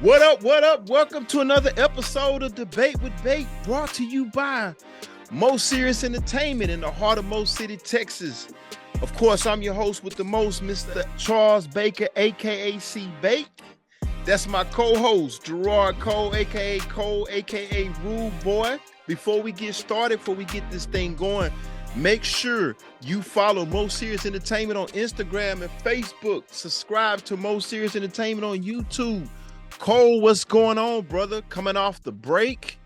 What up? What up? Welcome to another episode of Debate with Bait, brought to you by Most Serious Entertainment in the heart of Most City, Texas. Of course, I'm your host with the most, Mr. Charles Baker, aka C Bake. That's my co-host, Gerard Cole, aka Rude Boy. Before we get started, before we get this thing going, make sure you follow Most Serious Entertainment on Instagram and Facebook. Subscribe to Most Serious Entertainment on YouTube. Cole, what's going on, brother? Coming off the break.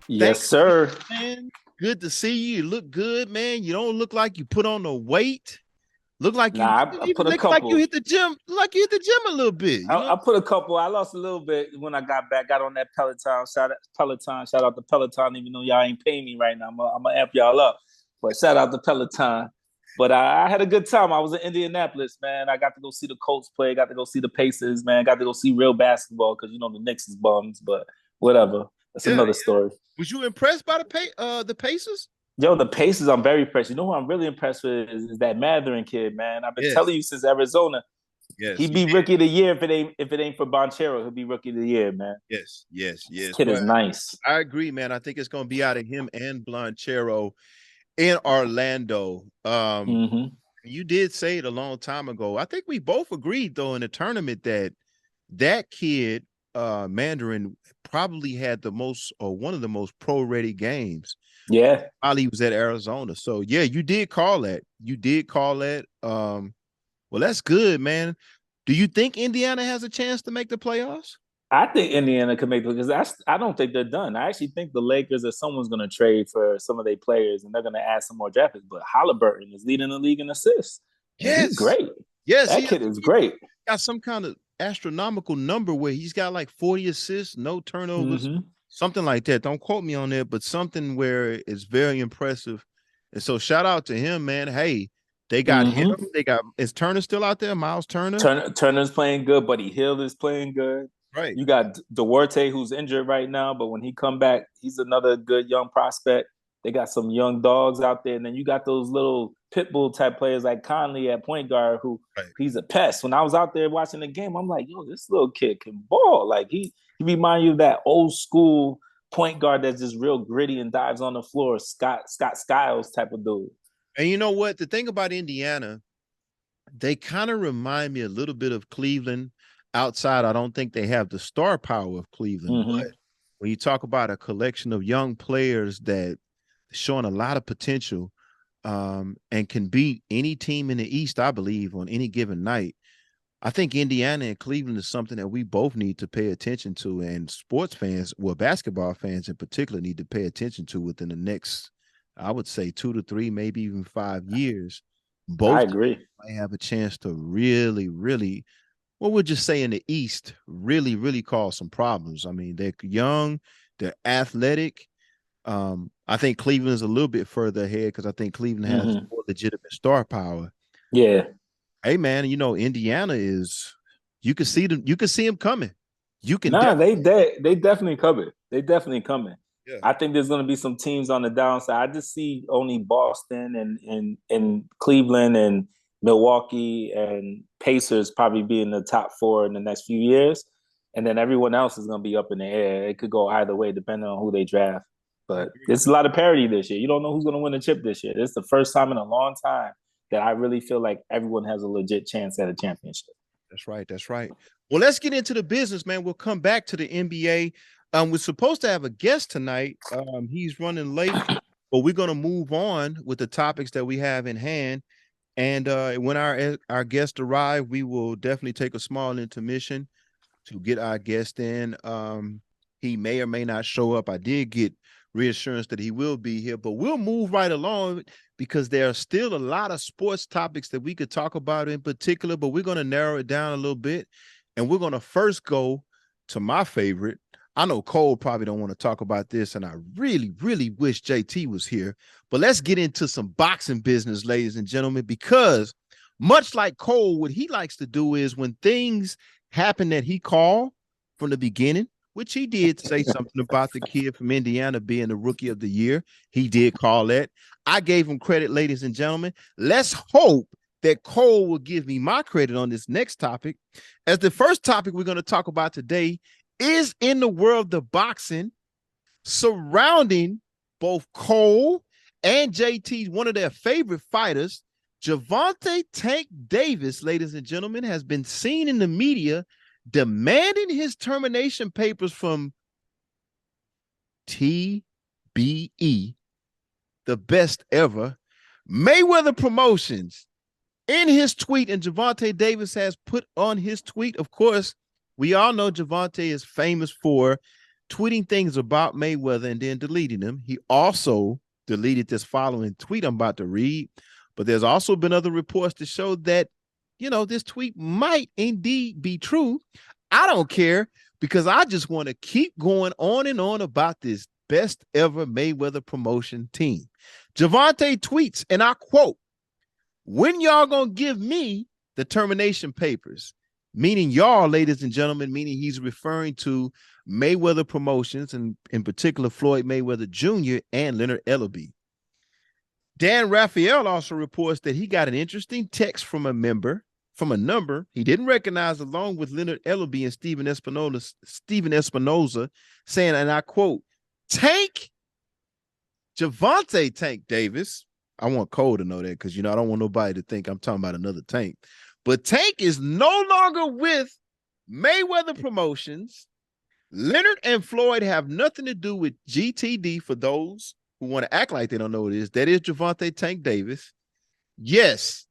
Yes, sir. Man. Good to see you. You look good, man. You don't look like you put on the weight. Look like I put a couple. Like you hit the gym. Like you hit the gym a little bit. I put a couple. I lost a little bit when I got back. Got on that Peloton. Shout out to Peloton. Even though y'all ain't paying me right now, I'm gonna amp y'all up. But shout out to Peloton. But I had a good time. I was in Indianapolis, man. I got to go see the Colts play. Got to go see the Pacers, man. Got to go see real basketball because, the Knicks is bums. But whatever. That's another story. Was you impressed by the Pacers? Yo, the Pacers, I'm very impressed. You know who I'm really impressed with is that Matherin kid, man. I've been telling you since Arizona. Yes, he'd be rookie of the year if it ain't for Bonchero. He'll be rookie of the year, man. Yes. This kid is nice. I agree, man. I think it's going to be out of him and Blanchero in Orlando. You did say it a long time ago. I think we both agreed, though, in the tournament that kid, Mandarin, probably had the most or one of the most pro-ready games. Yeah. While he was at Arizona. So, yeah, you did call that. Well, that's good, man. Do you think Indiana has a chance to make the playoffs? I think Indiana could make it because I don't think they're done. I actually think the Lakers or someone's going to trade for some of their players and they're going to add some more draft picks. But Halliburton is leading the league in assists. Yes. He's great. Yes. That kid is great. Got some kind of astronomical number where he's got like 40 assists, no turnovers, something like that. Don't quote me on that, but something where it's very impressive. And so shout out to him, man. Hey, they got him. Is Turner still out there? Miles Turner? Turner's playing good. Buddy Hield is playing good. Right. You got Duarte, who's injured right now, but when he come back, he's another good young prospect. They got some young dogs out there, and then you got those little pit bull type players like Conley at point guard, who he's a pest. When I was out there watching the game, I'm like, yo, this little kid can ball. Like he remind you of that old school point guard that's just real gritty and dives on the floor, Scott Skiles type of dude. And you know what? The thing about Indiana, they kind of remind me a little bit of Cleveland. Outside, I don't think they have the star power of Cleveland. But when you talk about a collection of young players that showing a lot of potential and can beat any team in the East, I believe, on any given night, I think Indiana and Cleveland is something that we both need to pay attention to. And sports fans, well, basketball fans in particular, need to pay attention to within the next, I would say, 2 to 3, maybe even 5 years. Both I agree. might have a chance to really, really, well, we'll just say in the East, really, really cause some problems. I mean, they're young, they're athletic. I think Cleveland's a little bit further ahead because I think Cleveland has more legitimate star power. Yeah. Hey, man, Indiana is, you can see them coming. You can. They definitely coming. They definitely coming. Yeah. I think there's going to be some teams on the downside. I just see only Boston and Cleveland and Milwaukee and Pacers probably be in the top 4 in the next few years. And then everyone else is going to be up in the air. It could go either way depending on who they draft. But it's a lot of parity this year. You don't know who's going to win the chip this year. This is the first time in a long time that I really feel like everyone has a legit chance at a championship. That's right. Well, let's get into the business, man. We'll come back to the NBA. We're supposed to have a guest tonight. He's running late, but we're going to move on with the topics that we have in hand. And when our guest arrive, we will definitely take a small intermission to get our guest in. He may or may not show up. I did get reassurance that he will be here, but we'll move right along because there are still a lot of sports topics that we could talk about in particular, but we're going to narrow it down a little bit. And we're going to first go to my favorite. I know Cole probably don't want to talk about this, and I really, really wish JT was here. But let's get into some boxing business, ladies and gentlemen, because much like Cole, what he likes to do is when things happen that he called from the beginning, which he did say something about the kid from Indiana being the rookie of the year. He did call that. I gave him credit, ladies and gentlemen. Let's hope that Cole will give me my credit on this next topic. As the first topic we're going to talk about today is in the world of boxing surrounding both Cole and JT, one of their favorite fighters. Gervonta Tank Davis, ladies and gentlemen, has been seen in the media demanding his termination papers from TBE, the best ever Mayweather Promotions. In his tweet, and Gervonta Davis has put on his tweet, of course, we all know Gervonta is famous for tweeting things about Mayweather and then deleting them. He also deleted this following tweet I'm about to read, but there's also been other reports to show that, this tweet might indeed be true. I don't care, because I just want to keep going on and on about this best ever Mayweather promotion team. Gervonta tweets, and I quote, "When y'all gonna give me the termination papers?" Meaning y'all, ladies and gentlemen, meaning he's referring to Mayweather Promotions, and in particular Floyd Mayweather Jr. and Leonard Ellaby. Dan Raphael also reports that he got an interesting text from a number he didn't recognize, along with Leonard Ellaby and Steven Espinoza, saying, and I quote, "Tank, Gervonta Tank Davis." I want Cole to know that, because, I don't want nobody to think I'm talking about another Tank. But Tank is no longer with Mayweather Promotions. Leonard and Floyd have nothing to do with GTD, for those who want to act like they don't know what it is. That is Gervonta Tank Davis. Yes.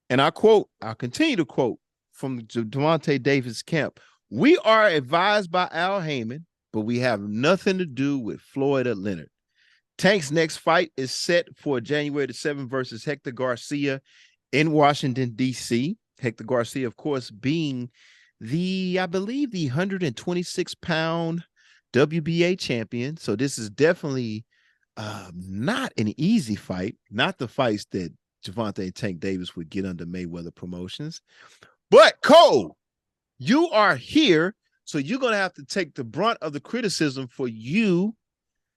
And I quote, I'll continue to quote from Gervonta Davis' camp. "We are advised by Al Heyman, but we have nothing to do with Floyd or Leonard. Tank's next fight is set for January the 7th versus Hector Garcia in Washington, D.C. Hector Garcia, of course, being I believe the 126-pound WBA champion. So this is definitely not an easy fight, not the fights that Gervonta Tank Davis would get under Mayweather Promotions. But Cole, you are here, so you're going to have to take the brunt of the criticism for you,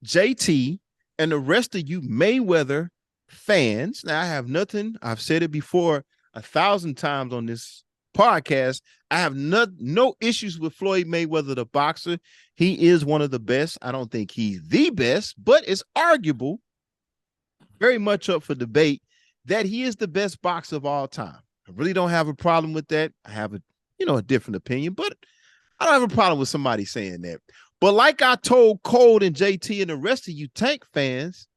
JT, and the rest of you Mayweather fans. Now, I have nothing. I've said it before 1,000 times on this podcast. I have no issues with Floyd Mayweather, the boxer. He is one of the best. I don't think he's the best, but it's arguable, very much up for debate, that he is the best boxer of all time. I really don't have a problem with that. I have a different opinion, but I don't have a problem with somebody saying that. But like I told Cole and JT and the rest of you Tank fans,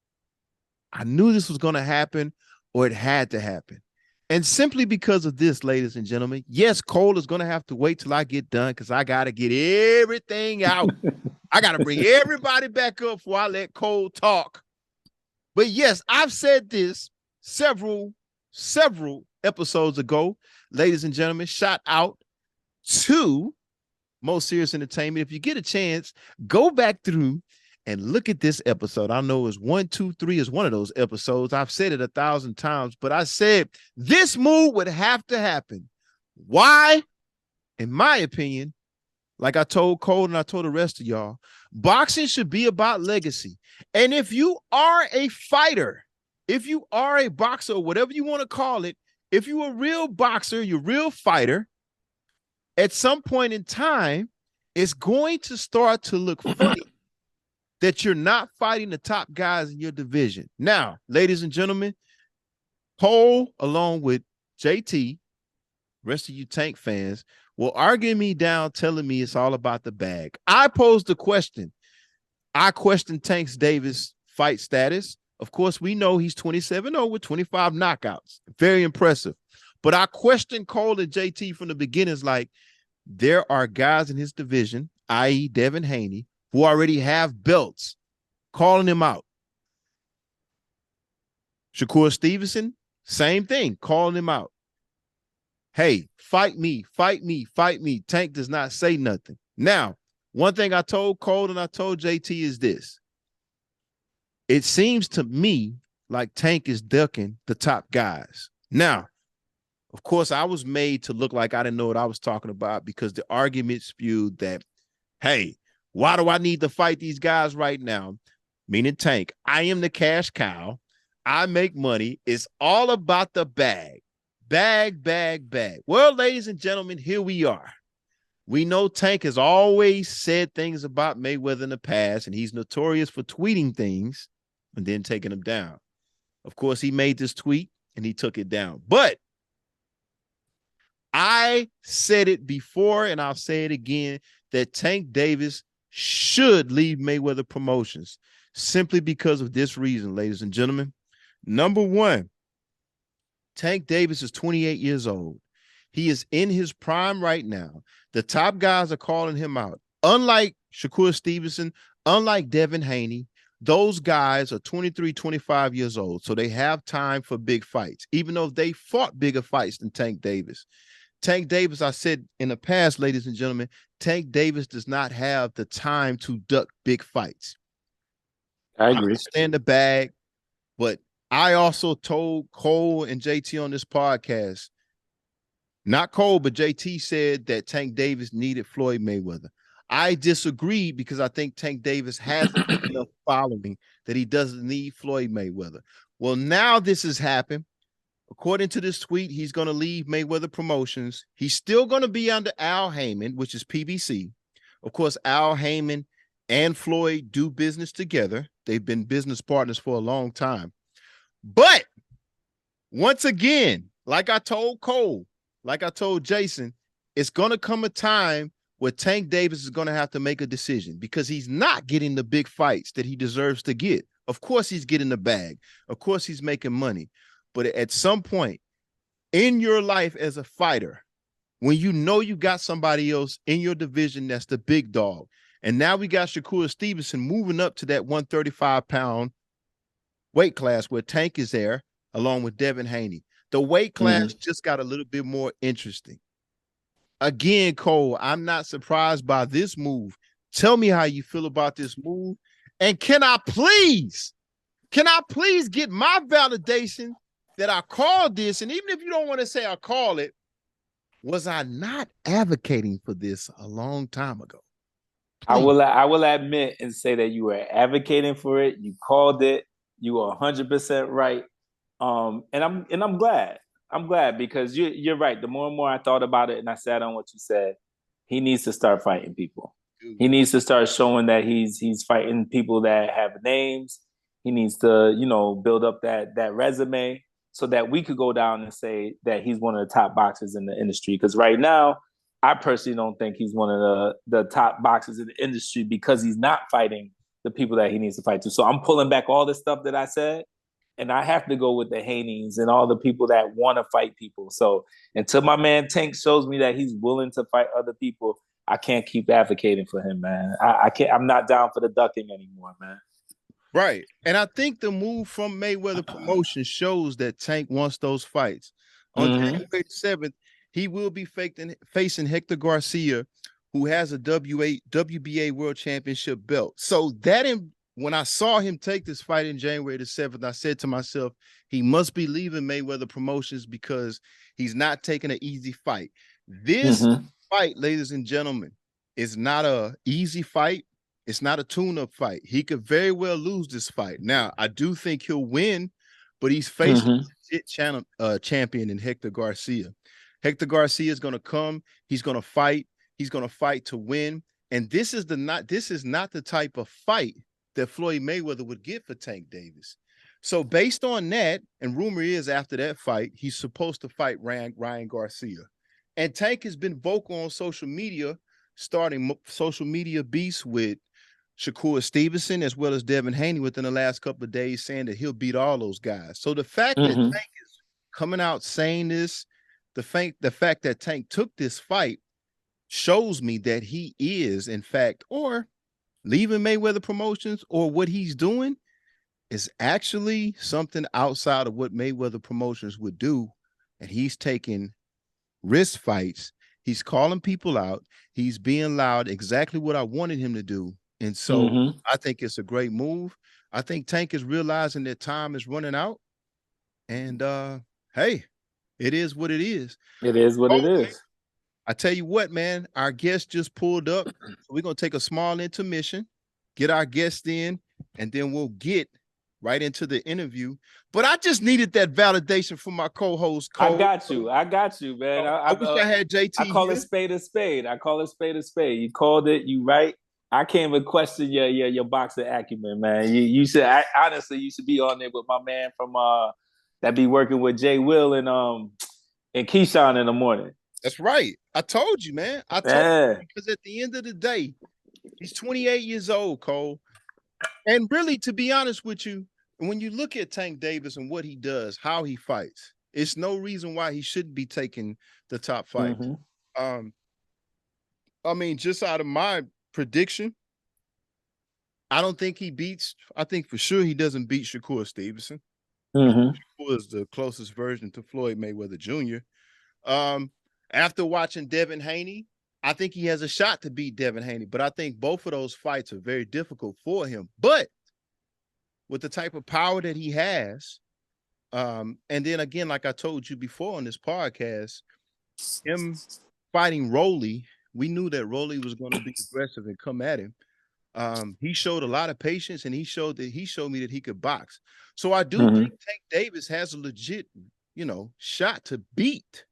I knew this was going to happen, or it had to happen. And simply because of this, ladies and gentlemen, yes, Cole is going to have to wait till I get done, because I got to get everything out. I got to bring everybody back up before I let Cole talk. But yes, I've said this several episodes ago. Ladies and gentlemen, shout out to Most Serious Entertainment. If you get a chance, go back through and look at this episode. I know it's 1, 2, 3 is one of those episodes. I've said it 1,000 times, but I said this move would have to happen. Why? In my opinion, like I told Cole and I told the rest of y'all, boxing should be about legacy. And if you are a fighter, if you are a boxer, whatever you want to call it, if you're a real boxer, you're a real fighter, at some point in time, it's going to start to look funny that you're not fighting the top guys in your division. Now, ladies and gentlemen, Cole, along with JT, rest of you Tank fans, will argue me down, telling me it's all about the bag. I posed the question. I questioned Tank Davis' fight status. Of course, we know he's 27-0 with 25 knockouts. Very impressive. But I questioned Cole and JT from the beginnings, like, there are guys in his division, i.e. Devin Haney, who already have belts, calling him out. Shakur Stevenson, same thing, calling him out. Hey, fight me, fight me, fight me. Tank does not say nothing. Now, one thing I told Cole and I told JT is this. It seems to me like Tank is ducking the top guys. Now, of course, I was made to look like I didn't know what I was talking about, because the argument spewed that, hey, why do I need to fight these guys right now? Meaning Tank. I am the cash cow. I make money. It's all about the bag. Bag, bag, bag. Well, ladies and gentlemen, here we are. We know Tank has always said things about Mayweather in the past, and he's notorious for tweeting things and then taking them down. Of course, he made this tweet and he took it down. But I said it before and I'll say it again that Tank Davis should leave Mayweather Promotions simply because of this reason, ladies and gentlemen. Number one, Tank Davis is 28 years old. He is in his prime right now. The top guys are calling him out. Unlike Shakur Stevenson, unlike Devin Haney, those guys are 23, 25 years old. So they have time for big fights, even though they fought bigger fights than Tank Davis. Tank Davis, I said in the past, ladies and gentlemen, Tank Davis does not have the time to duck big fights. I agree. I understand the bag, but I also told Cole and JT on this podcast, not Cole, but JT said that Tank Davis needed Floyd Mayweather. I disagree because I think Tank Davis has enough following that he doesn't need Floyd Mayweather. Well, now this has happened. According to this tweet, he's going to leave Mayweather Promotions. He's still going to be under Al Heyman, which is PBC. Of course, Al Heyman and Floyd do business together. They've been business partners for a long time. But once again, like I told Cole, like I told Jason, it's going to come a time where Tank Davis is going to have to make a decision because he's not getting the big fights that he deserves to get. Of course, he's getting the bag. Of course, he's making money. But at some point in your life as a fighter, when you know you got somebody else in your division that's the big dog, and now we got Shakur Stevenson moving up to that 135-pound weight class where Tank is there, along with Devin Haney. The weight class just got a little bit more interesting. Again, Cole, I'm not surprised by this move. Tell me how you feel about this move. And can I please get my validation that I called this? And even if you don't want to say I call it, was I not advocating for this a long time ago? Please. I will admit and say that you were advocating for it. You called it. You were 100% right. And I'm glad. I'm glad because you're right. The more and more I thought about it and I sat on what you said, he needs to start fighting people. Dude. He needs to start showing that he's fighting people that have names. He needs to, build up that resume so that we could go down and say that he's one of the top boxers in the industry. Because right now, I personally don't think he's one of the top boxers in the industry because he's not fighting the people that he needs to fight to. So I'm pulling back all the stuff that I said, and I have to go with the Haneys and all the people that want to fight people. So until my man Tank shows me that he's willing to fight other people, I can't keep advocating for him, man. I can't. I'm not down for the ducking anymore, man. Right. And I think the move from Mayweather Promotion shows that Tank wants those fights. On January 7th, he will be facing Hector Garcia, who has a WBA World Championship belt. So when I saw him take this fight in January the 7th, I said to myself, he must be leaving Mayweather Promotions because he's not taking an easy fight. This fight, ladies and gentlemen, is not an easy fight. It's not a tune-up fight. He could very well lose this fight. Now, I do think he'll win, but he's facing a champion in Hector Garcia. Hector Garcia is going to come. He's going to fight. He's going to fight to win. And this is not the type of fight that Floyd Mayweather would get for Tank Davis. So based on that, and rumor is after that fight, he's supposed to fight Ryan Garcia. And Tank has been vocal on social media, starting social media beasts with Shakur Stevenson as well as Devin Haney within the last couple of days, saying that he'll beat all those guys. So the fact that Tank is coming out saying this, the fact that Tank took this fight shows me that he is, in fact, or leaving Mayweather Promotions, or what he's doing is actually something outside of what Mayweather Promotions would do. And he's taking risk fights. He's calling people out. He's being loud, exactly what I wanted him to do. And so I think it's a great move. I think Tank is realizing that time is running out. And hey, it is what it is. It is what it is. I tell you what, man, our guest just pulled up. So we're going to take a small intermission, get our guest in, and then we'll get right into the interview. But I just needed that validation from my co-host, Cole. I got you, man. I wish I had JT I call here. it spade a spade. I call it spade a spade. You called it. You right. I can't even question your boxing acumen, man. You should honestly you should be on there with my man from that be working with Jay Will and Keyshawn in the morning. That's right. I told you, man. I told you because at the end of the day, he's 28 years old, Cole. And really, to be honest with you, when you look at Tank Davis and what he does, how he fights, it's no reason why he shouldn't be taking the top fight. Mm-hmm. I mean, just out of my prediction, I don't think he beats. I think for sure he doesn't beat Shakur Stevenson. Mm-hmm. Shakur is the closest version to Floyd Mayweather Jr. After watching Devin Haney, I think he has a shot to beat Devin Haney, but I think both of those fights are very difficult for him. But with the type of power that he has, and then again, like I told you before on this podcast, him fighting Rolly, we knew that Rolly was going to be aggressive and come at him. He showed a lot of patience, and he showed me that he could box. So I do think Tank Davis has a legit, shot to beat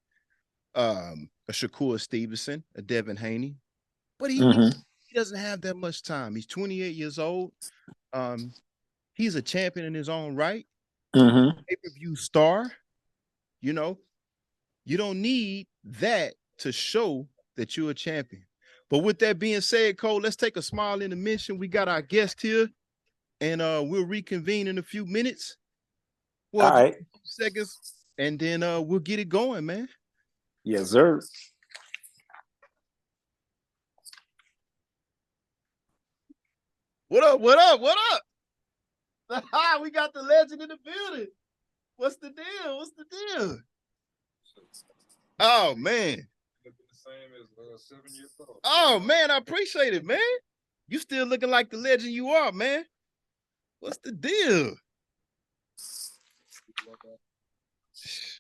a Shakur Stevenson, a Devin Haney, but he doesn't have that much time. He's 28 years old. He's a champion in his own right. Pay-per-view star. You don't need that to show that you're a champion. But with that being said, Cole, let's take a small intermission. We got our guest here, and we'll reconvene in a few minutes. Well, all right. 2 seconds, and then we'll get it going, man. Yes, sir. What up? What up? What up? We got the legend in the building. What's the deal? What's the deal? Oh, man. Looking the same as 7 years old. Oh, man, I appreciate it, man. You still looking like the legend you are, man. What's the deal?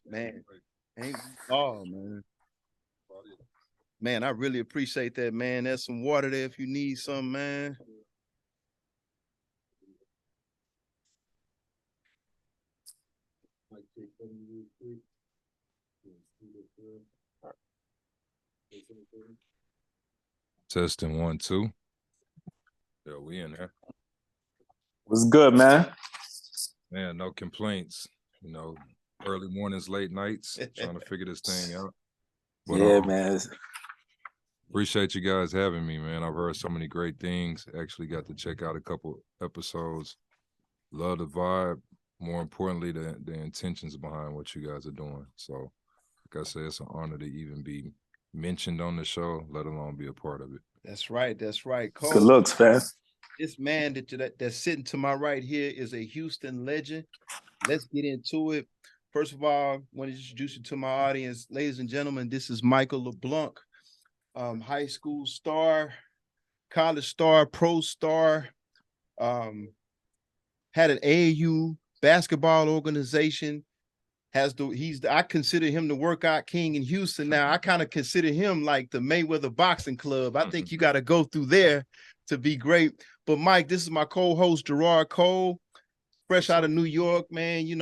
Man. Oh, man. Man, I really appreciate that, man. There's some water there if you need some, man. Testing 1, 2. Yeah, we in there. What's good, man? Man, no complaints. Early mornings, late nights, trying to figure this thing out. But, yeah, man. Appreciate you guys having me, man. I've heard so many great things. Actually got to check out a couple episodes. Love the vibe. More importantly, the intentions behind what you guys are doing. So, like I said, it's an honor to even be mentioned on the show, let alone be a part of it. That's right. That's right. Cole, good looks, fam. This man that's sitting to my right here is a Houston legend. Let's get into it. First of all, I want to introduce you to my audience. Ladies and gentlemen, this is Michael LeBlanc, high school star, college star, pro star, had an AAU basketball organization. I consider him the workout king in Houston. Now I kind of consider him like the Mayweather Boxing Club. I think you got to go through there to be great. But Mike, this is my co-host Gerard Cole, fresh out of New York, man. He's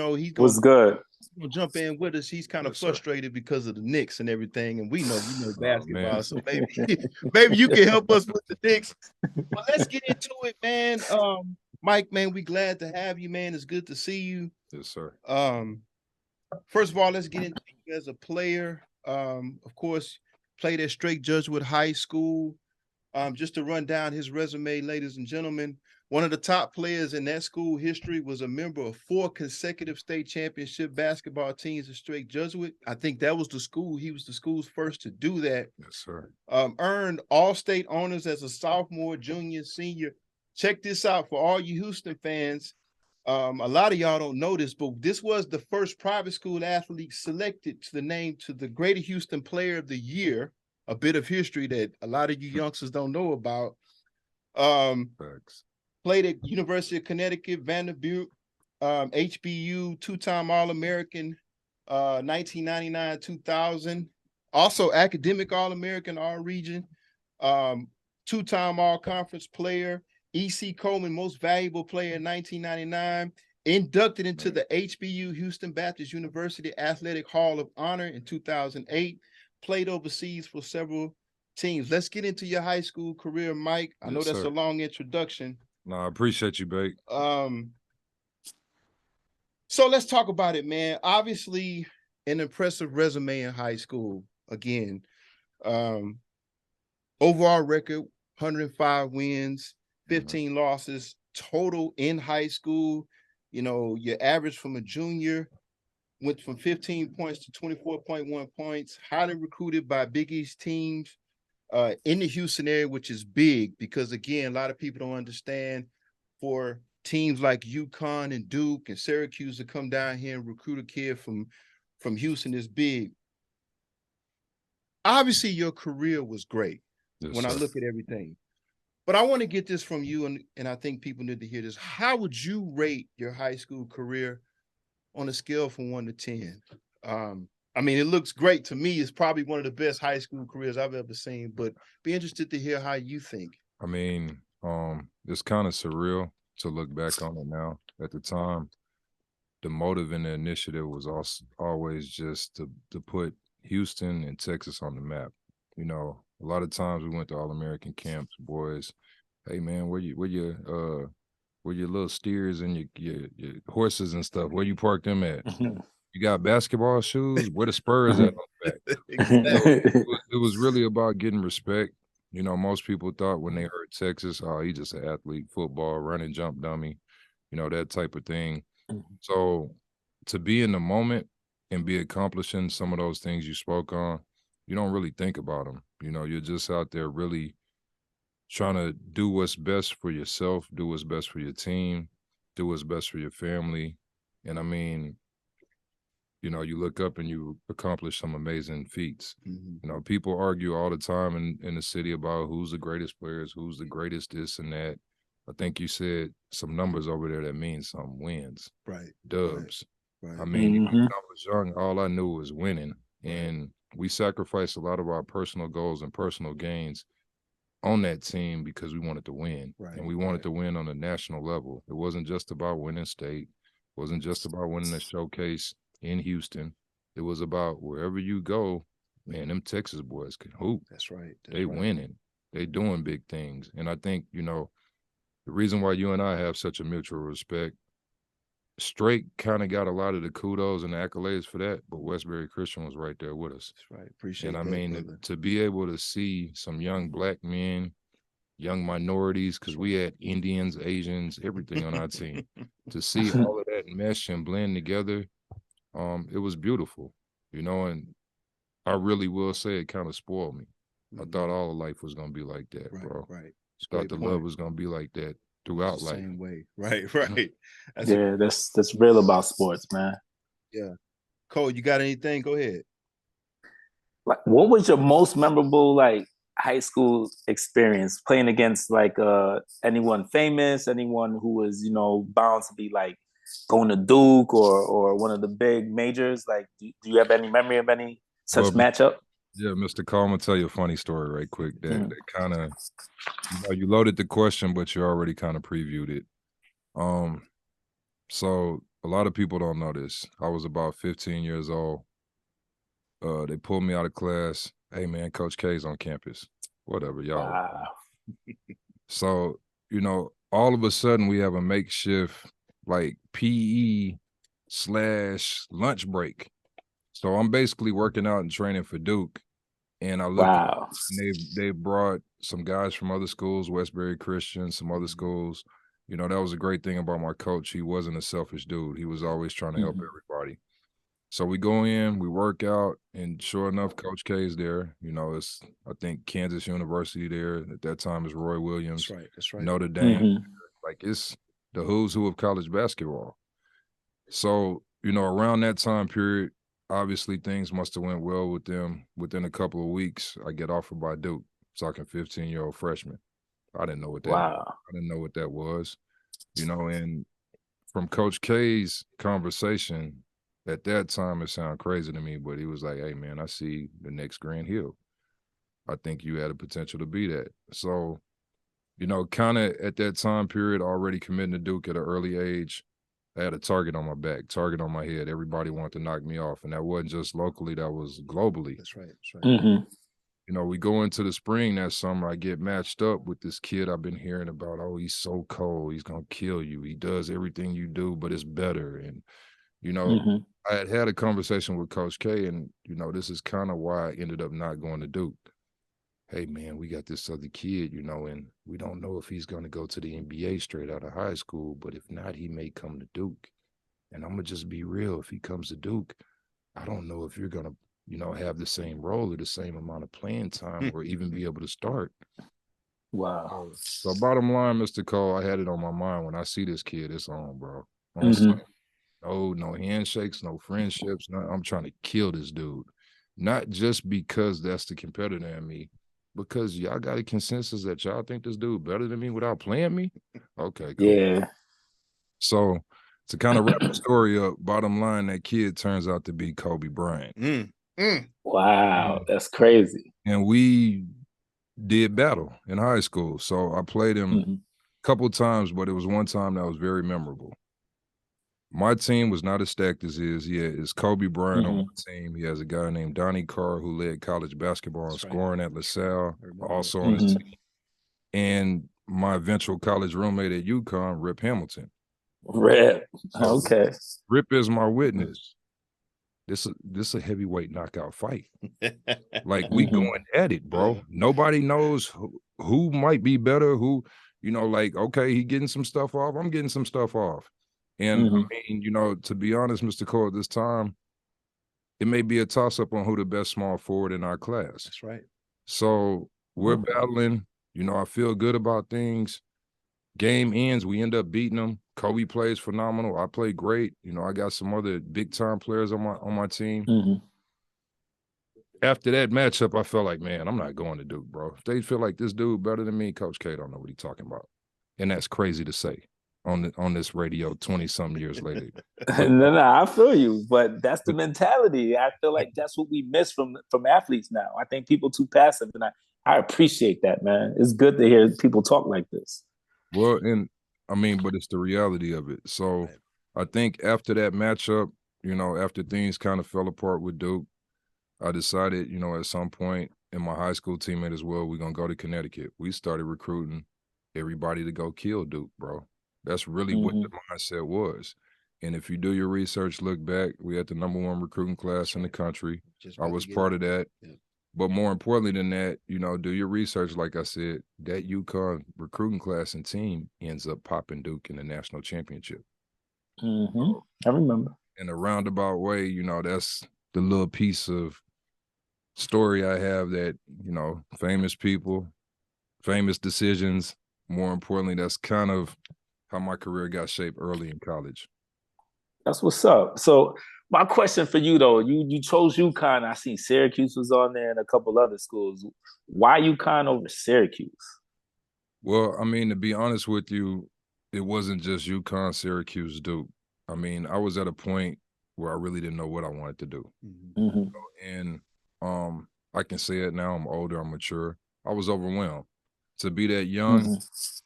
gonna jump in with us. He's kind of frustrated because of the Knicks and everything, and we know basketball, so maybe you can help us with the Knicks. But let's get into it, man. Mike, man, we glad to have you, man. It's good to see you. Yes, sir. First of all, let's get into you as a player. Of course, played at Strake Jesuit High School. Just to run down his resume, ladies and gentlemen, one of the top players in that school history, was a member of 4 consecutive state championship basketball teams at Strake Jesuit. I think that was the school. He was the school's first to do that. Yes, sir. Earned all-state honors as a sophomore, junior, senior. Check this out for all you Houston fans. A lot of y'all don't know this, but this was the first private school athlete selected to the Greater Houston Player of the Year, a bit of history that a lot of you youngsters don't know about. Played at University of Connecticut, Vanderbilt, HBU, 2-time All-American, 1999-2000. Also academic All-American, All-Region, 2-time All-Conference player, E.C. Coleman Most Valuable Player in 1999, Inducted into the HBU, Houston Baptist University Athletic Hall of Honor in 2008. Played overseas for several teams. Let's get into your high school career, Mike. I know that's a long introduction. No, I appreciate you, Bake. So let's talk about it, man. Obviously, an impressive resume in high school. Again, overall record, 105 wins, 15 losses total in high school. You know, your average from a junior went from 15 points to 24.1 points, highly recruited by Big East teams in the Houston area, which is big because, again, a lot of people don't understand for teams like UConn and Duke and Syracuse to come down here and recruit a kid from Houston is big. Obviously, your career was great when I look at everything. But I want to get this from you, and I think people need to hear this. How would you rate your high school career on a scale from 1 to 10? I mean, it looks great to me. It's probably one of the best high school careers I've ever seen, but be interested to hear how you think. I mean, it's kind of surreal to look back on it now. At the time, the motive and the initiative was also always just to put Houston and Texas on the map. You know, a lot of times we went to All-American camps, boys. Hey man, where your little steers and your horses and stuff? Where you park them at? You got basketball shoes? Where the Spurs at on the back? It was really about getting respect. You know, most people thought when they heard Texas, oh, he's just an athlete, football, run and jump dummy, you know, that type of thing. So to be in the moment and be accomplishing some of those things you spoke on, you don't really think about them. You know, you're just out there really trying to do what's best for yourself, do what's best for your team, do what's best for your family. And I mean, you know, you look up and you accomplish some amazing feats. You know, people argue all the time in the city about who's the greatest players, who's the greatest this and that. I think you said some numbers over there that mean some wins. Right. Dubs. Right. I mean, when I was young, all I knew was winning. And we sacrificed a lot of our personal goals and personal gains on that team because we wanted to win. And we wanted to win on a national level. It wasn't just about winning state. It wasn't just about winning a showcase in Houston. It was about wherever you go, man, them Texas boys can hoop. That's right. They winning. They doing big things. And I think, you know, the reason why you and I have such a mutual respect, Strake kind of got a lot of the kudos and the accolades for that, but Westbury Christian was right there with us. That's right. Appreciate that. And I that, mean, brother. to be able to see some young black men, young minorities, because we had Indians, Asians, everything on our team, to see all of that mesh and blend together, it was beautiful, you know, and I really will say it kind of spoiled me. I thought all of life was going to be like that, bro. Right. Thought the love was going to be like that throughout life. Same way. Right. That's real about sports, man. Yeah. Cole, you got anything? Go ahead. Like, what was your most memorable, like, high school experience playing against, like, anyone famous, anyone who was, you know, bound to be, like, going to Duke or one of the big majors? Like, do you have any memory of any such matchup? Yeah, Mr. Conn, I'm gonna tell you a funny story right quick. That kind of, you know, you loaded the question, but you already kind of previewed it. So a lot of people don't know this. I was about 15 years old. They pulled me out of class. Hey man, Coach K's on campus. Whatever, y'all. Wow. So, you know, all of a sudden we have a makeshift like PE/lunch break. So I'm basically working out and training for Duke. And I look at and they brought some guys from other schools, Westbury Christian, some other schools. You know, that was a great thing about my coach. He wasn't a selfish dude. He was always trying to help everybody. So we go in, we work out, and sure enough, Coach K is there. You know, it's, I think, Kansas University there. At that time, is Roy Williams. That's right. Notre Dame. Like, it's the who's who of college basketball. So, you know, around that time period, obviously things must have went well with them. Within a couple of weeks, I get offered by Duke, talking 15-year-old freshman. I didn't know what that I didn't know what that was. You know, and from Coach K's conversation, at that time, it sounded crazy to me, but he was like, hey, man, I see the next Grant Hill. I think you had a potential to be that. So, you know, kind of at that time period, already committing to Duke at an early age, I had a target on my back, target on my head. Everybody wanted to knock me off. And that wasn't just locally, that was globally. That's right. That's right. Mm-hmm. You know, we go into the spring that summer, I get matched up with this kid I've been hearing about. Oh, he's so cold. He's going to kill you. He does everything you do, but it's better. And, you know, I had a conversation with Coach K, and, you know, this is kind of why I ended up not going to Duke. Hey, man, we got this other kid, you know, and we don't know if he's going to go to the NBA straight out of high school, but if not, he may come to Duke. And I'm going to just be real. If he comes to Duke, I don't know if you're going to, you know, have the same role or the same amount of playing time or even be able to start. Wow. So bottom line, Mr. Cole, I had it on my mind when I see this kid, it's on, bro. No handshakes, no friendships. I'm trying to kill this dude. Not just because that's the competitor in me, because y'all got a consensus that y'all think this dude better than me without playing me. Okay, cool. Yeah. So to kind of wrap the story up, bottom line, that kid turns out to be Kobe Bryant. Wow, that's crazy. And we did battle in high school. So I played him a couple times, but it was one time that was very memorable. My team was not as stacked as his. It's Kobe Bryant on my team. He has a guy named Donnie Carr who led college basketball and scoring at LaSalle, also on his team. And my eventual college roommate at UConn, Rip Hamilton. Rip. Okay. Rip is my witness. This a heavyweight knockout fight. Like we going at it, bro. Nobody knows who might be better, who, you know, like, okay, he getting some stuff off. I'm getting some stuff off. And I mean, you know, to be honest, Mr. Cole, at this time, it may be a toss-up on who the best small forward in our class. That's right. So we're battling. You know, I feel good about things. Game ends, we end up beating them. Kobe plays phenomenal. I play great. You know, I got some other big-time players on my team. After that matchup, I felt like, man, I'm not going to Duke, bro. If they feel like this dude better than me, Coach K don't know what he's talking about. And that's crazy to say on this radio 20-some years later. No, I feel you, but that's the mentality. I feel like that's what we miss from athletes now. I think people too passive, and I appreciate that, man. It's good to hear people talk like this. Well, and I mean, but it's the reality of it. So I think after that matchup, you know, after things kind of fell apart with Duke, I decided, you know, at some point in my high school teammate as well, we're going to go to Connecticut. We started recruiting everybody to go kill Duke, bro. That's really what the mindset was. And if you do your research, look back, we had the #1 recruiting class in the country. I was part of that. Yeah. But more importantly than that, you know, do your research. Like I said, that UConn recruiting class and team ends up popping Duke in the national championship. I remember. In a roundabout way, you know, that's the little piece of story I have that, you know, famous people, famous decisions. More importantly, that's kind of how my career got shaped early in college. That's what's up. So my question for you, though, you chose UConn. I see Syracuse was on there and a couple other schools. Why UConn over Syracuse? Well, I mean, to be honest with you, it wasn't just UConn, Syracuse, Duke. I mean, I was at a point where I really didn't know what I wanted to do. And I can say it now. I'm older, I'm mature. I was overwhelmed. To be that young,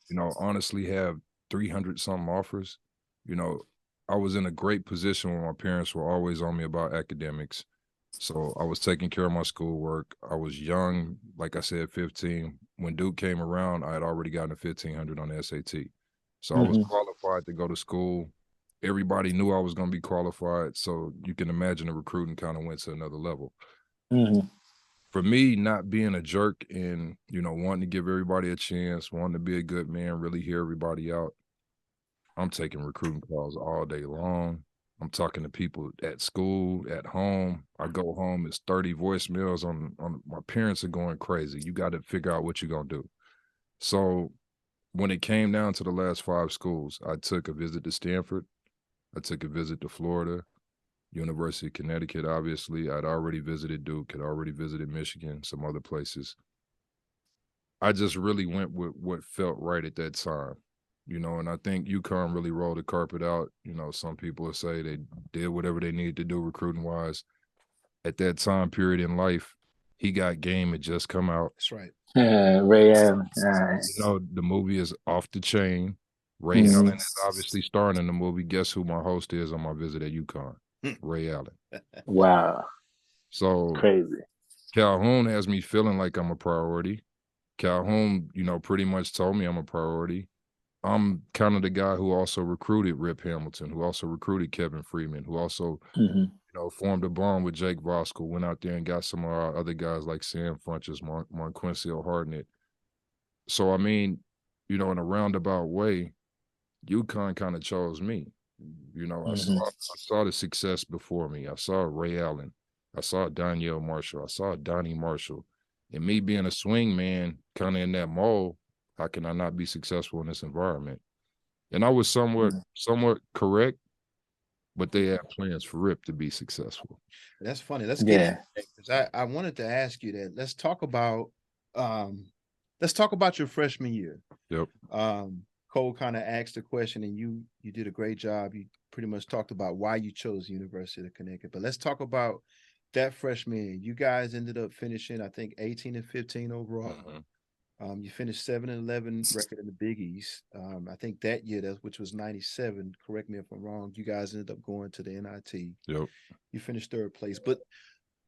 you know, honestly have 300-something offers, you know, I was in a great position where my parents were always on me about academics. So I was taking care of my schoolwork. I was young, like I said, 15. When Duke came around, I had already gotten a 1500 on the SAT. So I was qualified to go to school. Everybody knew I was going to be qualified. So you can imagine the recruiting kind of went to another level. For me, not being a jerk and, you know, wanting to give everybody a chance, wanting to be a good man, really hear everybody out, I'm taking recruiting calls all day long. I'm talking to people at school, at home. I go home, it's 30 voicemails on my parents are going crazy. You got to figure out what you're going to do. So when it came down to the last 5 schools, I took a visit to Stanford. I took a visit to Florida, University of Connecticut, obviously. I'd already visited Duke, had already visited Michigan, some other places. I just really went with what felt right at that time. You know, and I think UConn really rolled the carpet out. You know, some people will say they did whatever they needed to do recruiting-wise. At that time period in life, He Got Game had just come out. That's right. Ray Allen. You know, the movie is off the chain. Ray Allen is obviously starring in the movie. Guess who my host is on my visit at UConn? Ray Allen. Wow. So Crazy. Calhoun has me feeling like I'm a priority. Calhoun, you know, pretty much told me I'm a priority. I'm kind of the guy who also recruited Rip Hamilton, who also recruited Kevin Freeman, who also, you know, formed a bond with Jake Voskuhl, went out there and got some of our other guys like Sam Funches, Monquincio Hardnett. So, I mean, you know, in a roundabout way, UConn kind of chose me. You know, I saw the success before me. I saw Ray Allen. I saw Danielle Marshall. I saw Donnie Marshall. And me being a swing man, kind of in that mold, how can I not be successful in this environment? And I was somewhat correct, but they had plans for Rip to be successful. That's funny. Let's get because I wanted to ask you that. Let's talk about your freshman year. Yep. Cole kind of asked the question, and you did a great job. You pretty much talked about why you chose the University of Connecticut. But let's talk about that freshman year. You guys ended up finishing, I think, 18-15 overall. You finished 7-11 record in the Big East. I think that year, which was 97. Correct me if I'm wrong. You guys ended up going to the NIT. Yep. You finished third place. But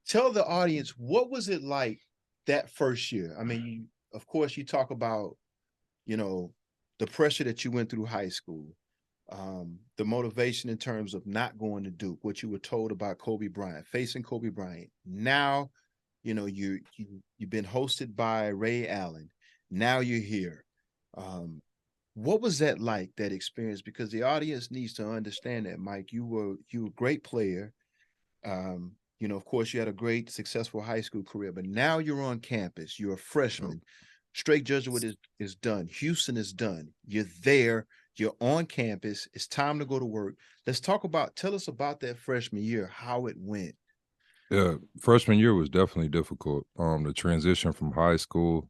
tell the audience, what was it like that first year? I mean, of course, you talk about, you know, the pressure that you went through high school, the motivation in terms of not going to Duke, what you were told about Kobe Bryant, facing Kobe Bryant. Now, you know, you've been hosted by Ray Allen. Now you're here. What was that like, that experience? Because the audience needs to understand that, Mike. You were a great player. You know, of course, you had a great, successful high school career, but now you're on campus. You're a freshman. Strake Jesuit is done. Houston is done. You're there. You're on campus. It's time to go to work. Tell us about that freshman year, how it went. Yeah, freshman year was definitely difficult. The transition from high school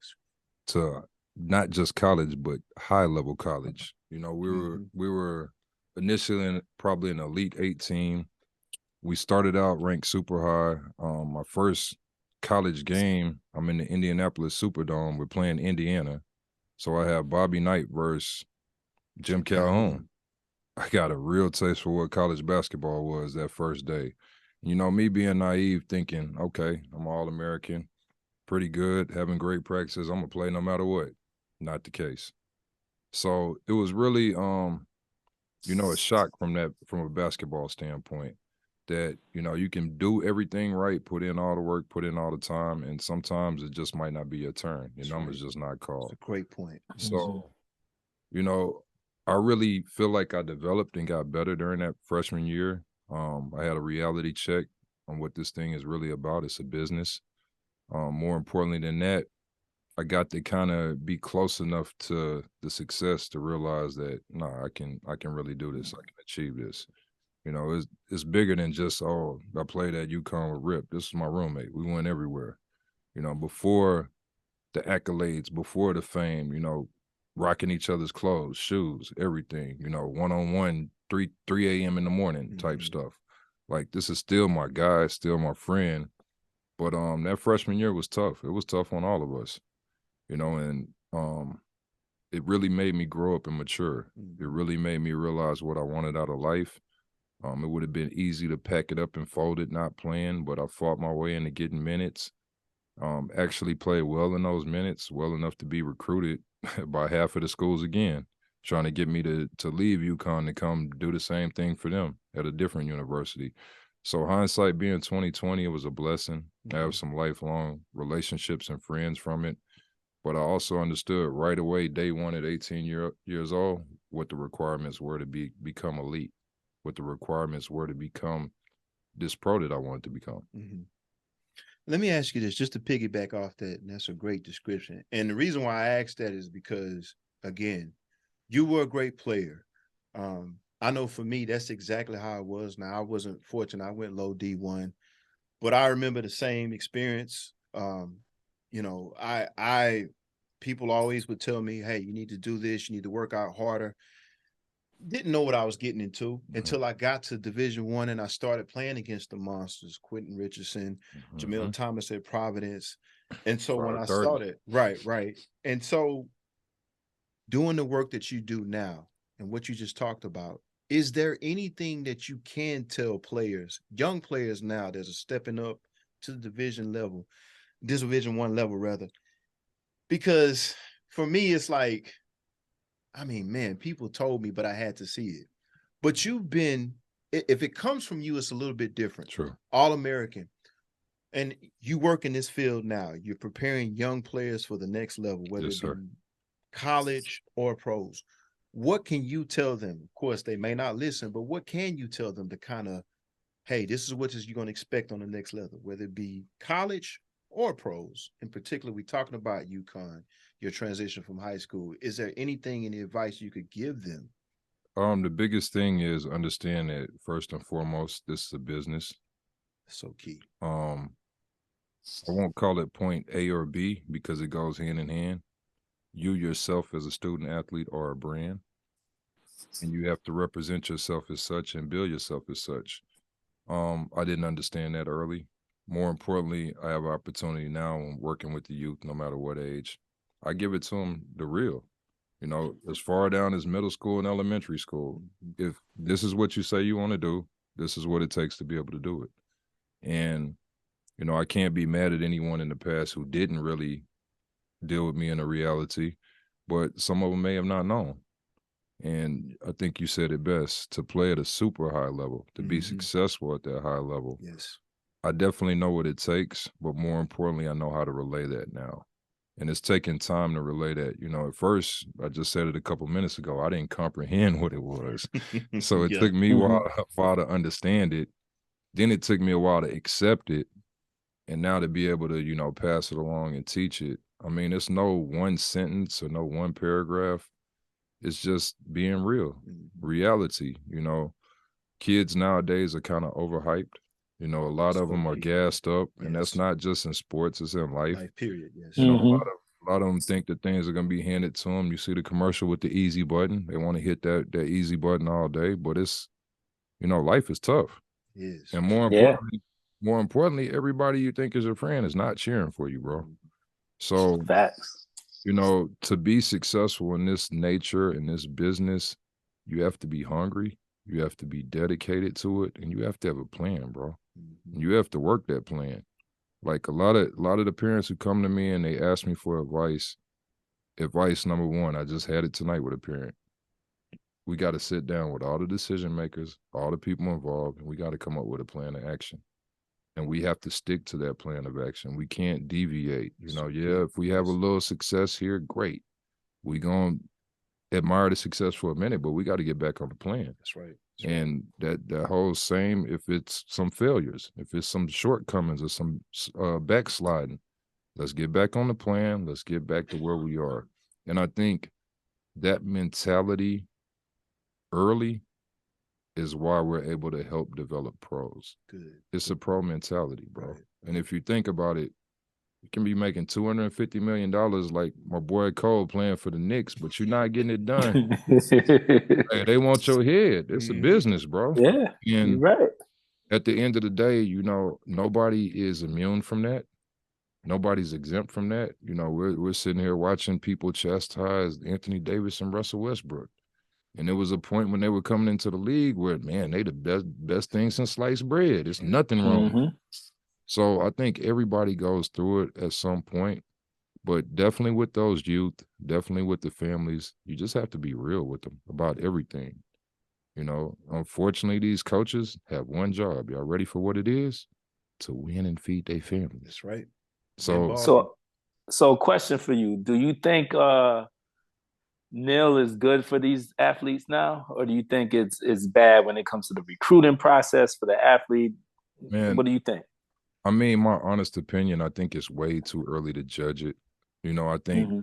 to not just college, but high level college. You know, we were initially probably an Elite 8 team. We started out ranked super high. My first college game, I'm in the Indianapolis Superdome. We're playing Indiana. So I have Bobby Knight versus Jim Calhoun. I got a real taste for what college basketball was that first day. You know, me being naive, thinking, okay, I'm All-American, pretty good, having great practices. I'm going to play no matter what. Not the case. So it was really, you know, a shock from a basketball standpoint, that, you know, you can do everything right, put in all the work, put in all the time, and sometimes it just might not be your turn. Your number's just not called. That's a great point. So, you know, I really feel like I developed and got better during that freshman year. I had a reality check on what this thing is really about. It's a business. More importantly than that, I got to kind of be close enough to the success to realize that, I can really do this. I can achieve this. You know, it's bigger than just, oh, I played at UConn with Rip. This is my roommate. We went everywhere. You know, before the accolades, before the fame, you know, rocking each other's clothes, shoes, everything, you know, one-on-one, 3 a.m. in the morning type stuff. Like, this is still my guy, still my friend. But that freshman year was tough. It was tough on all of us, you know, and it really made me grow up and mature. It really made me realize what I wanted out of life. It would have been easy to pack it up and fold it, not playing, but I fought my way into getting minutes. Actually played well in those minutes, well enough to be recruited by half of the schools again, trying to get me to leave UConn to come do the same thing for them at a different university. So hindsight being 2020, it was a blessing. I have some lifelong relationships and friends from it. But I also understood right away, day one at 18 years old, what the requirements were to become elite, what the requirements were to become this pro that I wanted to become. Let me ask you this, just to piggyback off that, and that's a great description. And the reason why I asked that is because, again, you were a great player. I know for me, that's exactly how it was. Now, I wasn't fortunate. I went low D1, but I remember the same experience. You know, people always would tell me, hey, you need to do this. You need to work out harder. Didn't know what I was getting into until I got to Division I and I started playing against the monsters, Quentin Richardson, Jamil Thomas at Providence. And so when I started, right. And so doing the work that you do now, and what you just talked about, is there anything that you can tell players, young players now that are stepping up to the Division 1 level rather? Because for me, it's like, I mean, man, people told me, but I had to see it. But you've been, if it comes from you, it's a little bit different. True. All-American. And you work in this field now. You're preparing young players for the next level, whether Yes, it be sir. college or pros. What can you tell them? Of course, they may not listen, but what can you tell them to kind of, hey, this is what you're going to expect on the next level, whether it be college or pros? In particular, we're talking about UConn, your transition from high school. Is there anything, any advice you could give them? The biggest thing is understand that first and foremost, this is a business. So key. I won't call it point A or B because it goes hand in hand. You yourself as a student athlete are a brand, and you have to represent yourself as such and build yourself as such. I didn't understand that early. More importantly, I have opportunity now when working with the youth, no matter what age. I give it to them the real. You know, as far down as middle school and elementary school, if this is what you say you want to do, this is what it takes to be able to do it. And, you know, I can't be mad at anyone in the past who didn't really deal with me in a reality, but some of them may have not known. And I think you said it best, to play at a super high level, to be successful at that high level. Yes. I definitely know what it takes, but more importantly, I know how to relay that now. And it's taking time to relay that. You know, at first, I just said it a couple minutes ago, I didn't comprehend what it was. So it took me a while to understand it. Then it took me a while to accept it. And now to be able to, you know, pass it along and teach it. I mean, it's no one sentence or no one paragraph. It's just being real, reality. You know, kids nowadays are kind of overhyped. You know, a lot of them are gassed up, and that's not just in sports; it's in life. Life period. Yes. You know, a lot of them think that things are going to be handed to them. You see the commercial with the easy button; they want to hit that easy button all day. But it's, you know, life is tough. It is. And more importantly, everybody you think is your friend is not cheering for you, bro. So facts. You know, to be successful in this nature, in this business, you have to be hungry, you have to be dedicated to it, and you have to have a plan, bro. You have to work that plan. Like a lot of the parents who come to me and they ask me for advice, number one, I just had it tonight with a parent. We got to sit down with all the decision makers, all the people involved, and we got to come up with a plan of action. And we have to stick to that plan of action. We can't deviate. You know, if we have a little success here, great. We gonna admire the success for a minute, but we got to get back on the plan. That's right. And that whole same, if it's some failures, if it's some shortcomings or some backsliding, let's get back on the plan. Let's get back to where we are. And I think that mentality early is why we're able to help develop pros. Good. It's a pro mentality, bro. Right. And if you think about it, you can be making $250 million like my boy Cole playing for the Knicks, but you're not getting it done. Hey, they want your head. It's a business, bro. Yeah, and you're right. At the end of the day, you know, nobody is immune from that. Nobody's exempt from that. You know, we're sitting here watching people chastise Anthony Davis and Russell Westbrook. And there was a point when they were coming into the league where, man, they the best thing since sliced bread. There's nothing wrong. So I think everybody goes through it at some point, but definitely with those youth, definitely with the families, you just have to be real with them about everything. You know, unfortunately, these coaches have one job. Y'all ready for what it is? To win and feed their families. That's right. So question for you. Do you think NIL is good for these athletes now, or do you think it's bad when it comes to the recruiting process for the athlete? Man, what do you think? I mean, my honest opinion, I think it's way too early to judge it. You know, I think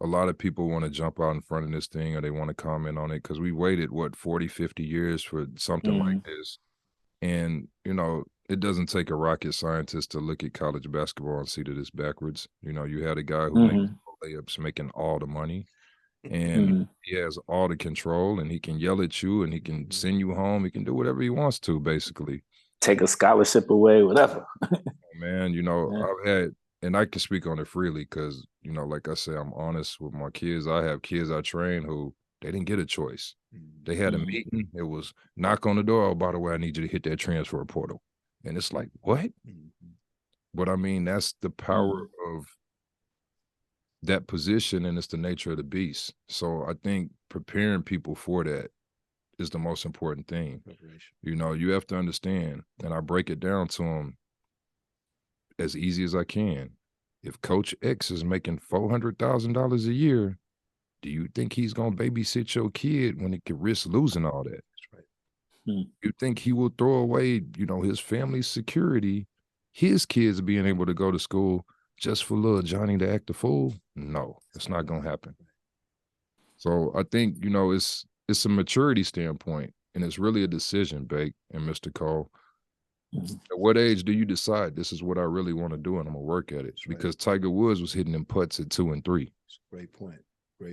a lot of people want to jump out in front of this thing or they want to comment on it because we waited, 40, 50 years for something like this. And, you know, it doesn't take a rocket scientist to look at college basketball and see that it's backwards. You know, you had a guy who makes layups making all the money. And he has all the control and he can yell at you and he can send you home. He can do whatever he wants to, basically. Take a scholarship away, whatever. Man, you know, I've had, and I can speak on it freely because, you know, like I say, I'm honest with my kids. I have kids I train who They didn't get a choice. They had a meeting. It was knock on the door. Oh, by the way, I need you to hit that transfer portal. And it's like, what? But I mean, that's the power of that position, and it's the nature of the beast. So I think preparing people for that is the most important thing. You know, you have to understand, and I break it down to them as easy as I can. If Coach X is making $400,000 a year, do you think he's gonna babysit your kid when it could risk losing all that? That's right. You think he will throw away, you know, his family's security, his kids being able to go to school just for little Johnny to act a fool? No, it's not gonna happen. So I think, you know, it's a maturity standpoint, and it's really a decision, Bake and Mr. Cole. At what age do you decide this is what I really want to do and I'm gonna work at it? Because Tiger Woods was hitting them putts at 2 and 3. Great point.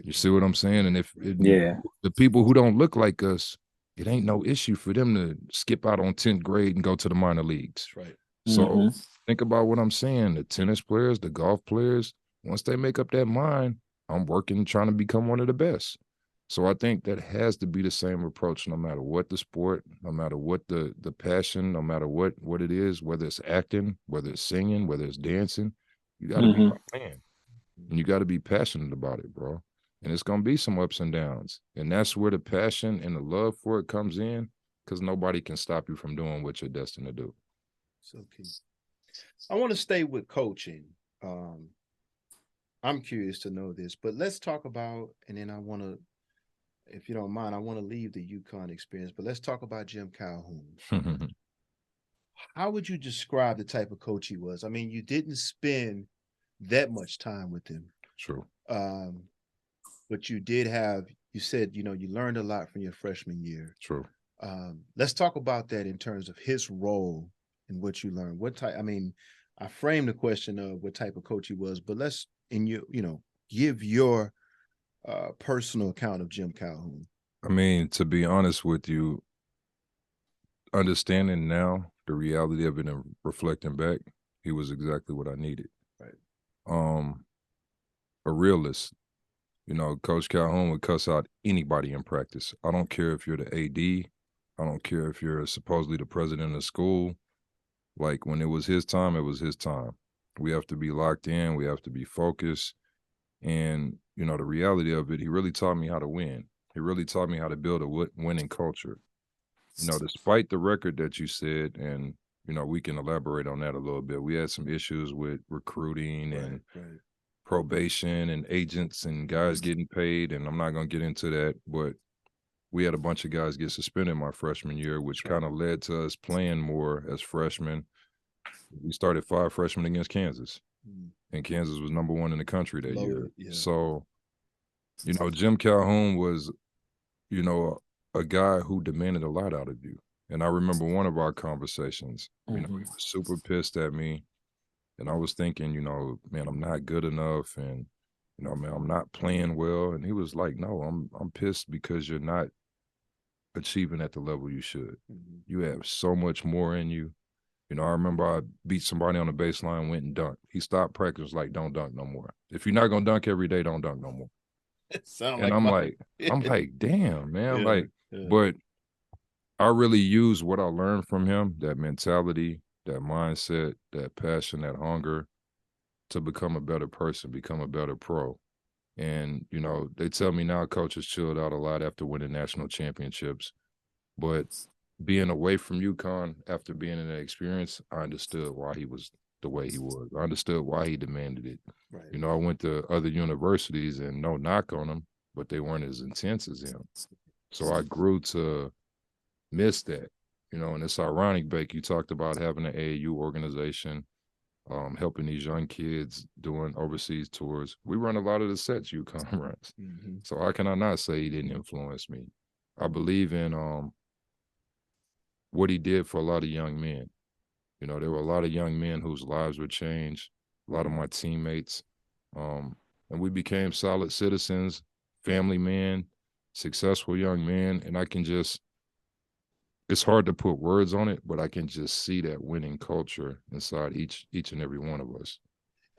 You see what I'm saying? And if the people who don't look like us, it ain't no issue for them to skip out on 10th grade and go to the minor leagues. That's right. So think about what I'm saying. The tennis players, the golf players, once they make up that mind, I'm working trying to become one of the best. So I think that has to be the same approach no matter what the sport, no matter what the passion, no matter what it is, whether it's acting, whether it's singing, whether it's dancing, you got to be a fan. And you got to be passionate about it, bro. And it's going to be some ups and downs. And that's where the passion and the love for it comes in, because nobody can stop you from doing what you're destined to do. So key. I want to stay with coaching. I'm curious to know this, but let's talk about, and then I want to, if you don't mind, I want to leave the UConn experience, but let's talk about Jim Calhoun. How would you describe the type of coach he was? I mean, you didn't spend that much time with him. True. But you did have, you said, you know, you learned a lot from your freshman year. True. Let's talk about that in terms of his role and what you learned. What type, I mean, I framed the question of what type of coach he was, but let's, give your personal account of Jim Calhoun. I mean, to be honest with you, understanding now the reality of it and reflecting back, he was exactly what I needed. Right. A realist. You know, Coach Calhoun would cuss out anybody in practice. I don't care if you're the AD. I don't care if you're supposedly the president of school. Like, when it was his time, it was his time. We have to be locked in. We have to be focused. And, you know, the reality of it, he really taught me how to win. He really taught me how to build a winning culture. You know, despite the record that you said, and, you know, we can elaborate on that a little bit. We had some issues with recruiting and probation and agents and guys getting paid. And I'm not going to get into that, but we had a bunch of guys get suspended my freshman year, which kind of led to us playing more as freshmen. We started 5 freshmen against Kansas, and Kansas was #1 in the country that year. Yeah. So, you know, Jim Calhoun was, you know, a guy who demanded a lot out of you. And I remember one of our conversations, you know, he was super pissed at me. And I was thinking, you know, man, I'm not good enough. And, you know, man, I'm not playing well. And he was like, no, I'm pissed because you're not achieving at the level you should. You have so much more in you. You know, I remember I beat somebody on the baseline, went and dunked. He stopped practice, was like, don't dunk no more. If you're not going to dunk every day, don't dunk no more. And I'm like, damn, man. But I really used what I learned from him, that mentality, that mindset, that passion, that hunger, to become a better person, become a better pro. And, you know, they tell me now coaches chilled out a lot after winning national championships. But being away from UConn after being in that experience, I understood why he was the way he was. I understood why he demanded it. Right. You know, I went to other universities, and no knock on them, but they weren't as intense as him. So I grew to miss that, you know, and it's ironic, Bake, you talked about having an AAU organization, helping these young kids doing overseas tours. We run a lot of the sets UConn runs. So how can I not say he didn't influence me? I believe in what he did for a lot of young men. You know, there were a lot of young men whose lives were changed, a lot of my teammates, and we became solid citizens, family men, successful young men, and I can just, it's hard to put words on it, but I can just see that winning culture inside each and every one of us.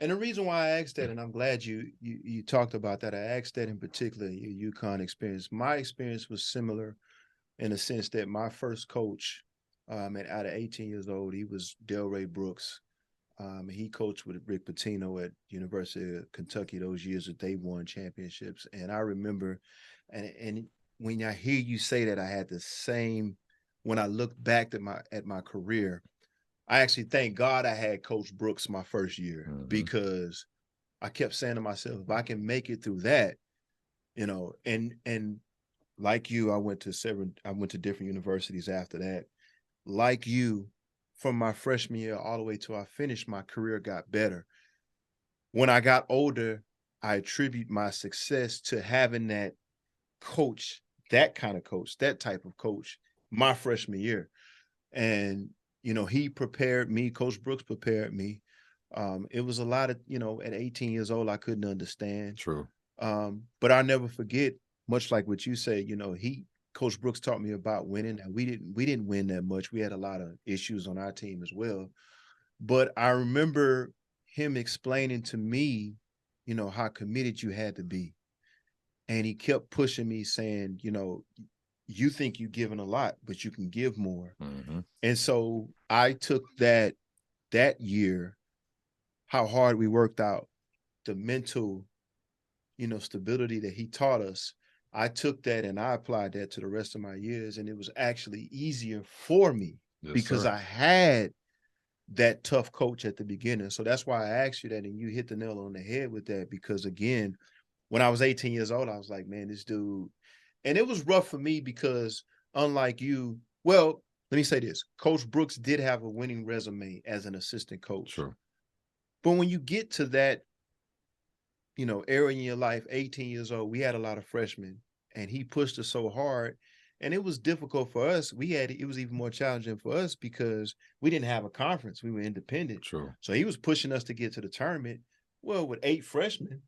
And the reason why I asked that, and I'm glad you talked about that, I asked that in particular, your UConn experience. My experience was similar in the sense that my first coach, out of 18 years old, he was Delray Brooks. He coached with Rick Pitino at University of Kentucky those years that they won championships. And I remember, and when I hear you say that, I had the same. When I look back at my career, I actually thank God I had Coach Brooks my first year, because I kept saying to myself, if I can make it through that, and like you, I went to different universities after that. Like you, from my freshman year all the way till I finished, my career got better. When I got older, I attribute my success to having that coach, that kind of coach, that type of coach, my freshman year. And, he prepared me, Coach Brooks prepared me. It was a lot of, at 18 years old, I couldn't understand. True. But I'll never forget, much like what you say, Coach Brooks taught me about winning, and we didn't win that much. We had a lot of issues on our team as well. But I remember him explaining to me, how committed you had to be. And he kept pushing me, saying, you think you're giving a lot, but you can give more. And so I took that year, how hard we worked out, the mental, stability that he taught us. I took that and I applied that to the rest of my years. And it was actually easier for me because I had that tough coach at the beginning. So that's why I asked you that, and you hit the nail on the head with that, because again, when I was 18 years old, I was like, man, this dude, and it was rough for me because unlike you, well, let me say this, Coach Brooks did have a winning resume as an assistant coach. Sure. But when you get to that, era in your life, 18 years old, we had a lot of freshmen, and he pushed us so hard. And it was difficult for us. It was even more challenging for us because we didn't have a conference. We were independent. Sure. So he was pushing us to get to the tournament. Well, with 8 freshmen,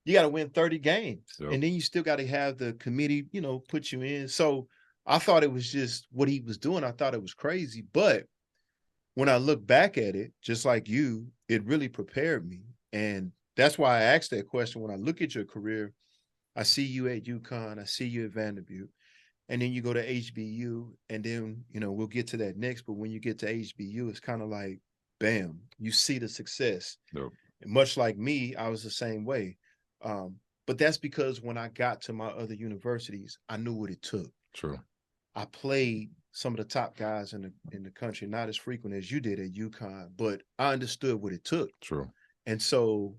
you got to win 30 games. Yep. And then you still got to have the committee, put you in. So I thought it was just what he was doing. I thought it was crazy. But when I look back at it, just like you, it really prepared me. And that's why I asked that question. When I look at your career, I see you at UConn, I see you at Vanderbilt, and then you go to HBU, and then, we'll get to that next. But when you get to HBU, it's kind of like, bam, you see the success. Yep. And much like me, I was the same way. But that's because when I got to my other universities, I knew what it took. True. I played some of the top guys in the country, not as frequent as you did at UConn, but I understood what it took. True. And so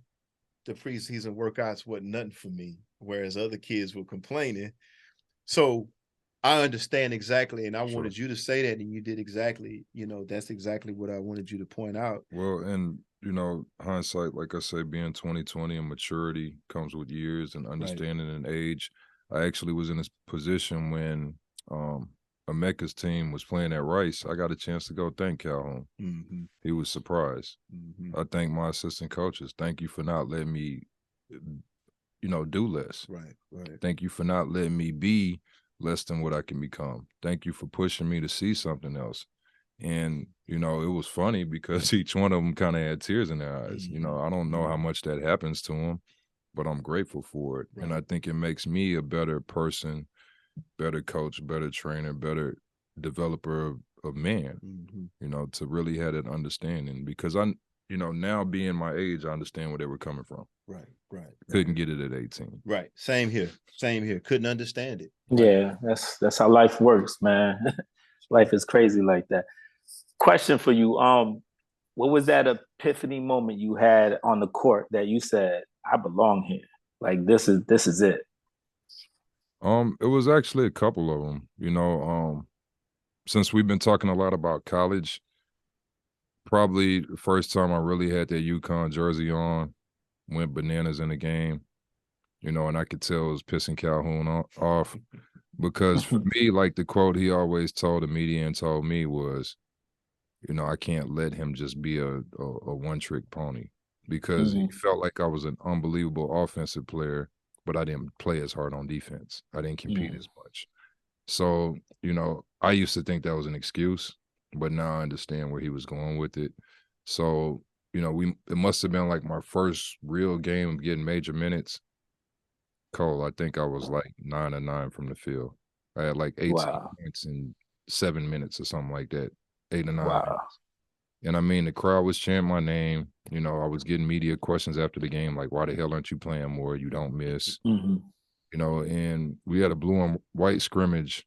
the preseason workouts wasn't nothing for me, whereas other kids were complaining. So I understand exactly, and I wanted you to say that, and you did exactly, that's exactly what I wanted you to point out. Well, and, hindsight, like I say, being 2020 and maturity comes with years and understanding and age. I actually was in this position when Emeka's team was playing at Rice. I got a chance to go thank Calhoun. He was surprised. I thank my assistant coaches. Thank you for not letting me, do less. Right. Thank you for not letting me be less than what I can become. Thank you for pushing me to see something else. And, it was funny because each one of them kind of had tears in their eyes. I don't know how much that happens to them, but I'm grateful for it. Right. And I think it makes me a better person, better coach, better trainer, better developer of man, to really have that understanding. Because now being my age, I understand where they were coming from. Right. Couldn't get it at 18. Right. Same here. Couldn't understand it. Yeah, that's how life works, man. Life is crazy like that. Question for you. What was that epiphany moment you had on the court that you said, I belong here? Like, this is it. It was actually a couple of them, since we've been talking a lot about college, probably the first time I really had that UConn jersey on, went bananas in the game, and I could tell it was pissing Calhoun off, because for me, like the quote he always told the media and told me was, I can't let him just be a one-trick pony, because he felt like I was an unbelievable offensive player, but I didn't play as hard on defense. I didn't compete as much. So, I used to think that was an excuse, but now I understand where he was going with it. So, you know, it must have been like my first real game of getting major minutes. Cole, I think I was like 9 of 9 from the field. I had like 18 Wow. points in 7 minutes or something like that, 8 or 9 Wow. minutes. And I mean, the crowd was chanting my name. You know, I was getting media questions after the game, like, why the hell aren't you playing more? You don't miss. Mm-hmm. You know, and we had a blue and white scrimmage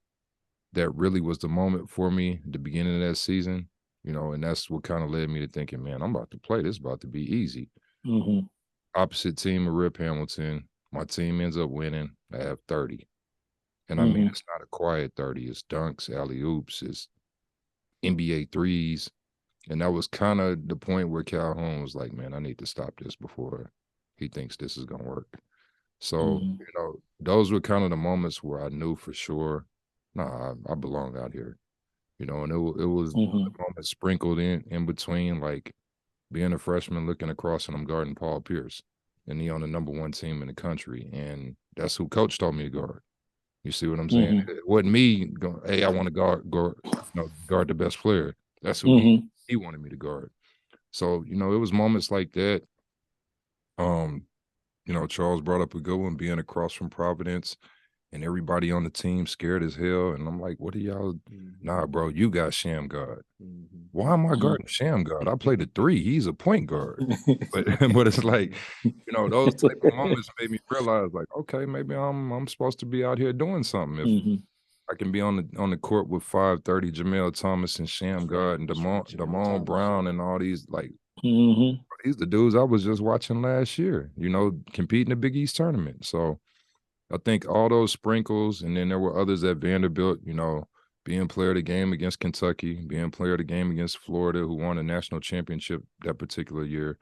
that really was the moment for me at the beginning of that season. You know, and that's what kind of led me to thinking, man, I'm about to play. This is about to be easy. Mm-hmm. Opposite team of Rip Hamilton. My team ends up winning. I have 30. And I mean, Mm-hmm. it's not a quiet 30. It's dunks, alley-oops, it's NBA threes. And that was kind of the point where Calhoun was like, man, I need to stop this before he thinks this is going to work. So, Mm-hmm. you know, those were kind of the moments where I knew for sure, nah, I belong out here. You know, and it was Mm-hmm. the moment sprinkled in between, like being a freshman looking across and I'm guarding Paul Pierce, and he on the #1 team in the country. And that's who coach told me to guard. You see what I'm saying? Mm-hmm. It wasn't me going, hey, I want to guard the best player. That's who Mm-hmm. he wanted me to guard. So, you know, it was moments like that. You know, Charles brought up a good one, being across from Providence and everybody on the team scared as hell. And I'm like, what are y'all? Nah, bro, you got Sham God. Why am I guarding Sham God? I played the 3. He's a point guard. But but it's like, you know, those type of moments made me realize, like, okay, maybe I'm supposed to be out here doing something. If Mm-hmm. I can be on the court with 530, Jamel Thomas and Sham God and Damon Brown and all these, like, Mm-hmm. these the dudes I was just watching last year, you know, competing in the Big East tournament. So I think all those sprinkles, and then there were others at Vanderbilt, you know, being player of the game against Kentucky, being player of the game against Florida, who won a national championship that particular year.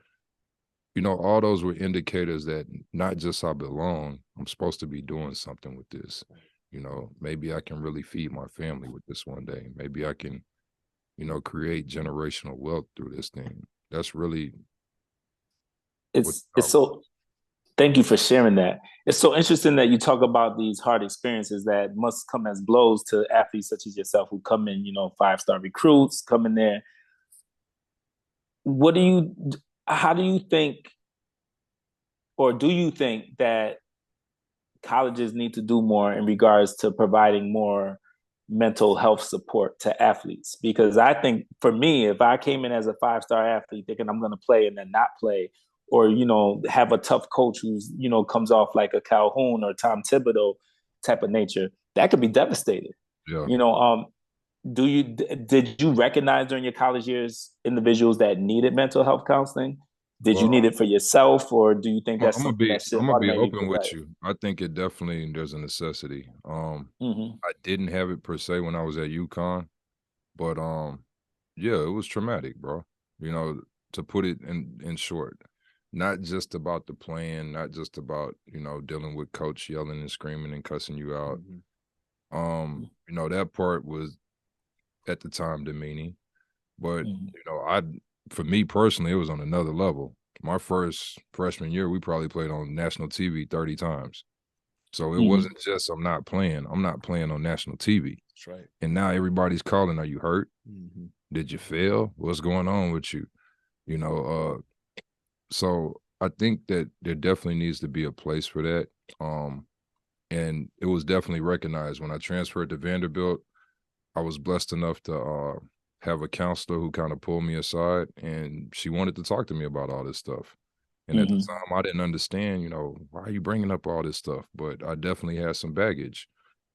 You know, all those were indicators that not just I belong, I'm supposed to be doing something with this. You know, maybe I can really feed my family with this one day. Maybe I can, you know, create generational wealth through this thing. That's really what It's so thank you for sharing that. It's so interesting that you talk about these hard experiences that must come as blows to athletes such as yourself who come in, you know, 5-star recruits, come in there. What do you how do you think, or do you think that colleges need to do more in regards to providing more mental health support to athletes? Because I think for me, if I came in as a 5-star athlete thinking I'm going to play and then not play, or, you know, have a tough coach who's, you know, comes off like a Calhoun or Tom Thibodeau type of nature, that could be devastating. Yeah. You know, did you recognize during your college years individuals that needed mental health counseling? Did you need Well, it for yourself, or do you think that's I'm gonna something be that should I'm gonna be automatically be open with provided? you. I think it definitely there's a necessity. Mm-hmm. I didn't have it per se when I was at UConn, but yeah, it was traumatic, bro. You know, to put it in short, not just about the playing, not just about, you know, dealing with coach yelling and screaming and cussing you out. You know, that part was at the time demeaning, but Mm-hmm. you know, for me personally, it was on another level. My first freshman year, we probably played on national TV 30 times. So it Mm-hmm. wasn't just I'm not playing on national TV. That's right. And now everybody's calling, are you hurt? Did you fail? What's going on with you? You know, so I think that there definitely needs to be a place for that. And it was definitely recognized when I transferred to Vanderbilt. I was blessed enough to have a counselor who kind of pulled me aside, and she wanted to talk to me about all this stuff. And at the Mm-hmm. time, I didn't understand, you know, why are you bringing up all this stuff? But I definitely had some baggage.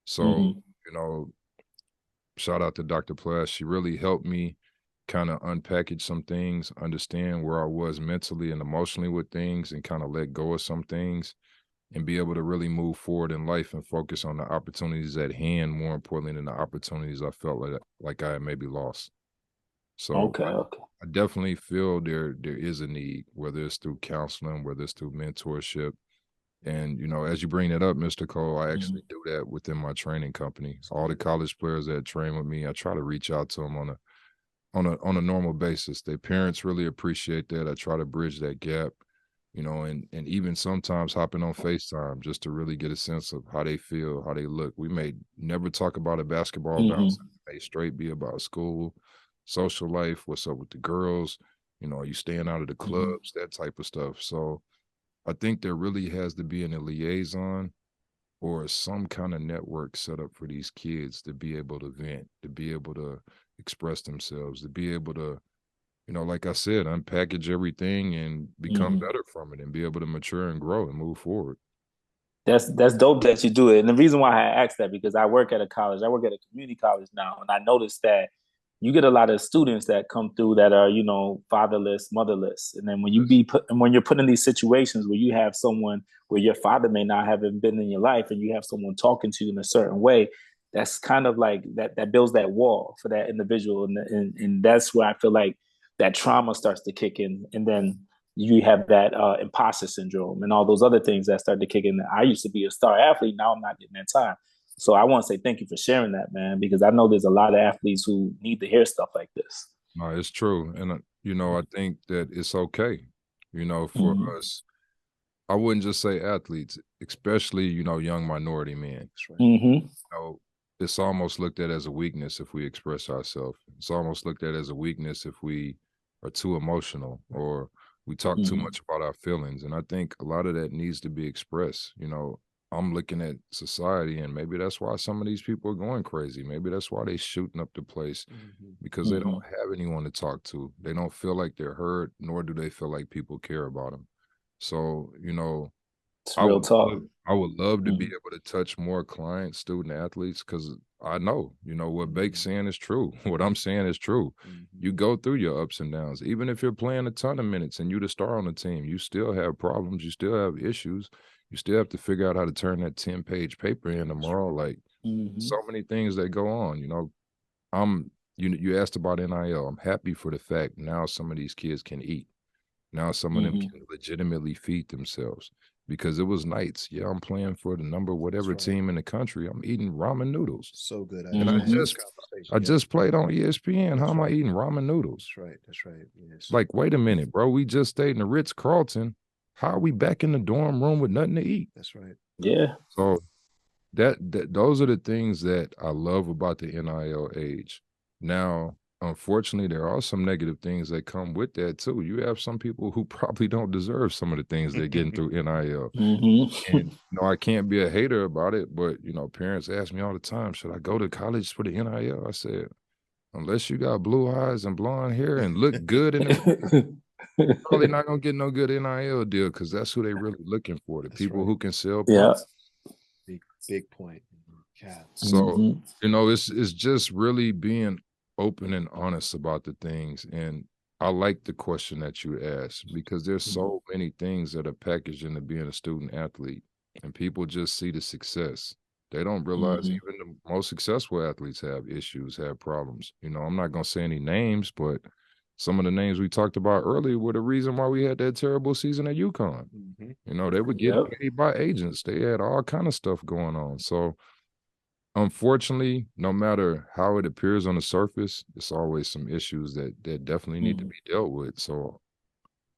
So, Mm-hmm. you know, shout out to Dr. Plass. She really helped me kind of unpackage some things, understand where I was mentally and emotionally with things, and kind of let go of some things and be able to really move forward in life and focus on the opportunities at hand, more importantly than the opportunities I felt like I had maybe lost. So Okay. Okay. I definitely feel there is a need, whether it's through counseling, whether it's through mentorship. And, you know, as you bring that up, Mr. Cole, I Mm-hmm. actually do that within my training company. So all the college players that train with me, I try to reach out to them on a normal basis. Their parents really appreciate that. I try to bridge that gap, you know, and even sometimes hopping on FaceTime just to really get a sense of how they feel, how they look. We may never talk about a basketball bounce. Mm-hmm. It may straight be about school, social life, what's up with the girls, You know, are you staying out of the clubs, that type of stuff. So I think there really has to be a liaison or some kind of network set up for these kids to be able to vent, to be able to express themselves, to be able to, you know, like I said, unpackage everything and become better from it and be able to mature and grow and move forward. That's dope that you do it. And the reason why I asked that, because I work at a college, I work at a community college now, and I noticed that you get a lot of students that come through that are, you know, fatherless, motherless. And then when when you're put in these situations where you have someone where your father may not have been in your life and you have someone talking to you in a certain way, that's kind of like that builds that wall for that individual. And that's where I feel like that trauma starts to kick in. And then you have that imposter syndrome and all those other things that start to kick in. I used to be a star athlete. Now I'm not getting that time. So I want to say thank you for sharing that, man, because I know there's a lot of athletes who need to hear stuff like this. No, it's true. And, you know, I think that it's okay, you know, for us. I wouldn't just say athletes, especially, you know, young minority men. You know, it's almost looked at as a weakness if we express ourselves. It's almost looked at as a weakness if we are too emotional or we talk too much about our feelings. And I think a lot of that needs to be expressed. You know, I'm looking at society and maybe that's why some of these people are going crazy. Maybe that's why they shooting up the place because they don't have anyone to talk to. They don't feel like they're heard, nor do they feel like people care about them. So, you know, It's real talk. I would love to be able to touch more clients, student athletes, because I know, you know, what Bake's saying is true. What I'm saying is true. You go through your ups and downs. Even if you're playing a ton of minutes and you're the star on the team, you still have problems. You still have issues. You still have to figure out how to turn that 10-page paper in tomorrow. Like so many things that go on, you know. You asked about NIL. I'm happy for the fact now some of these kids can eat. Now some of them can legitimately feed themselves because it was nights. Yeah, I'm playing for the number whatever team in the country. I'm eating ramen noodles. So good. And I just played on ESPN. How am I eating ramen noodles? That's right. That's right. Yes. Like, wait a minute, bro. We just stayed in the Ritz-Carlton. How are we back in the dorm room with nothing to eat? That's right. Yeah. So that those are the things that I love about the NIL age. Now, unfortunately, there are some negative things that come with that too. You have some people who probably don't deserve some of the things they're getting through NIL. And you know, I can't be a hater about it, but you know, parents ask me all the time, should I go to college for the NIL? I said, unless you got blue eyes and blonde hair and look good in it, you're probably not gonna get no good NIL deal because that's who they really looking for. The people who can sell products. Big point. Yeah. So, you know, it's just really being open and honest about the things. And I like the question that you asked because there's so many things that are packaged into being a student athlete, and people just see the success. They don't realize even the most successful athletes have issues, have problems. You know, I'm not gonna say any names, but some of the names we talked about earlier were the reason why we had that terrible season at UConn. You know, they were getting paid by agents. They had all kind of stuff going on. So unfortunately, no matter how it appears on the surface, it's always some issues that definitely need to be dealt with. So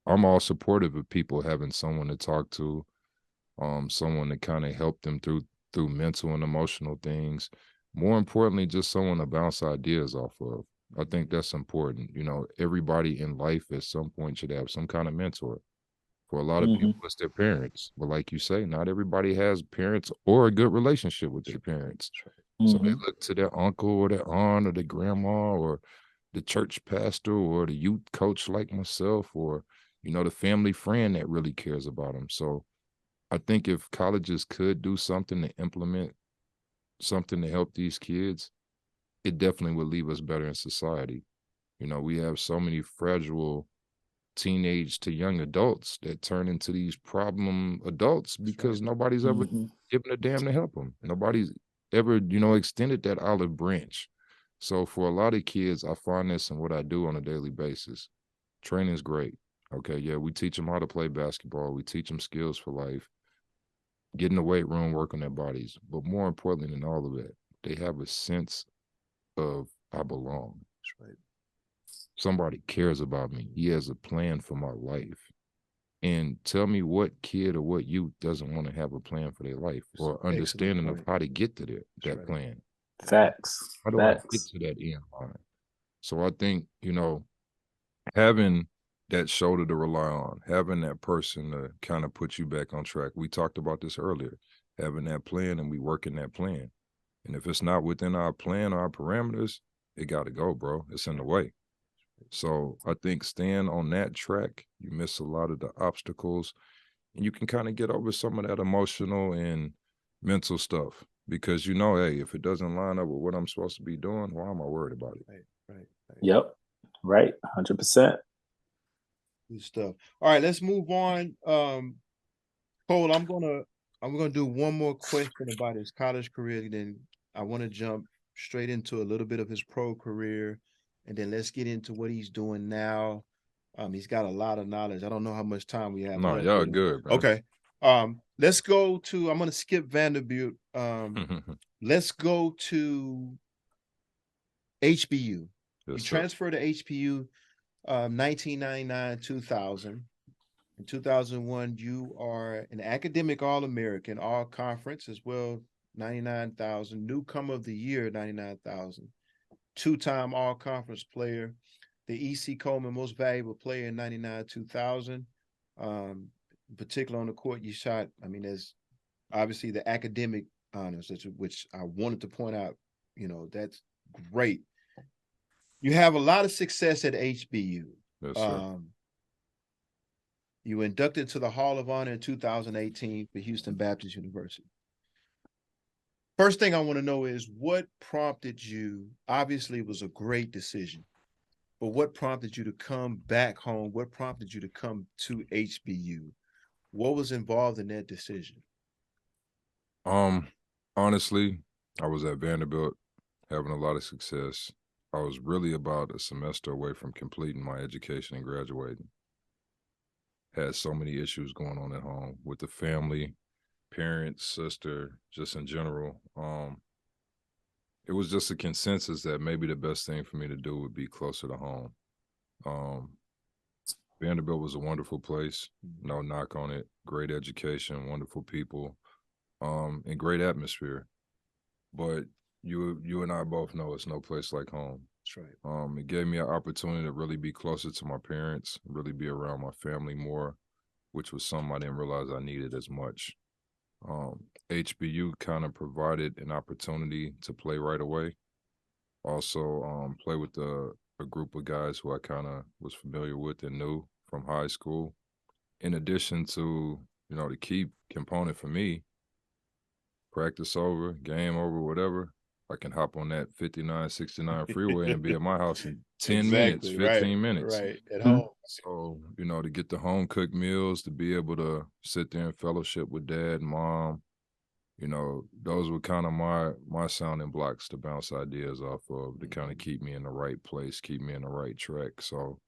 I'm all supportive of people having someone to talk to, someone to kind of help them through mental and emotional things. More importantly, just someone to bounce ideas off of. I think that's important. You know, everybody in life at some point should have some kind of mentor. For a lot of people, it's their parents. But like you say, not everybody has parents or a good relationship with their parents. So they look to their uncle or their aunt or their grandma or the church pastor or the youth coach like myself or, you know, the family friend that really cares about them. So I think if colleges could do something to implement something to help these kids, it definitely would leave us better in society. You know, we have so many fragile teenage to young adults that turn into these problem adults because nobody's ever given a damn to help them. Nobody's ever, you know, extended that olive branch. So for a lot of kids, I find this in what I do on a daily basis. Training is great. Okay, yeah, we teach them how to play basketball. We teach them skills for life. Get in the weight room, work on their bodies. But more importantly than all of that, they have a sense of I belong. That's right. Somebody cares about me. He has a plan for my life. And tell me what kid or what youth doesn't want to have a plan for their life or understanding of how to get to that plan. Facts. How do I get to that end line? So I think, you know, having that shoulder to rely on, having that person to kind of put you back on track. We talked about this earlier, having that plan and we working that plan. And if it's not within our plan or our parameters, it got to go, bro. It's in the way. So I think staying on that track, you miss a lot of the obstacles and you can kind of get over some of that emotional and mental stuff because hey, if it doesn't line up with what I'm supposed to be doing, why am I worried about it? Right. Yep. Right. 100%. Good stuff. All right, let's move on. Cole, I'm gonna do one more question about his college career, then I want to jump straight into a little bit of his pro career, and then let's get into what he's doing now. He's got a lot of knowledge. I don't know how much time we have No, left. y'all good, man. Okay. Let's go to. I'm gonna skip Vanderbilt. Let's go to HBU. Yes, You sir. transferred to HBU 1999, 2000. In 2001, you are an academic All-American, All-Conference as well, 99,000. Newcomer of the Year, 99,000. Two-time All-Conference player. The E.C. Coleman Most Valuable Player in 99, 2000. Particularly on the court, you shot, there's obviously the academic honors, which I wanted to point out, that's great. You have a lot of success at HBU. Yes, sir. You were inducted to the Hall of Honor in 2018 for Houston Baptist University. First thing I want to know is what prompted you, obviously it was a great decision, but what prompted you to come back home? What prompted you to come to HBU? What was involved in that decision? Honestly, I was at Vanderbilt having a lot of success. I was really about a semester away from completing my education and graduating. Had so many issues going on at home with the family, parents, sister, just in general. It was just a consensus that maybe the best thing for me to do would be closer to home. Vanderbilt was a wonderful place, no knock on it. Great education, wonderful people, and great atmosphere. But you and I both know it's no place like home. That's right. It gave me an opportunity to really be closer to my parents, really be around my family more, which was something I didn't realize I needed as much. HBU kind of provided an opportunity to play right away. Also, play with a group of guys who I kind of was familiar with and knew from high school. In addition to, the key component for me, practice over, game over, whatever, I can hop on that 59, 69 freeway and be at my house in 10 minutes, 15 minutes. Right, at home. So, to get the home cooked meals, to be able to sit there and fellowship with dad, mom, those were kind of my sounding blocks to bounce ideas off of, to kind of keep me in the right place, keep me in the right track. So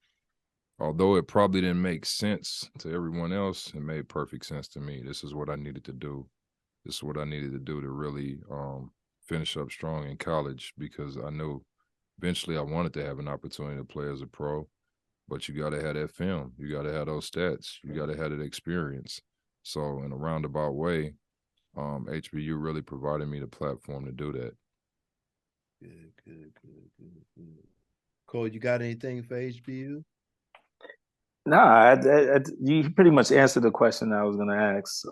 although it probably didn't make sense to everyone else, it made perfect sense to me. This is what I needed to do. This is what I needed to do to really finish up strong in college, because I knew eventually I wanted to have an opportunity to play as a pro, but you got to have that film. You got to have those stats. You got to have that experience. So in a roundabout way, HBU really provided me the platform to do that. Good. Cole, you got anything for HBU? Nah, you pretty much answered the question I was going to ask.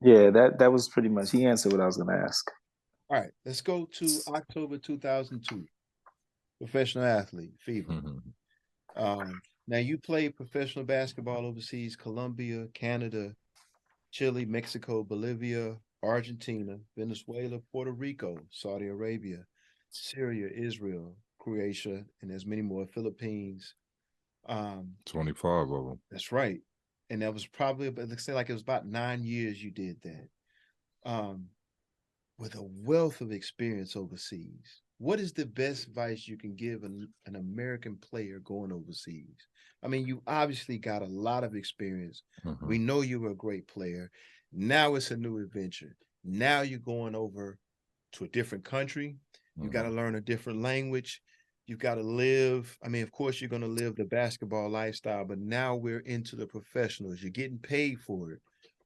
Yeah, that was pretty much, he answered what I was going to ask. All right, let's go to October 2002. Professional athlete, Fever. Now you played professional basketball overseas, Colombia, Canada, Chile, Mexico, Bolivia, Argentina, Venezuela, Puerto Rico, Saudi Arabia, Syria, Israel, Croatia, and there's many more, Philippines. 25 of them. That's right. And that was probably, let's say, like it was about 9 years you did that. With a wealth of experience overseas, what is the best advice you can give an American player going overseas? You obviously got a lot of experience. We know you were a great player. Now it's a new adventure. Now you're going over to a different country. You got to learn a different language. You got to live. Of course, you're going to live the basketball lifestyle, but now we're into the professionals. You're getting paid for it.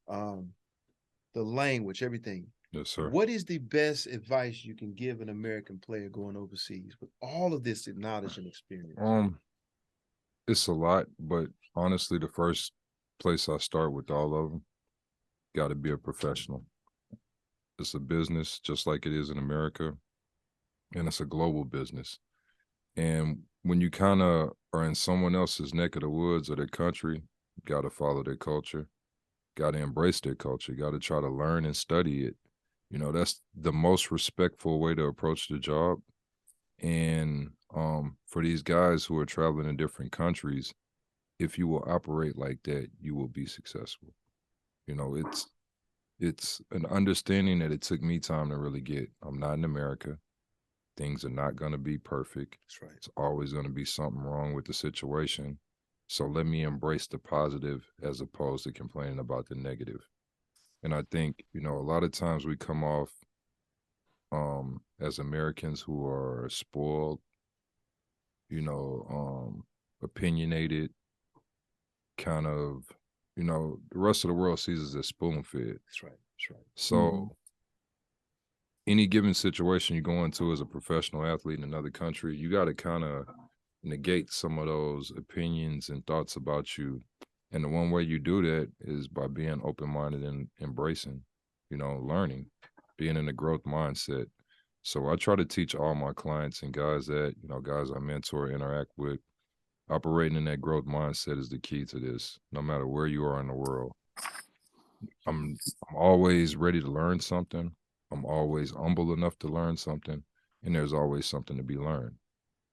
The language, everything. Yes, sir. What is the best advice you can give an American player going overseas with all of this knowledge and experience? It's a lot, but honestly, the first place I start with all of them, got to be a professional. It's a business just like it is in America, and it's a global business. And when you kind of are in someone else's neck of the woods or their country, you got to follow their culture, got to embrace their culture, got to try to learn and study it. You know, that's the most respectful way to approach the job. And for these guys who are traveling in different countries, if you will operate like that, you will be successful. You know, it's an understanding that it took me time to really get. I'm not in America. Things are not going to be perfect. That's right. It's always going to be something wrong with the situation. So let me embrace the positive as opposed to complaining about the negative. And I think, you know, a lot of times we come off as Americans who are spoiled, you know, opinionated, kind of, you know, the rest of the world sees us as spoon fed. That's right. That's right. So any given situation you go into as a professional athlete in another country, you got to kind of negate some of those opinions and thoughts about you. And the one way you do that is by being open-minded and embracing, you know, learning, being in a growth mindset. So I try to teach all my clients and guys that, you know, guys I mentor, interact with, operating in that growth mindset is the key to this, no matter where you are in the world. I'm always ready to learn something. I'm always humble enough to learn something, and there's always something to be learned.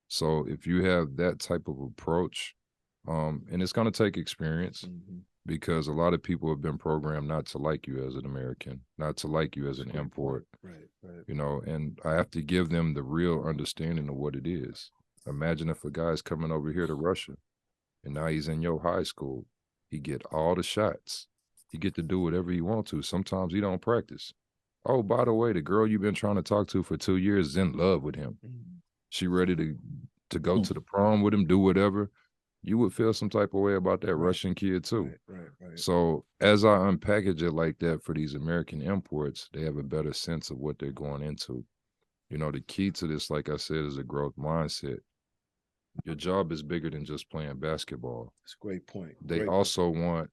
So if you have that type of approach, and it's going to take experience because a lot of people have been programmed not to like you as an American, not to like you as an import, Right. you know, and I have to give them the real understanding of what it is. Imagine if a guy's coming over here to Russia and now he's in your high school, he get all the shots. He get to do whatever he want to. Sometimes he don't practice. Oh, by the way, the girl you've been trying to talk to for 2 years is in love with him. She ready to go to the prom with him, do whatever. You would feel some type of way about that Russian kid too. Right. So as I unpackage it like that for these American imports, they have a better sense of what they're going into. You know, the key to this, like I said, is a growth mindset. Your job is bigger than just playing basketball. That's a great point. They also want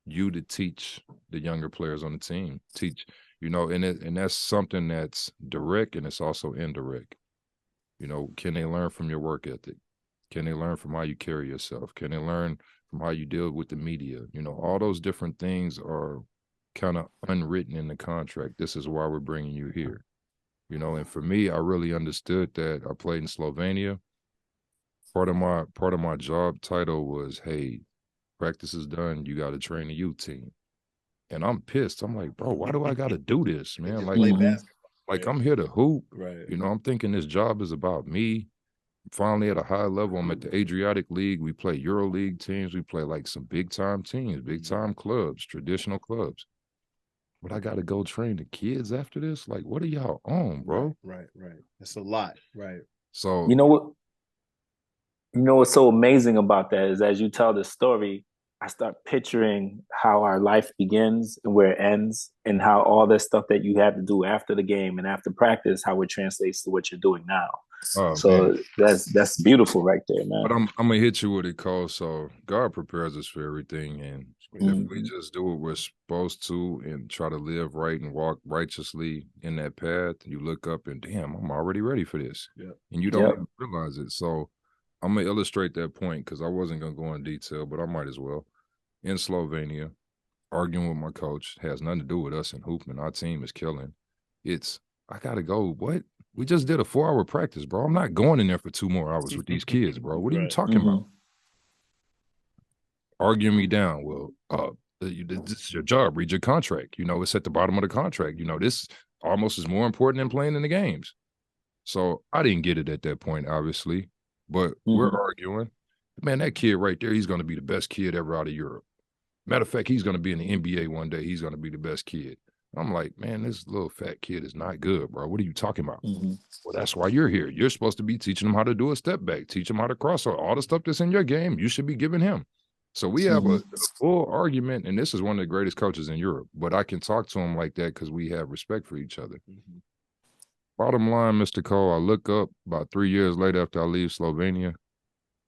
you to teach the younger players on the team. Teach, you know, and that's something that's direct and it's also indirect. You know, can they learn from your work ethic? Can they learn from how you carry yourself? Can they learn from how you deal with the media? You know, all those different things are kind of unwritten in the contract. This is why we're bringing you here. You know, and for me, I really understood that. I played in Slovenia. Part of my job title was, hey, practice is done. You got to train the youth team. And I'm pissed. I'm like, bro, why do I got to do this, man? Like, play basketball. Like I'm here to hoop. Right. You know, I'm thinking this job is about me. Finally at a high level. I'm at the Adriatic League. We play Euro League teams. We play like some big time teams, big time clubs, traditional clubs. But I got to go train the kids after this. Like, what are y'all on, bro? Right. It's a lot. Right. So You know what's so amazing about that is as you tell the story, I start picturing how our life begins and where it ends, and how all this stuff that you had to do after the game and after practice, how it translates to what you're doing now. So man, that's beautiful right there, man. But I'm gonna hit you with it, Cole. So God prepares us for everything, and if we just do what we're supposed to and try to live right and walk righteously in that path, you look up and damn, I'm already ready for this, and you don't even realize it. So I'm gonna illustrate that point because I wasn't gonna go in detail, but I might as well. In Slovenia, arguing with my coach has nothing to do with us in hooping. Our team is killing. I gotta go. What? We just did a 4-hour practice, bro. I'm not going in there for 2 more hours with these kids, bro. What are you talking about? Arguing me down. Well, this is your job. Read your contract. You know, it's at the bottom of the contract. You know, this almost is more important than playing in the games. So I didn't get it at that point, obviously. But we're arguing. Man, that kid right there, he's going to be the best kid ever out of Europe. Matter of fact, he's going to be in the NBA one day. He's going to be the best kid. I'm like, man, this little fat kid is not good, bro. What are you talking about? Well, that's why you're here. You're supposed to be teaching him how to do a step back, teach him how to cross. All the stuff that's in your game, you should be giving him. So we have a full argument, and this is one of the greatest coaches in Europe. But I can talk to him like that because we have respect for each other. Bottom line, Mr. Cole, I look up about 3 years later after I leave Slovenia.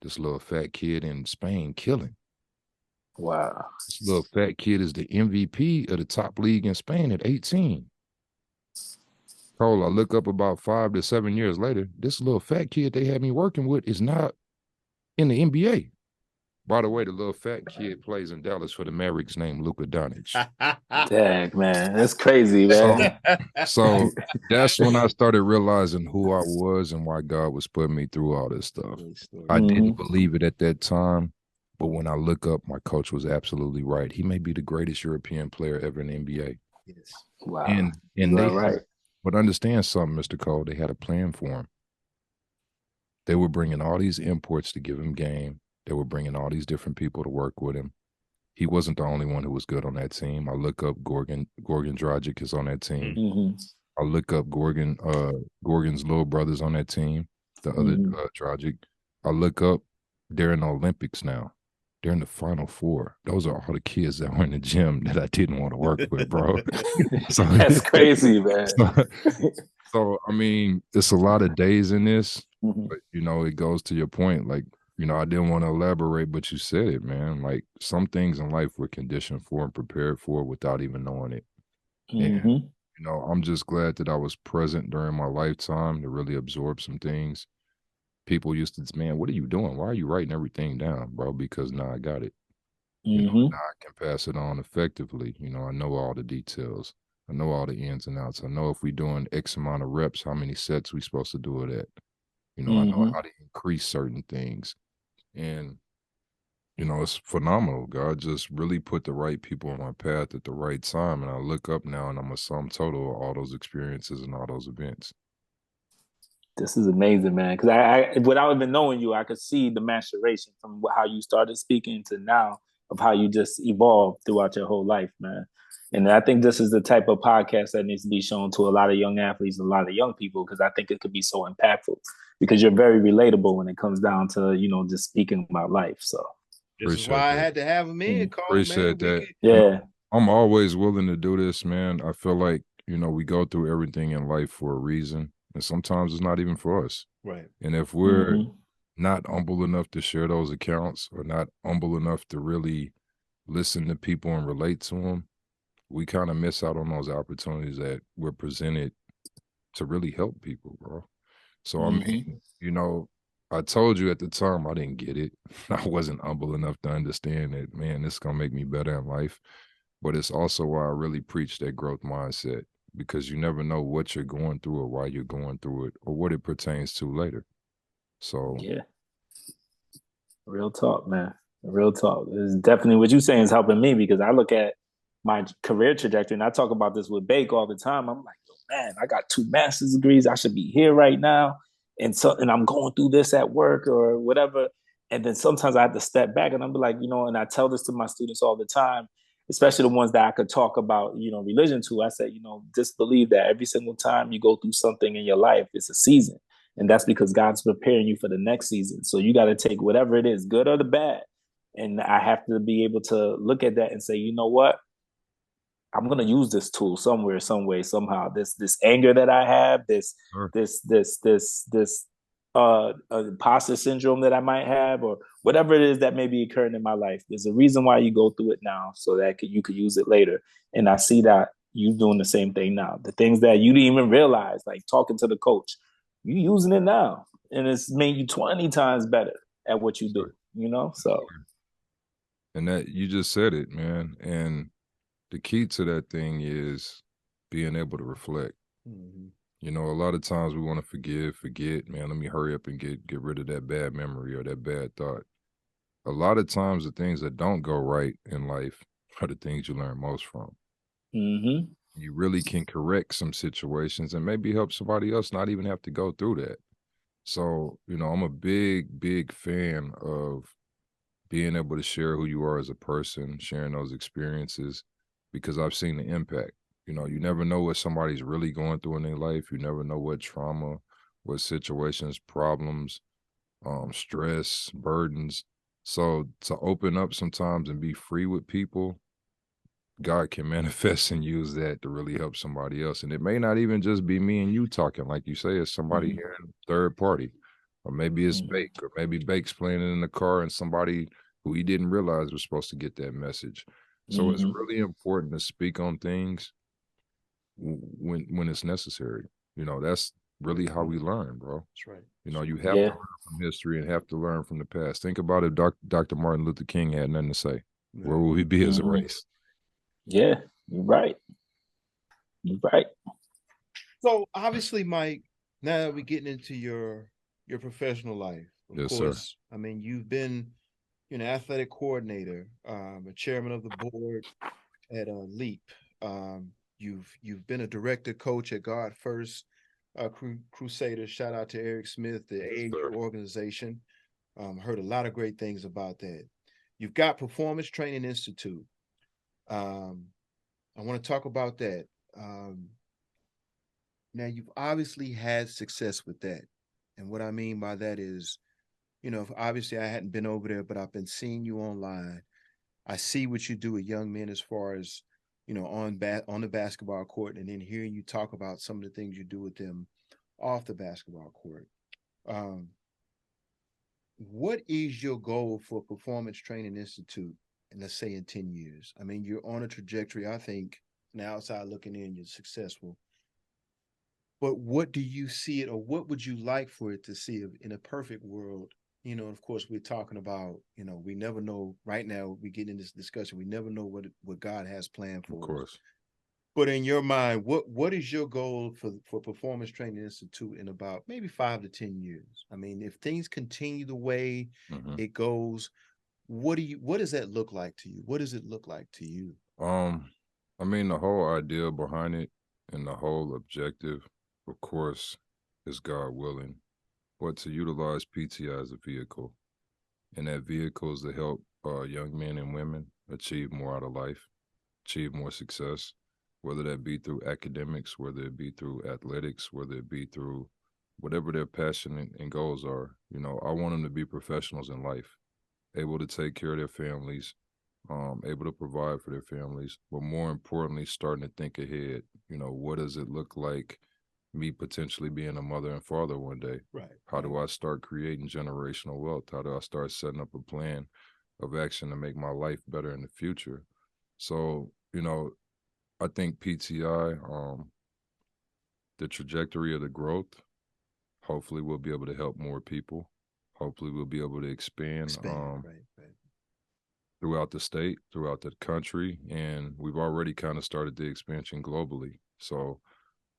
This little fat kid in Spain killing. Wow. This little fat kid is the MVP of the top league in Spain at 18. Cole, I look up about 5 to 7 years later, this little fat kid they had me working with is not in the NBA. By the way, the little fat kid plays in Dallas for the Mavericks named Luka Doncic. Dang, man. That's crazy, man. So that's when I started realizing who I was and why God was putting me through all this stuff. I didn't believe it at that time, but when I look up, my coach was absolutely right. He may be the greatest European player ever in the NBA. Yes. Wow. And they right. But understand something, Mr. Cole, they had a plan for him. They were bringing all these imports to give him game. They were bringing all these different people to work with him. He wasn't the only one who was good on that team. I look up Gorgon Dragic is on that team. I look up Gorgon's little brothers on that team, the other Dragic. I look up, they're in the Olympics now. They're in the Final Four. Those are all the kids that were in the gym that I didn't want to work with, bro. That's crazy, man. So, I mean, it's a lot of days in this, but, you know, it goes to your point. Like, you know, I didn't want to elaborate, but you said it, man. Like, some things in life we're conditioned for and prepared for without even knowing it. And, you know, I'm just glad that I was present during my lifetime to really absorb some things. People used to, man, what are you doing? Why are you writing everything down, bro? Because now I got it. You know, now I can pass it on effectively. You know, I know all the details. I know all the ins and outs. I know if we're doing X amount of reps, how many sets we supposed to do it at. You know, I know how to increase certain things. And, you know, it's phenomenal. God just really put the right people on my path at the right time. And I look up now and I'm a sum total of all those experiences and all those events. This is amazing, man. Because I, without even knowing you, I could see the maturation from how you started speaking to now of how you just evolved throughout your whole life, man. And I think this is the type of podcast that needs to be shown to a lot of young athletes, a lot of young people, because I think it could be so impactful because you're very relatable when it comes down to, you know, just speaking about life. So this is why I had to have him in, Cole. Appreciate that. Yeah. I'm always willing to do this, man. I feel like, you know, we go through everything in life for a reason. And sometimes it's not even for us. Right. And if we're not humble enough to share those accounts or not humble enough to really listen to people and relate to them, we kind of miss out on those opportunities that we're presented to really help people, bro. So, I mean, you know, I told you at the time I didn't get it. I wasn't humble enough to understand that, man, this is going to make me better in life. But it's also why I really preach that growth mindset, because you never know what you're going through or why you're going through it or what it pertains to later. So yeah, real talk, man. Real talk. It's definitely what you're saying is helping me because I look at my career trajectory and I talk about this with Bake all the time. I'm like, man, I got 2 master's degrees. I should be here right now. And I'm going through this at work or whatever. And then sometimes I have to step back and I'm like, you know, and I tell this to my students all the time, especially the ones that I could talk about, you know, religion to. I say, you know, just believe that every single time you go through something in your life, it's a season. And that's because God's preparing you for the next season. So you got to take whatever it is, good or the bad. And I have to be able to look at that and say, you know what? I'm going to use this tool somewhere, some way, somehow. This anger that I have, this imposter syndrome that I might have, or whatever it is that may be occurring in my life. There's a reason why you go through it now, so that you could use it later. And I see that you doing the same thing now. The things that you didn't even realize, like talking to the coach, you using it now, and it's made you 20 times better at what you do. You know, so. And that you just said it, man. And the key to that thing is being able to reflect. You know, a lot of times we want to forget, man, let me hurry up and get rid of that bad memory or that bad thought. A lot of times the things that don't go right in life are the things you learn most from. You really can correct some situations and maybe help somebody else not even have to go through that. So, you know, I'm a big fan of being able to share who you are as a person, sharing those experiences, because I've seen the impact. You know, you never know what somebody's really going through in their life. You never know what trauma, what situations, problems, stress, burdens. So to open up sometimes and be free with people, God can manifest and use that to really help somebody else. And it may not even just be me and you talking, like you say, it's somebody here in third party. Or maybe it's Bake, or maybe Bake's playing it in the car and somebody who he didn't realize was supposed to get that message. So it's really important to speak on things when it's necessary. You know, that's really how we learn, bro. That's right. You know, you have to learn from history and have to learn from the past. Think about if Dr. Martin Luther King had nothing to say. Where would we be as a race? Yeah, you're right. You're right. So obviously, Mike, now that we're getting into your professional life, of course, sir. I mean, you've been, you know, athletic coordinator, a chairman of the board at Leap. You've been a director coach at God First Crusaders. Shout out to Eric Smith, the AAU organization. Heard a lot of great things about that. You've got Performance Training Institute. I want to talk about that. Now, you've obviously had success with that. And what I mean by that is, you know, obviously I hadn't been over there, but I've been seeing you online. I see what you do with young men as far as, you know, on the basketball court, and then hearing you talk about some of the things you do with them off the basketball court. What is your goal for Performance Training Institute, and let's say in 10 years? I mean, you're on a trajectory, I think, from the outside looking in, you're successful. But what do you see it, or what would you like for it to see in a perfect world? You know, of course, we're talking about, you know, we never know. Right now, we get in this discussion. We never know what God has planned for us. Of course. But in your mind, what is your goal for Performance Training Institute in about maybe 5 to 10 years? I mean, if things continue the way it goes, what does that look like to you? What does it look like to you? I mean, the whole idea behind it and the whole objective, of course, is God willing, but to utilize PTI as a vehicle. And that vehicle is to help young men and women achieve more out of life, achieve more success, whether that be through academics, whether it be through athletics, whether it be through whatever their passion and goals are. You know, I want them to be professionals in life, able to take care of their families, able to provide for their families, but more importantly, starting to think ahead. You know, what does it look like me potentially being a mother and father one day? Right. How do I start creating generational wealth? How do I start setting up a plan of action to make my life better in the future? So, you know, I think PTI, the trajectory of the growth, hopefully we'll be able to help more people. Hopefully we'll be able to expand. Throughout the state, throughout the country, and we've already kind of started the expansion globally. So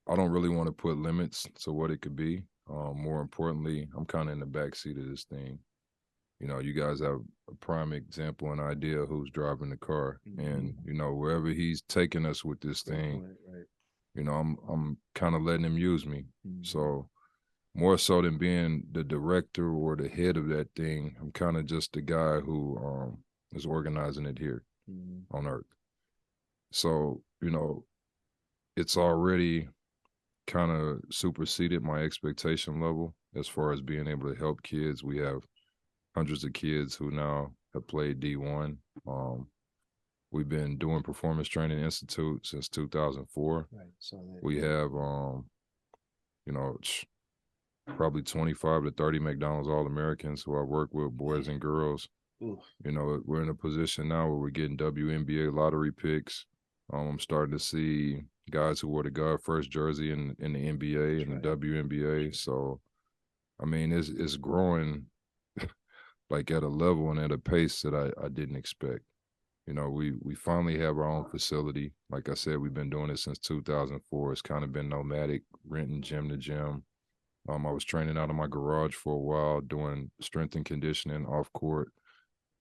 I don't really want to put limits to what it could be. More importantly, I'm kind of in the backseat of this thing. You know, you guys have a prime example and idea who's driving the car, and you know, wherever he's taking us with this thing, you know, I'm kind of letting him use me. So more so than being the director or the head of that thing, I'm kind of just the guy who is organizing it here on Earth. So, you know, it's already kind of superseded my expectation level as far as being able to help kids. We have hundreds of kids who now have played D1. We've been doing Performance Training Institute since 2004. Right. So we have, you know, probably 25 to 30 McDonald's All-Americans who I work with, boys and girls. Oof. You know, we're in a position now where we're getting WNBA lottery picks. I'm starting to see guys who wore the God First jersey in the NBA and the WNBA. So, I mean, it's growing like at a level and at a pace that I didn't expect. You know, we finally have our own facility. Like I said, we've been doing it since 2004. It's kind of been nomadic, renting gym to gym. I was training out of my garage for a while, doing strength and conditioning off court.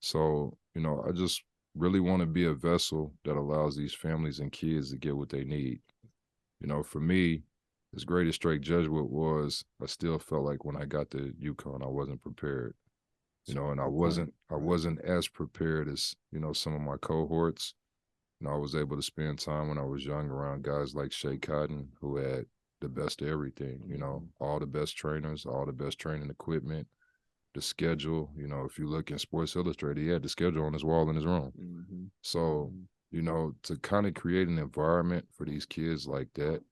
So, you know, I just really want to be a vessel that allows these families and kids to get what they need. You know, for me, as great as Strake Jesuit was, I still felt like when I got to UConn, I wasn't prepared. You know, and I wasn't as prepared as, you know, some of my cohorts. You know, I was able to spend time when I was young around guys like Shea Cotton, who had the best of everything, you know, all the best trainers, all the best training equipment, the schedule. You know, if you look in Sports Illustrated, he had the schedule on his wall in his room. So, you know, to kind of create an environment for these kids like that,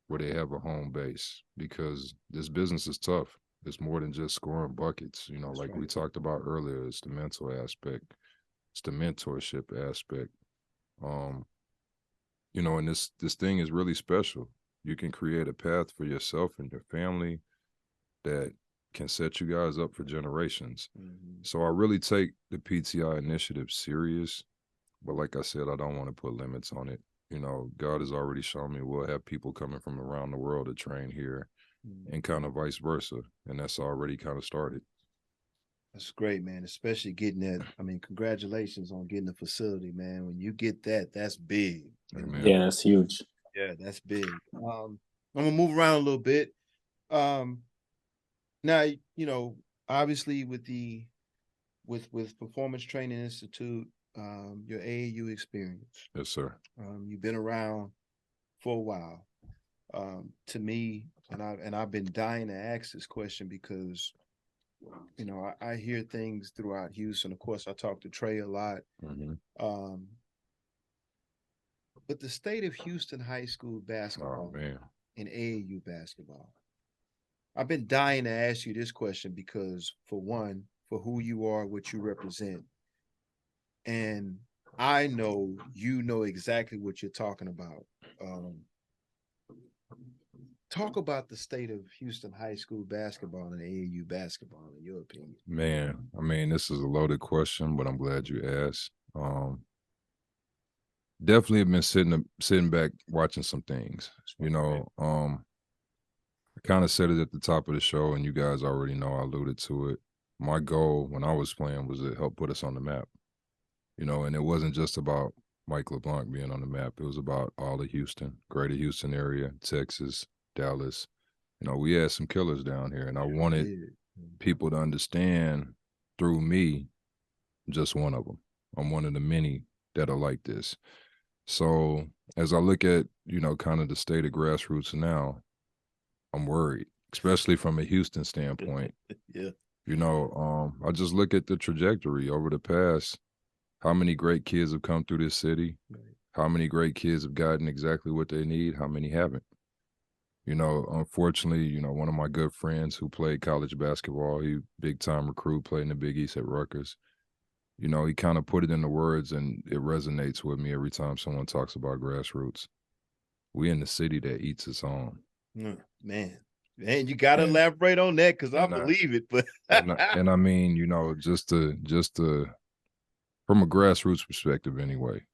where they have a home base, because this business is tough. It's more than just scoring buckets. You know, That's like right. we talked about earlier, it's the mental aspect, it's the mentorship aspect. Um, you know, and this thing is really special. You can create a path for yourself and your family that can set you guys up for generations. Mhm. So I really take the PTI initiative serious, but like I said, I don't want to put limits on it. You know, God has already shown me we'll have people coming from around the world to train here Mhm. and kind of vice versa. And that's already kind of started. That's great, man. Especially getting that. I mean, congratulations on getting the facility, man. When you get that, that's big. You know? Amen. Yeah, that's huge. Yeah, that's big. I'm gonna move around a little bit. Now, you know, obviously with Performance Training Institute, your AAU experience. Yes, sir. You've been around for a while. To me, and I've been dying to ask this question because you know I hear things throughout Houston. Of course, I talk to Trey a lot. Mm-hmm. Um, but the state of Houston high school Oh, basketball man. and AAU basketball, I've been dying to ask you this question because, for one, for who you are, what you represent, and I know you know exactly what you're talking about. Um, Talk about the state of Houston high school basketball and AAU basketball, in your opinion. Man, I mean, this is a loaded question, but I'm glad you asked. Definitely have been sitting back watching some things. You know, I kind of said it at the top of the show, and you guys already know I alluded to it. My goal when I was playing was to help put us on the map. You know, and it wasn't just about Mike LeBlanc being on the map. It was about all of Houston, greater Houston area, Texas, Dallas. You know, we had some killers down here, and I wanted people to understand through me, just one of them. I'm one of the many that are like this. So as I look at, you know, kind of the state of grassroots now, I'm worried, especially from a Houston standpoint. Yeah. You know, I just look at the trajectory over the past, how many great kids have come through this city, Right. how many great kids have gotten exactly what they need, how many haven't. You know, unfortunately, you know, one of my good friends who played college basketball, he big time recruit, played in the Big East at Rutgers. You know, he kind of put it into words and it resonates with me every time someone talks about grassroots. We in the city that eats its own. Man, you got to And- elaborate on that because I and I- believe it. But and I mean, you know, just to from a grassroots perspective anyway,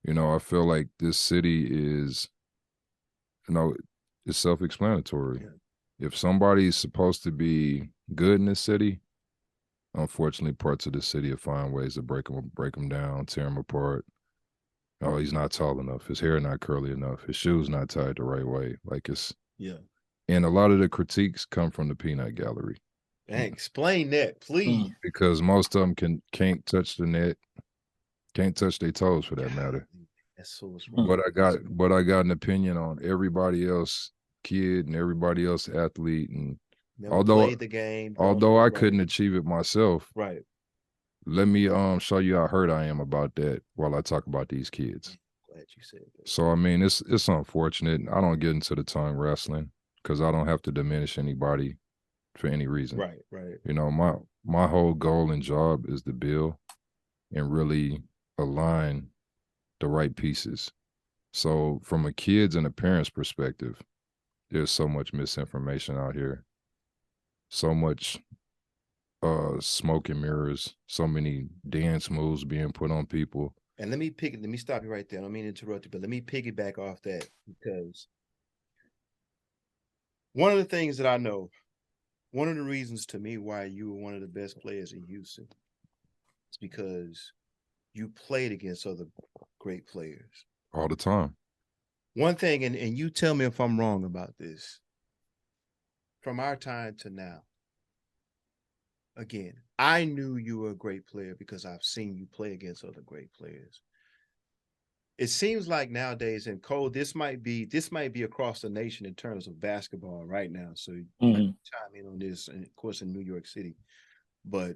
you know, I feel like this city is, you know, it's self-explanatory. Yeah. If somebody's supposed to be good in this city, unfortunately, parts of the city will find ways to break them down, tear them apart. Oh, he's not tall enough. His hair not curly enough. His shoes not tied the right way. Like it's Yeah. and a lot of the critiques come from the peanut gallery. Hey, explain that, please. Because most of them can't touch the net, can't touch their toes for that matter. That's so But I got an opinion on everybody else kid and everybody else athlete. And Never played the game. although I Right. couldn't achieve it myself, Right. let me show you how hurt I am about that while I talk about these kids. Glad you said that. So I mean, it's unfortunate. I don't get into the tongue wrestling because I don't have to diminish anybody for any reason. Right. Right. You know, my whole goal and job is to build and really align the right pieces. So from a kid's and a parent's perspective, there's so much misinformation out here, so much smoke and mirrors, so many dance moves being put on people. And let me stop you right there. I don't mean to interrupt you, but let me piggyback off that because one of the things that I know, one of the reasons to me why you were one of the best players in Houston is because you played against other great players. All the time. One thing, and you tell me if I'm wrong about this, from our time to now, again, I knew you were a great player because I've seen you play against other great players. It seems like nowadays, and Cole, this might be across the nation in terms of basketball right now. So chime in on this, and of course in New York City. But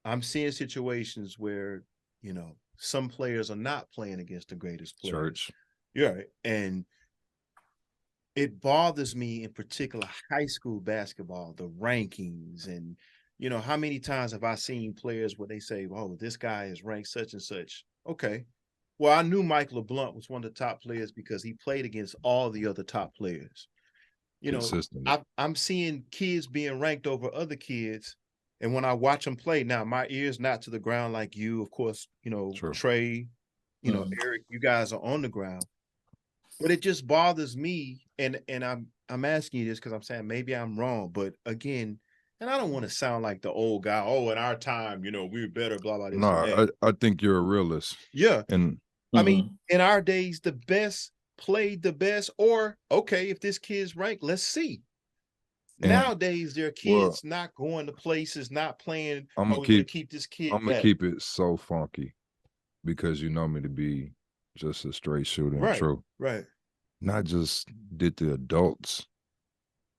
I'm seeing situations where, you know, some players are not playing against the greatest players. Church. Yeah. And it bothers me in particular high school basketball, the rankings, and how many times have I seen players where they say, "Oh, this guy is ranked such and such." Okay, well, I knew Mike LeBlanc was one of the top players because he played against all the other top players. Consistently. I'm seeing kids being ranked over other kids, and when I watch them play, now my ears not to the ground like you, of course. True. Trey, Eric, you guys are on the ground. But it just bothers me, and I'm asking you this because I'm saying maybe I'm wrong, but again, and I don't want to sound like the old guy. Oh, in our time, we were better, blah blah this and that. I think you're a realist. Yeah, and I mean, in our days, the best played the best. Or okay, if this kid's ranked, let's see. Nowadays, there are kids not going to places, not playing. I'm gonna keep this kid. I'm gonna keep it so funky because you know me to be just a straight shooter and true. Right. Not just did the adults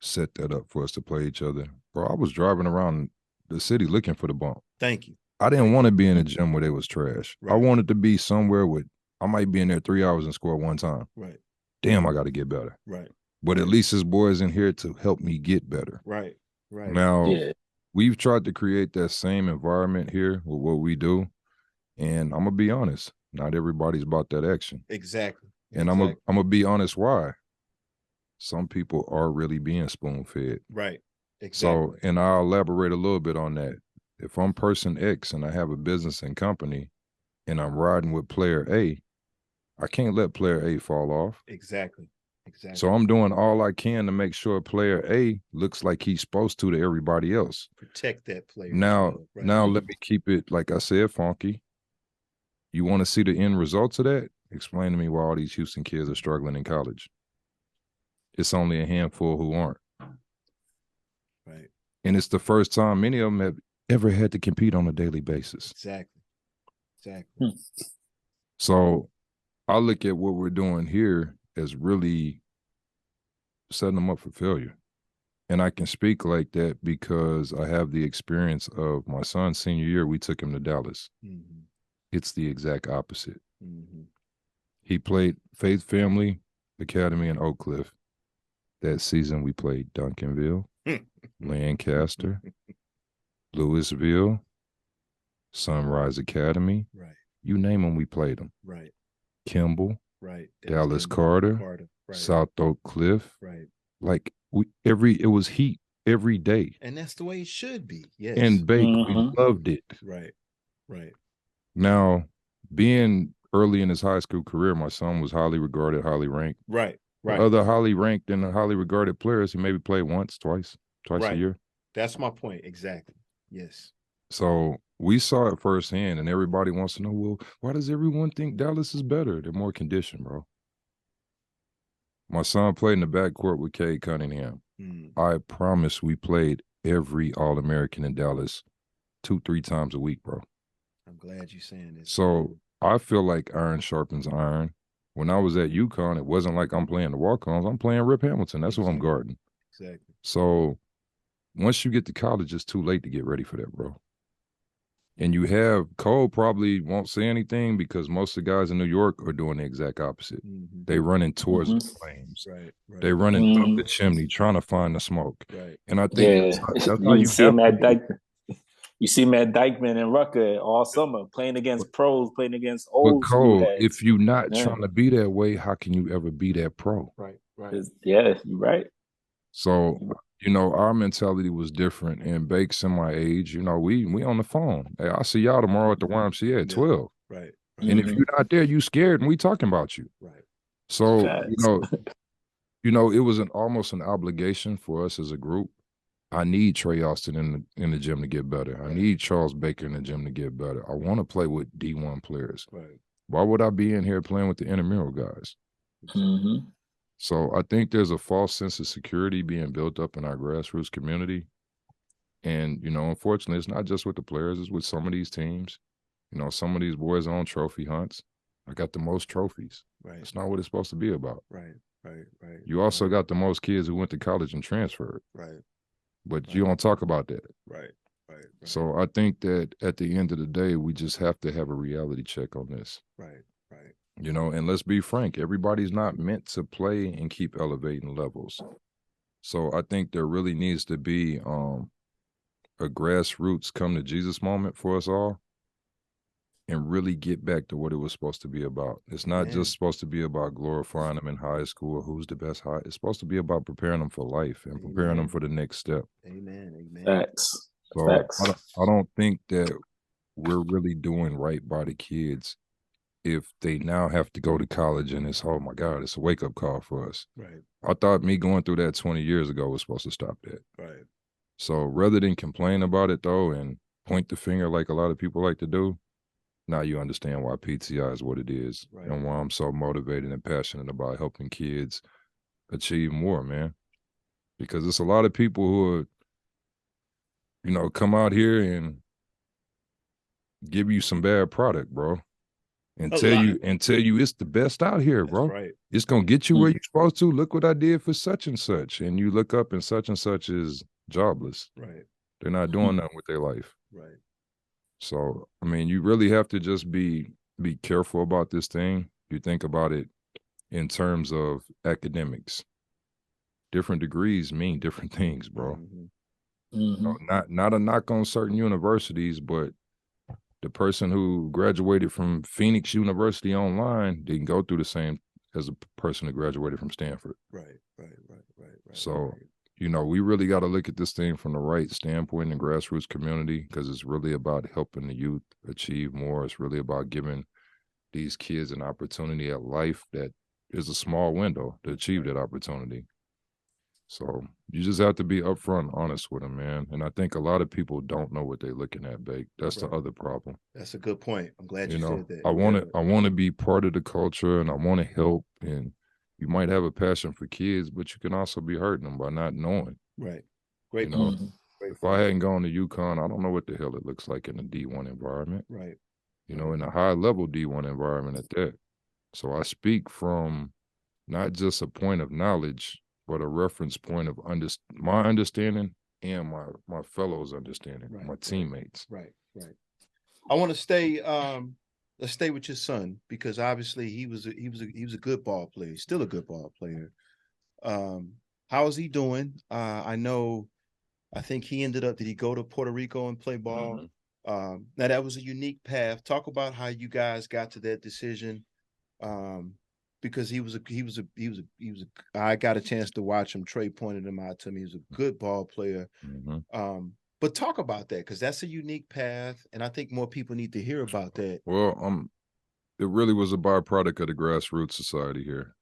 set that up for us to play each other. Bro, I was driving around the city looking for the bump. Thank you. I didn't want to be in a gym where they was trash. Right. I wanted to be somewhere with, I might be in there 3 hours and score one time. Right. Damn, I got to get better. Right. But at least this boy's in here to help me get better. Right. Right. Now, we've tried to create that same environment here with what we do. And I'm going to be honest, not everybody's about that action. Exactly. And I'm going to be honest why. Some people are really being spoon-fed. Right. Exactly. So, and I'll elaborate a little bit on that. If I'm person X and I have a business and company and I'm riding with player A, I can't let player A fall off. Exactly. So I'm doing all I can to make sure player A looks like he's supposed to everybody else. Protect that player. Now let me keep it, like I said, funky. You want to see the end results of that? Explain to me why all these Houston kids are struggling in college. It's only a handful who aren't. Right. And it's the first time many of them have ever had to compete on a daily basis. Exactly. So I look at what we're doing here as really setting them up for failure. And I can speak like that because I have the experience of my son's senior year. We took him to Dallas. Mm-hmm. It's the exact opposite. Mm-hmm. He played Faith Family Academy in Oak Cliff. That season we played Duncanville, Lancaster, Louisville, Sunrise Academy. Right. You name them, we played them. Right. Kimball. Right. Dallas Carter. Right. South Oak Cliff. Right. Like it was heat every day. And that's the way it should be. Yes. And Bake, we loved it. Right. Right. Now, being early in his high school career, my son was highly regarded, highly ranked. Right. Right. Other highly ranked and highly regarded players, he maybe played once, twice a year. That's my point. Exactly. Yes. So we saw it firsthand, and everybody wants to know, well, why does everyone think Dallas is better? They're more conditioned, bro. My son played in the backcourt with Cade Cunningham. I promise we played every All-American in Dallas 2-3 times a week, bro. I'm glad you're saying this. So I feel like iron sharpens iron. When I was at UConn, it wasn't like I'm playing the walk-ons. I'm playing Rip Hamilton. That's what I'm guarding. Exactly. So once you get to college, it's too late to get ready for that, bro. And you have Cole probably won't say anything because most of the guys in New York are doing the exact opposite. They running towards the flames. Right. They running up the chimney trying to find the smoke. Right. And I think that's how you see him at Dykeman. You see Matt Dykeman and Rucker all summer playing against pros, playing against old school Cole, heads. if you're not trying to be that way, how can you ever be that pro? Right. Yeah, you're right. So, our mentality was different. And Bake's in my age, we on the phone. Hey, I'll see y'all tomorrow at the YMCA at 12. Right. And if you're not there, you scared and we talking about you. Right. So, it was almost an obligation for us as a group. I need Trey Austin in the gym to get better. I need Charles Baker in the gym to get better. I want to play with D1 players. Right. Why would I be in here playing with the intramural guys? So I think there's a false sense of security being built up in our grassroots community. And, unfortunately, it's not just with the players. It's with some of these teams. Some of these boys on trophy hunts. I got the most trophies. Right. It's not what it's supposed to be about. Right. You also got the most kids who went to college and transferred. Right. But you don't talk about that. Right. So I think that at the end of the day, we just have to have a reality check on this. Right. You know, and let's be frank, everybody's not meant to play and keep elevating levels. So I think there really needs to be a grassroots come to Jesus moment for us all and really get back to what it was supposed to be about. It's not just supposed to be about glorifying them in high school or who's the best high. It's supposed to be about preparing them for life and preparing them for the next step. Amen. Amen. Facts. So Facts. I don't think that we're really doing right by the kids if they now have to go to college and it's, oh my God, it's a wake up call for us. Right. I thought me going through that 20 years ago was supposed to stop that. Right. So rather than complain about it though and point the finger like a lot of people like to do, now you understand why PTI is what it is and why I'm so motivated and passionate about helping kids achieve more, man. Because it's a lot of people who are, you know, come out here and give you some bad product, bro. And tell you it's the best out here, bro. Right. It's gonna get you where you're supposed to. Look what I did for such and such. And you look up and such is jobless. Right. They're not doing nothing with their life. Right. So I mean, you really have to just be careful about this thing. You think about it in terms of academics. Different degrees mean different things, bro. You know, not a knock on certain universities, but the person who graduated from Phoenix University online didn't go through the same as a person who graduated from Stanford. Right. So, you know, we really got to look at this thing from the right standpoint in the grassroots community because it's really about helping the youth achieve more. It's really about giving these kids an opportunity at life that is a small window to achieve that opportunity. So you just have to be upfront, honest with them, man. And I think a lot of people don't know what they're looking at, Bake. That's the other problem. That's a good point. I'm glad you said that. I want to be part of the culture and I want to help. And you might have a passion for kids, but you can also be hurting them by not knowing. Right. Great. You know, if I hadn't gone to UConn, I don't know what the hell it looks like in a D1 environment. Right. You know, in a high level D1 environment at that. So I speak from not just a point of knowledge, but a reference point of my understanding and my fellows' understanding, my teammates. Right. I want to stay. Let's stay with your son because obviously he was a good ball player. He's still a good ball player. How is he doing? I know. I think he ended up. Did he go to Puerto Rico and play ball? Now that was a unique path. Talk about how you guys got to that decision. Because I got a chance to watch him. Trey pointed him out to me. He was a good ball player. But talk about that because that's a unique path, and I think more people need to hear about that. Well, it really was a byproduct of the grassroots society here.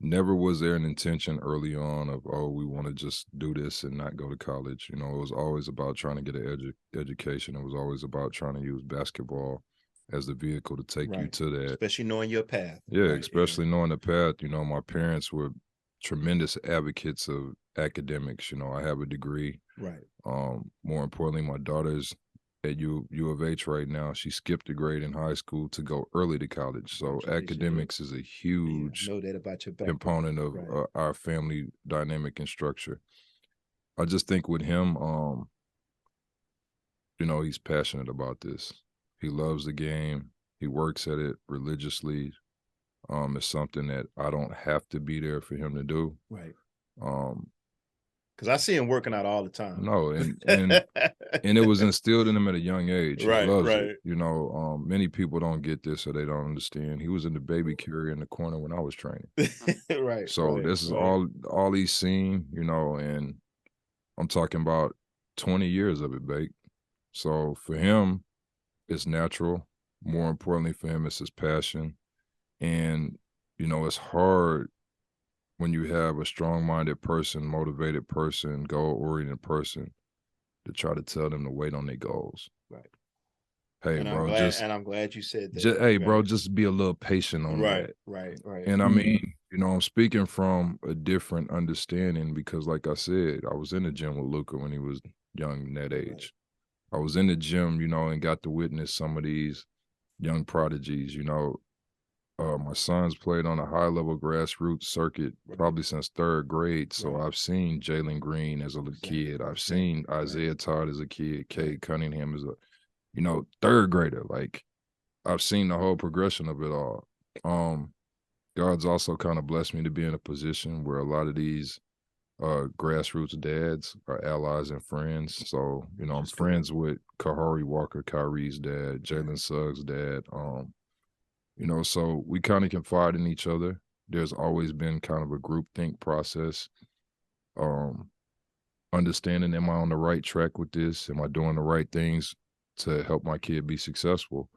Never was there an intention early on of, oh, we want to just do this and not go to college. You know, it was always about trying to get an education. It was always about trying to use basketball as the vehicle to take you to that. Especially knowing your path. Yeah, especially knowing the path. You know, my parents were tremendous advocates of academics. You know, I have a degree. Right. More importantly, my daughter's at U of H right now. She skipped a grade in high school to go early to college. So academics is a huge know that about your component of our family dynamic and structure. I just think with him, you know, he's passionate about this. He loves the game. He works at it religiously. It's something that I don't have to be there for him to do. Right. Because I see him working out all the time. No, and it was instilled in him at a young age. He loves it. You know, many people don't get this or they don't understand. He was in the baby carrier in the corner when I was training. So this is all he's seen, you know, and I'm talking about 20 years of it, Bake. So for him, it's natural. More importantly for him, it's his passion. And, you know, it's hard when you have a strong-minded person, motivated person, goal-oriented person to try to tell them to wait on their goals. Right. Hey, and bro, I'm glad you said that. Hey, bro, just be a little patient on that. Right. And I mean, you know, I'm speaking from a different understanding because, like I said, I was in the gym with Luka when he was young in that age. I was in the gym, you know, and got to witness some of these young prodigies, you know. My son's played on a high-level grassroots circuit probably since third grade. So I've seen Jalen Green as a kid. I've seen Isaiah Todd as a kid. Cade Cunningham as a, you know, third grader. Like, I've seen the whole progression of it all. God's also kind of blessed me to be in a position where a lot of these grassroots dads are allies and friends. So, you know, I'm friends with Kahari Walker, Kyrie's dad, Jalen Suggs' dad. You know, so we kind of confide in each other. There's always been kind of a group think process. Understanding, am I on the right track with this? Am I doing the right things to help my kid be successful?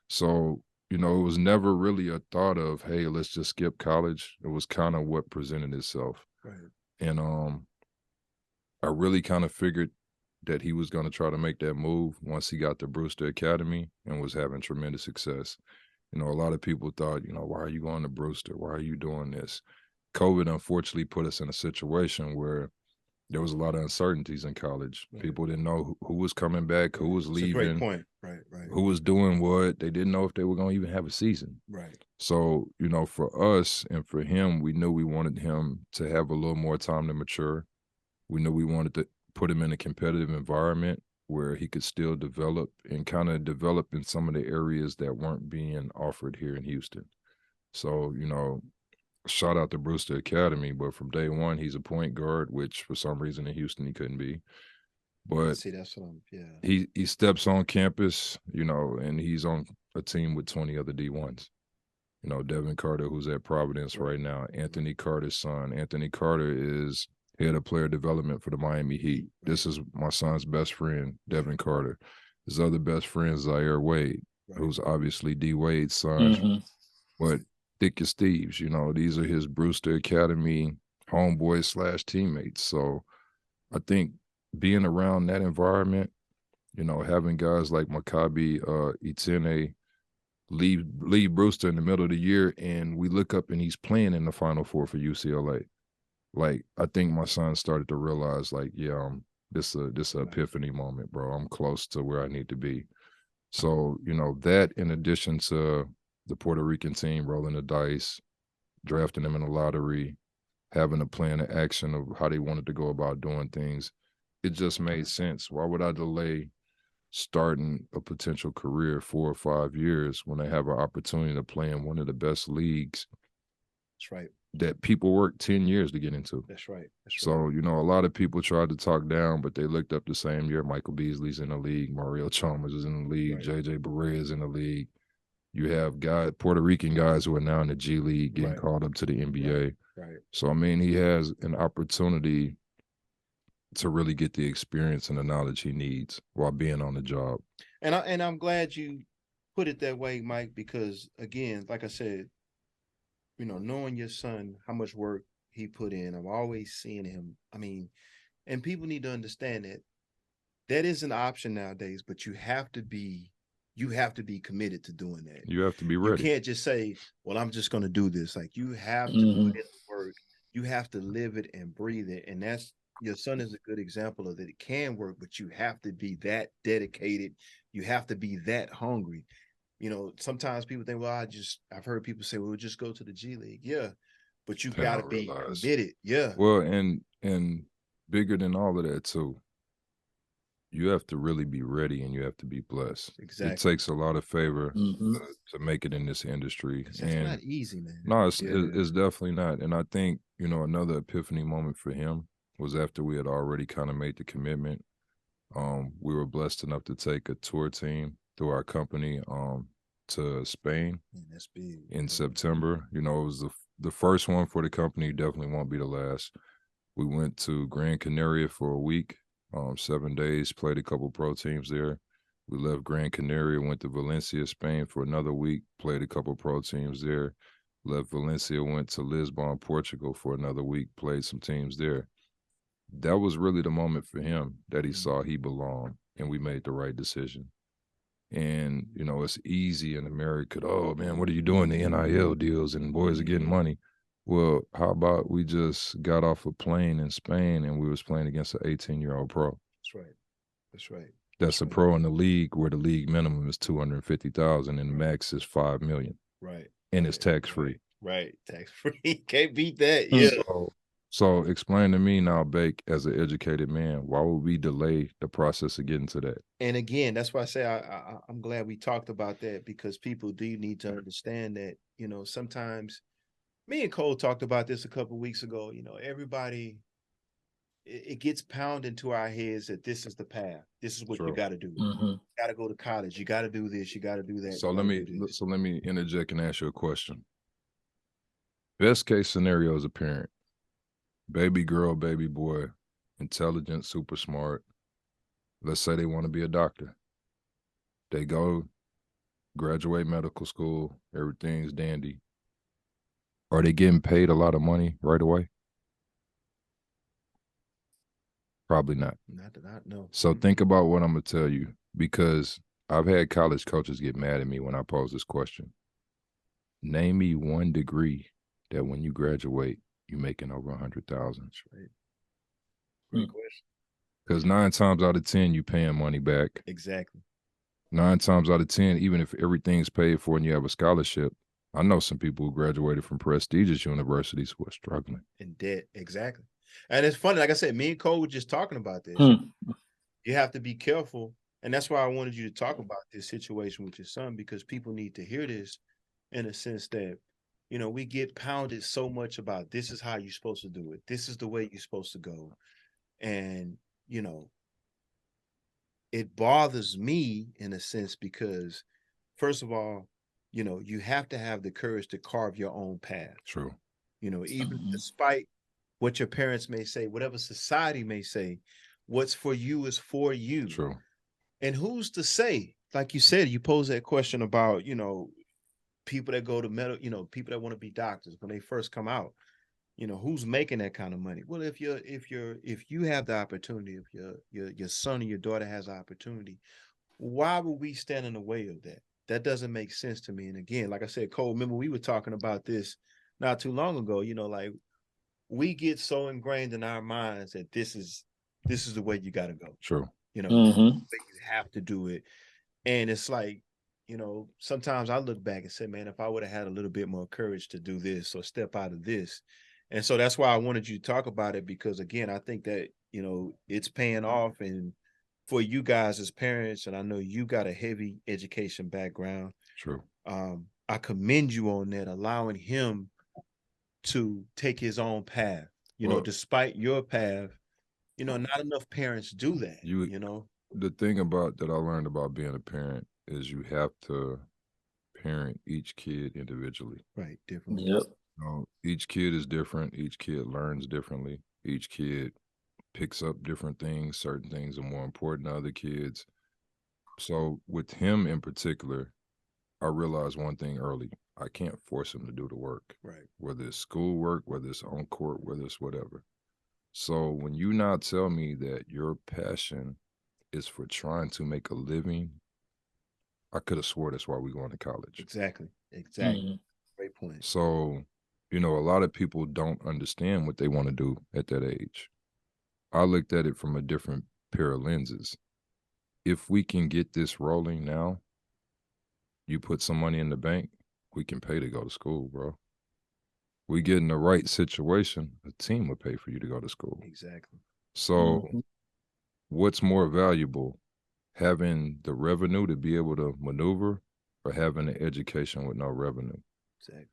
So, you know, it was never really a thought of, hey, let's just skip college. It was kind of what presented itself. Right. And I really kind of figured that he was going to try to make that move once he got to Brewster Academy and was having tremendous success. You know, a lot of people thought, you know, why are you going to Brewster? Why are you doing this? COVID unfortunately put us in a situation where there was a lot of uncertainties in college. Right. People didn't know who was coming back, who was leaving. That's a great point. Right, right. Who was doing what. They didn't know if they were going to even have a season. Right. So, you know, for us and for him, we knew we wanted him to have a little more time to mature. We knew we wanted to put him in a competitive environment where he could still develop and kind of develop in some of the areas that weren't being offered here in Houston. So, you know, shout out to Brewster Academy, but from day one, he's a point guard, which for some reason in Houston he couldn't be. But see, that's what he steps on campus, you know, and he's on a team with 20 other D1s. You know, Devin Carter, who's at Providence right now, Anthony Carter's son. Anthony Carter is head of player development for the Miami Heat. This is my son's best friend, Devin Carter. His other best friend, Zaire Wade, who's obviously D Wade's son. But thick as thieves, you know, these are his Brewster Academy homeboys / teammates. So I think being around that environment, you know, having guys like Maccabi Etienne leave Brewster in the middle of the year, and we look up and he's playing in the Final Four for UCLA. Like, I think my son started to realize, like, yeah, this a epiphany moment, bro. I'm close to where I need to be. So, you know, that in addition to the Puerto Rican team rolling the dice, drafting them in the lottery, having a plan of action of how they wanted to go about doing things, it just made sense. Why would I delay starting a potential career 4 or 5 years when they have an opportunity to play in one of the best leagues? That's right. That people work 10 years to get into. That's right. That's so, you know, a lot of people tried to talk down, but they looked up the same year. Michael Beasley's in the league. Mario Chalmers is in the league. JJ Barea is in the league. You have Puerto Rican guys who are now in the G League getting called up to the NBA. Right. So, I mean, he has an opportunity to really get the experience and the knowledge he needs while being on the job. And I'm glad you put it that way, Mike, because again, like I said, you know, knowing your son, how much work he put in, I'm always seeing him. I mean, and people need to understand that is an option nowadays, but you have to be committed to doing that. You have to be ready. You can't just say, well, I'm just going to do this. Like, you have to put in the work. You have to live it and breathe it. And that's, your son is a good example of that. It can work, but you have to be that dedicated. You have to be that hungry. You know, sometimes people think, well, I've heard people say, well, just go to the G League. Yeah. But you got to be committed. Yeah. Well, and bigger than all of that too, you have to really be ready and you have to be blessed. Exactly. It takes a lot of favor to make it in this industry. It's not easy, man. No, it's definitely not. And I think, you know, another epiphany moment for him was after we had already kind of made the commitment. We were blessed enough to take a tour team through our company to Spain that's big. In September. You know, it was the first one for the company, definitely won't be the last. We went to Gran Canaria for a week, 7 days, played a couple pro teams there. We left Gran Canaria, went to Valencia, Spain for another week, played a couple pro teams there. Left Valencia, went to Lisbon, Portugal for another week, played some teams there. That was really the moment for him that he saw he belonged, and we made the right decision. And, you know, it's easy in America. Oh, man, what are you doing? The NIL deals and boys are getting money. Well, how about we just got off a plane in Spain and we was playing against an 18-year-old pro? That's right. That's right. That's a pro in the league where the league minimum is $250,000 and the max is $5 million. Right. And it's tax-free. Right. Tax-free. Can't beat that. Yeah. So explain to me now, Bake, as an educated man, why would we delay the process of getting to that? And again, that's why I say I'm glad we talked about that, because people do need to understand that, you know, sometimes me and Cole talked about this a couple of weeks ago. You know, everybody, it gets pounded into our heads that this is the path. This is what you True. got to do. Mm-hmm. You got to go to college. You got to do this. You got to do that. So you let gotta me do this. so let me interject and ask you a question. Best case scenario as a parent, baby girl, baby boy, intelligent, super smart. Let's say they want to be a doctor. They go graduate medical school, everything's dandy. Are they getting paid a lot of money right away? Probably not. Not that I know. So think about what I'm going to tell you, because I've had college coaches get mad at me when I pose this question. Name me one degree that when you graduate, you're making over 100,000. Right. Great question. Because 9 times out of 10, you paying money back. Exactly. 9 times out of 10, even if everything's paid for and you have a scholarship, I know some people who graduated from prestigious universities who are struggling. In debt. Exactly. And it's funny, like I said, me and Cole were just talking about this. You have to be careful. And that's why I wanted you to talk about this situation with your son, because people need to hear this, in a sense that, you know, we get pounded so much about this is how you're supposed to do it. This is the way you're supposed to go. And, you know, it bothers me in a sense because, first of all, you know, you have to have the courage to carve your own path. True. You know, even despite what your parents may say, whatever society may say, what's for you is for you. True. And who's to say, like you said, you pose that question about, you know, people that go to medical, you know, people that want to be doctors when they first come out, you know, who's making that kind of money? Well, if you have the opportunity, if your son or your daughter has the opportunity, why would we stand in the way of that? That doesn't make sense to me. And again, like I said, Cole, remember we were talking about this not too long ago, you know, like we get so ingrained in our minds that this is the way you got to go. True. You know, Mm-hmm. you have to do it. And it's like, you know, sometimes I look back and say, man, if I would have had a little bit more courage to do this or step out of this. And so that's why I wanted you to talk about it, because again, I think that, you know, it's paying off. And for you guys as parents, and I know you got a heavy education background. True. I commend you on that, allowing him to take his own path, you know, despite your path. You know, not enough parents do that, you know. The thing about that I learned about being a parent is you have to parent each kid individually. Right, differently. Yep. You know, each kid is different. Each kid learns differently. Each kid picks up different things. Certain things are more important to other kids. So with him in particular, I realized one thing early. I can't force him to do the work. Right. Whether it's schoolwork, whether it's on court, whether it's whatever. So when you now tell me that your passion is for trying to make a living, I could have swore that's why we're going to college. Exactly. Great point. So, you know, a lot of people don't understand what they want to do at that age. I looked at it from a different pair of lenses. If we can get this rolling now, you put some money in the bank, we can pay to go to school, bro. We get in the right situation, a team will pay for you to go to school. Exactly. So what's more valuable, having the revenue to be able to maneuver or having an education with no revenue? Exactly.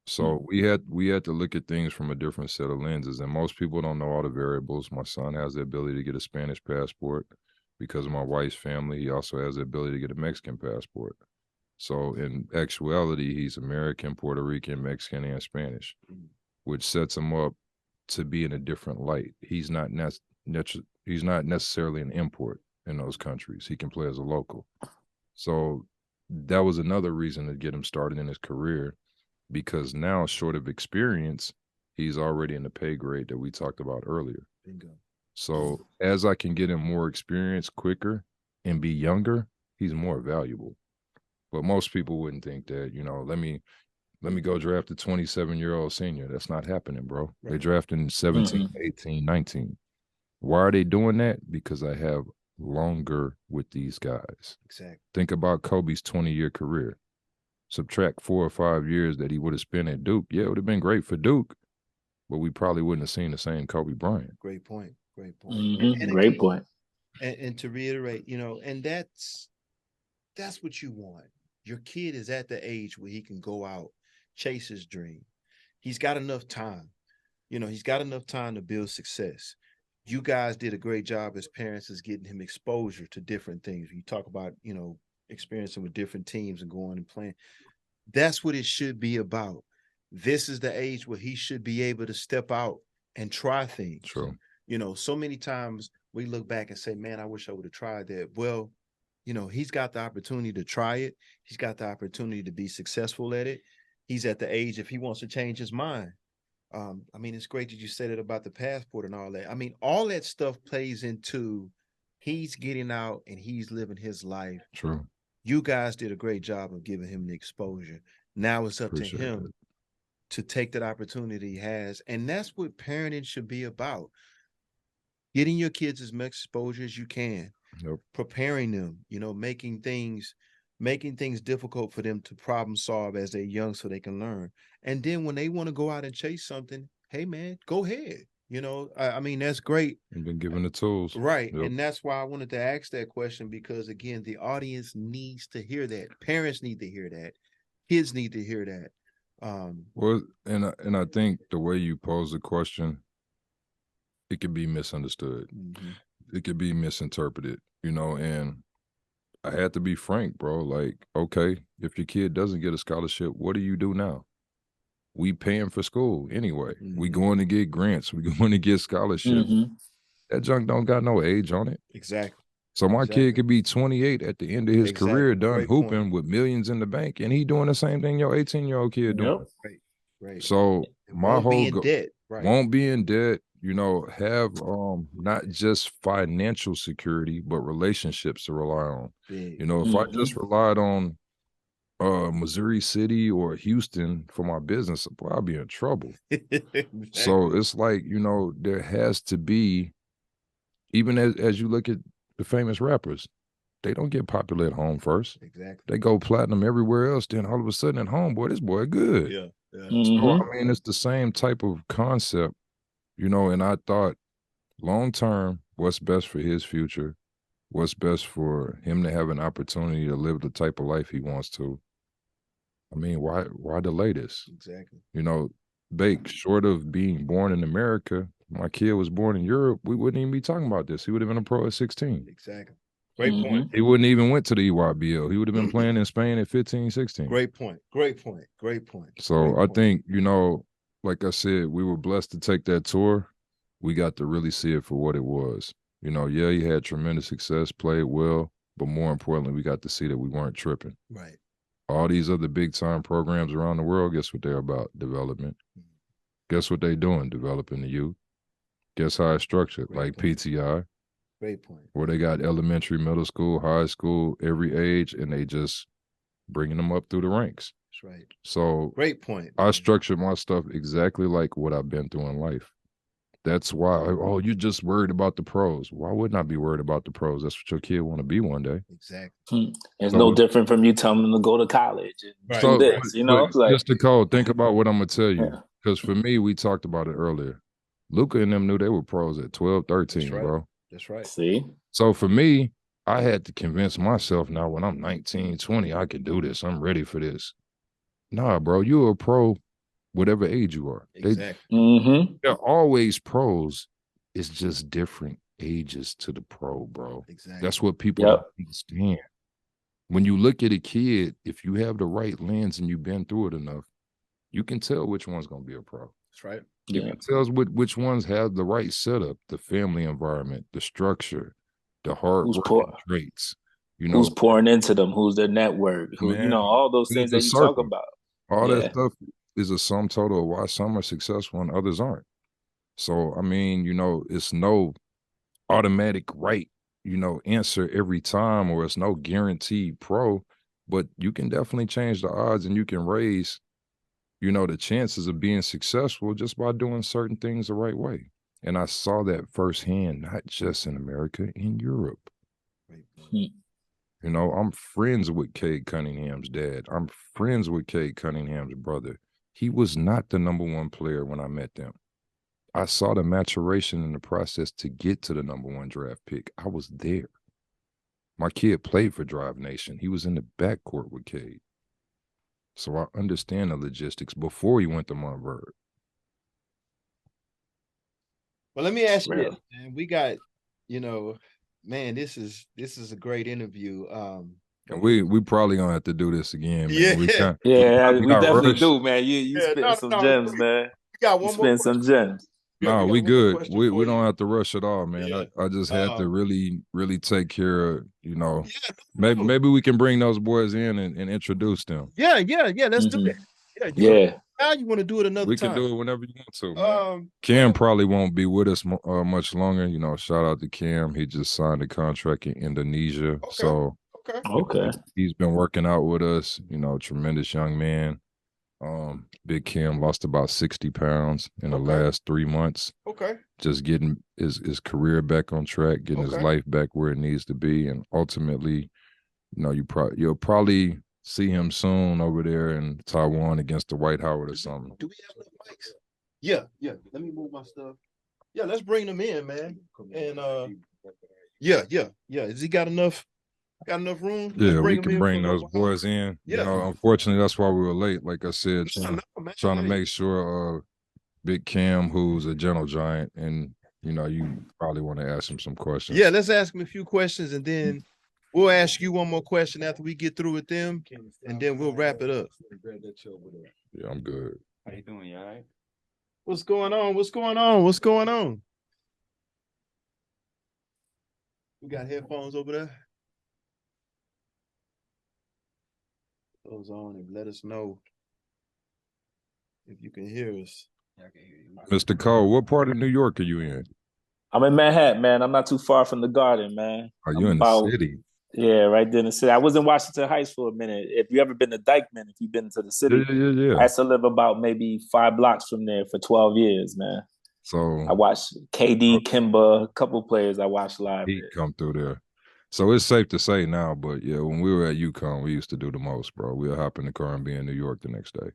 So we had to look at things from a different set of lenses, and most people don't know all the variables. My son has the ability to get a Spanish passport because of my wife's family. He also has the ability to get a Mexican passport. So in actuality, he's American, Puerto Rican, Mexican, and Spanish, which sets him up to be in a different light. He's not necessarily an import in those countries. He can play as a local. So that was another reason to get him started in his career, because now, short of experience, he's already in the pay grade that we talked about earlier. Bingo. So as I can get him more experience quicker and be younger, he's more valuable. But most people wouldn't think that, you know, let me go draft a 27-year-old senior. That's not happening, bro. Right. They're drafting 17, 18, 19. Why are they doing that? Because I have longer with these guys. Exactly. Think about Kobe's 20-year career. Subtract 4 or 5 years that he would have spent at Duke. Yeah, it would have been great for Duke, but we probably wouldn't have seen the same Kobe Bryant. Great point. Great point. Mm-hmm. Great point. And to reiterate, and that's what you want. Your kid is at the age where he can go out, chase his dream. He's got enough time. He's got enough time to build success. You guys did a great job as parents as getting him exposure to different things. You talk about, experiencing with different teams and going and playing. That's what it should be about. This is the age where he should be able to step out and try things. True. So many times we look back and say, man, I wish I would have tried that. Well, he's got the opportunity to try it. He's got the opportunity to be successful at it. He's at the age if he wants to change his mind. It's great that you said it about the passport and all that. All that stuff plays into he's getting out and he's living his life. True. You guys did a great job of giving him the exposure. Now it's up to him to take that opportunity he has. And that's what parenting should be about. Getting your kids as much exposure as you can. Yep. Preparing them, making things difficult for them to problem solve as they're young so they can learn. And then when they want to go out and chase something, hey man, go ahead. That's great. You've been given the tools. Right. Yep. And that's why I wanted to ask that question, because again, the audience needs to hear that. Parents need to hear that. Kids need to hear that. Well, and I think the way you pose the question, it could be misunderstood. Mm-hmm. It could be misinterpreted, and I had to be frank, bro. Like, okay, if your kid doesn't get a scholarship, what do you do now? We paying for school anyway. Mm-hmm. We going to get grants. We going to get scholarships. Mm-hmm. That junk don't got no age on it. Exactly. So my kid could be 28 at the end of his career, done Great hooping point. with millions in the bank, and he doing the same thing your 18-year-old kid doing. Right. So my won't whole be in debt. Right. Won't be in debt. Have not just financial security, but relationships to rely on. Big. If I just relied on Missouri City or Houston for my business, boy, I'll be in trouble. Exactly. So it's like, there has to be, even as you look at the famous rappers, they don't get popular at home first. Exactly. They go platinum everywhere else. Then all of a sudden at home, boy, this boy good. Yeah. So, it's the same type of concept, and I thought long term, what's best for his future, what's best for him to have an opportunity to live the type of life he wants to. Why delay this? Exactly. Bake, short of being born in America, my kid was born in Europe, we wouldn't even be talking about this. He would have been a pro at 16. Exactly. Great point. He wouldn't even went to the EYBL. He would have been playing in Spain at 15, 16. Great point. So I think, like I said, we were blessed to take that tour. We got to really see it for what it was. He had tremendous success, played well, but more importantly, we got to see that we weren't tripping. Right. All these other big-time programs around the world, guess what they're about? Development. Guess what they're doing? Developing the youth. Guess how it's structured? Like PTI. Great point. Where they got elementary, middle school, high school, every age, and they just bringing them up through the ranks. That's right. So great point. I structured my stuff exactly like what I've been through in life. That's why, you're just worried about the pros. Why wouldn't I be worried about the pros? That's what your kid want to be one day. Exactly. It's no different from you telling them to go to college and so, do this, just to call, think about what I'm going to tell you. Because for me, we talked about it earlier. Luka and them knew they were pros at 12, 13, bro. That's right. See? So for me, I had to convince myself now when I'm 19, 20, I can do this. I'm ready for this. Nah, bro, you're a pro whatever age you are. Exactly. They're always pros. It's just different ages to the pro, bro. Exactly. That's what people don't understand. When you look at a kid, if you have the right lens and you've been through it enough, you can tell which one's going to be a pro. That's right. You can tell which ones have the right setup, the family environment, the structure, the hard work traits. Who's pouring into them? Who's their network? All those things that you talk about. All that stuff is a sum total of why some are successful and others aren't. So, it's no automatic right, answer every time, or it's no guaranteed pro, but you can definitely change the odds and you can raise, the chances of being successful just by doing certain things the right way. And I saw that firsthand, not just in America, in Europe. I'm friends with Cade Cunningham's dad. I'm friends with Cade Cunningham's brother. He was not the number one player when I met them. I saw the maturation in the process to get to the #1 draft pick. I was there. My kid played for Drive Nation. He was in the backcourt with Cade. So I understand the logistics before he went to Montverde. Well, let me ask you Real. this, man. We got, man, this is a great interview. And we probably gonna have to do this again, man. Yeah. We We definitely rushed. do, man. You Yeah, spitting some no, gems, we man. got You one more spitting some question. gems. No, we got one more good. question We for don't you. have to rush at all, man. Yeah. I just had to really take care of, Yeah, maybe we can bring those boys in and introduce them. Yeah. Let's do that. Yeah. Now you want to do it another We time? can do it whenever you want to, man. Cam well, probably won't be with us much longer. Shout out to Cam. He just signed a contract in Indonesia. Okay. So Okay. he's been working out with us, tremendous young man. Big Cam lost about 60 pounds in the last 3 months. Okay. Just getting his career back on track, getting his life back where it needs to be. And ultimately, you'll probably see him soon over there in Taiwan against the White Howard or something. Do we have enough mics? Yeah. Let me move my stuff. Yeah, let's bring them in, man. And yeah. Has he got enough room? Yeah, we can bring those boys in. Yeah. Unfortunately, that's why we were late. Like I said, trying to make sure Big Cam, who's a gentle giant, and you probably want to ask him some questions. Yeah, let's ask him a few questions, and then we'll ask you one more question after we get through with them, and then we'll wrap it up. Yeah, I'm good. How you doing? You all right? What's going on? We got headphones over there. Those on and let us know if you can hear us. Yeah, I can hear you. Mr. Cole, what part of New York are you in? I'm in Manhattan, man. I'm not too far from the Garden, man. Are you in the city? Yeah, right there in the city. I was in Washington Heights for a minute. If you ever been to Dykeman, if you've been to the city, Yeah. I used to live about maybe 5 blocks from there for 12 years, man. So I watched KD, Kimba, a couple players I watched live. He come through there. So it's safe to say now, but yeah, when we were at UConn, we used to do the most, bro. We'll hop in the car and be in New York the next day.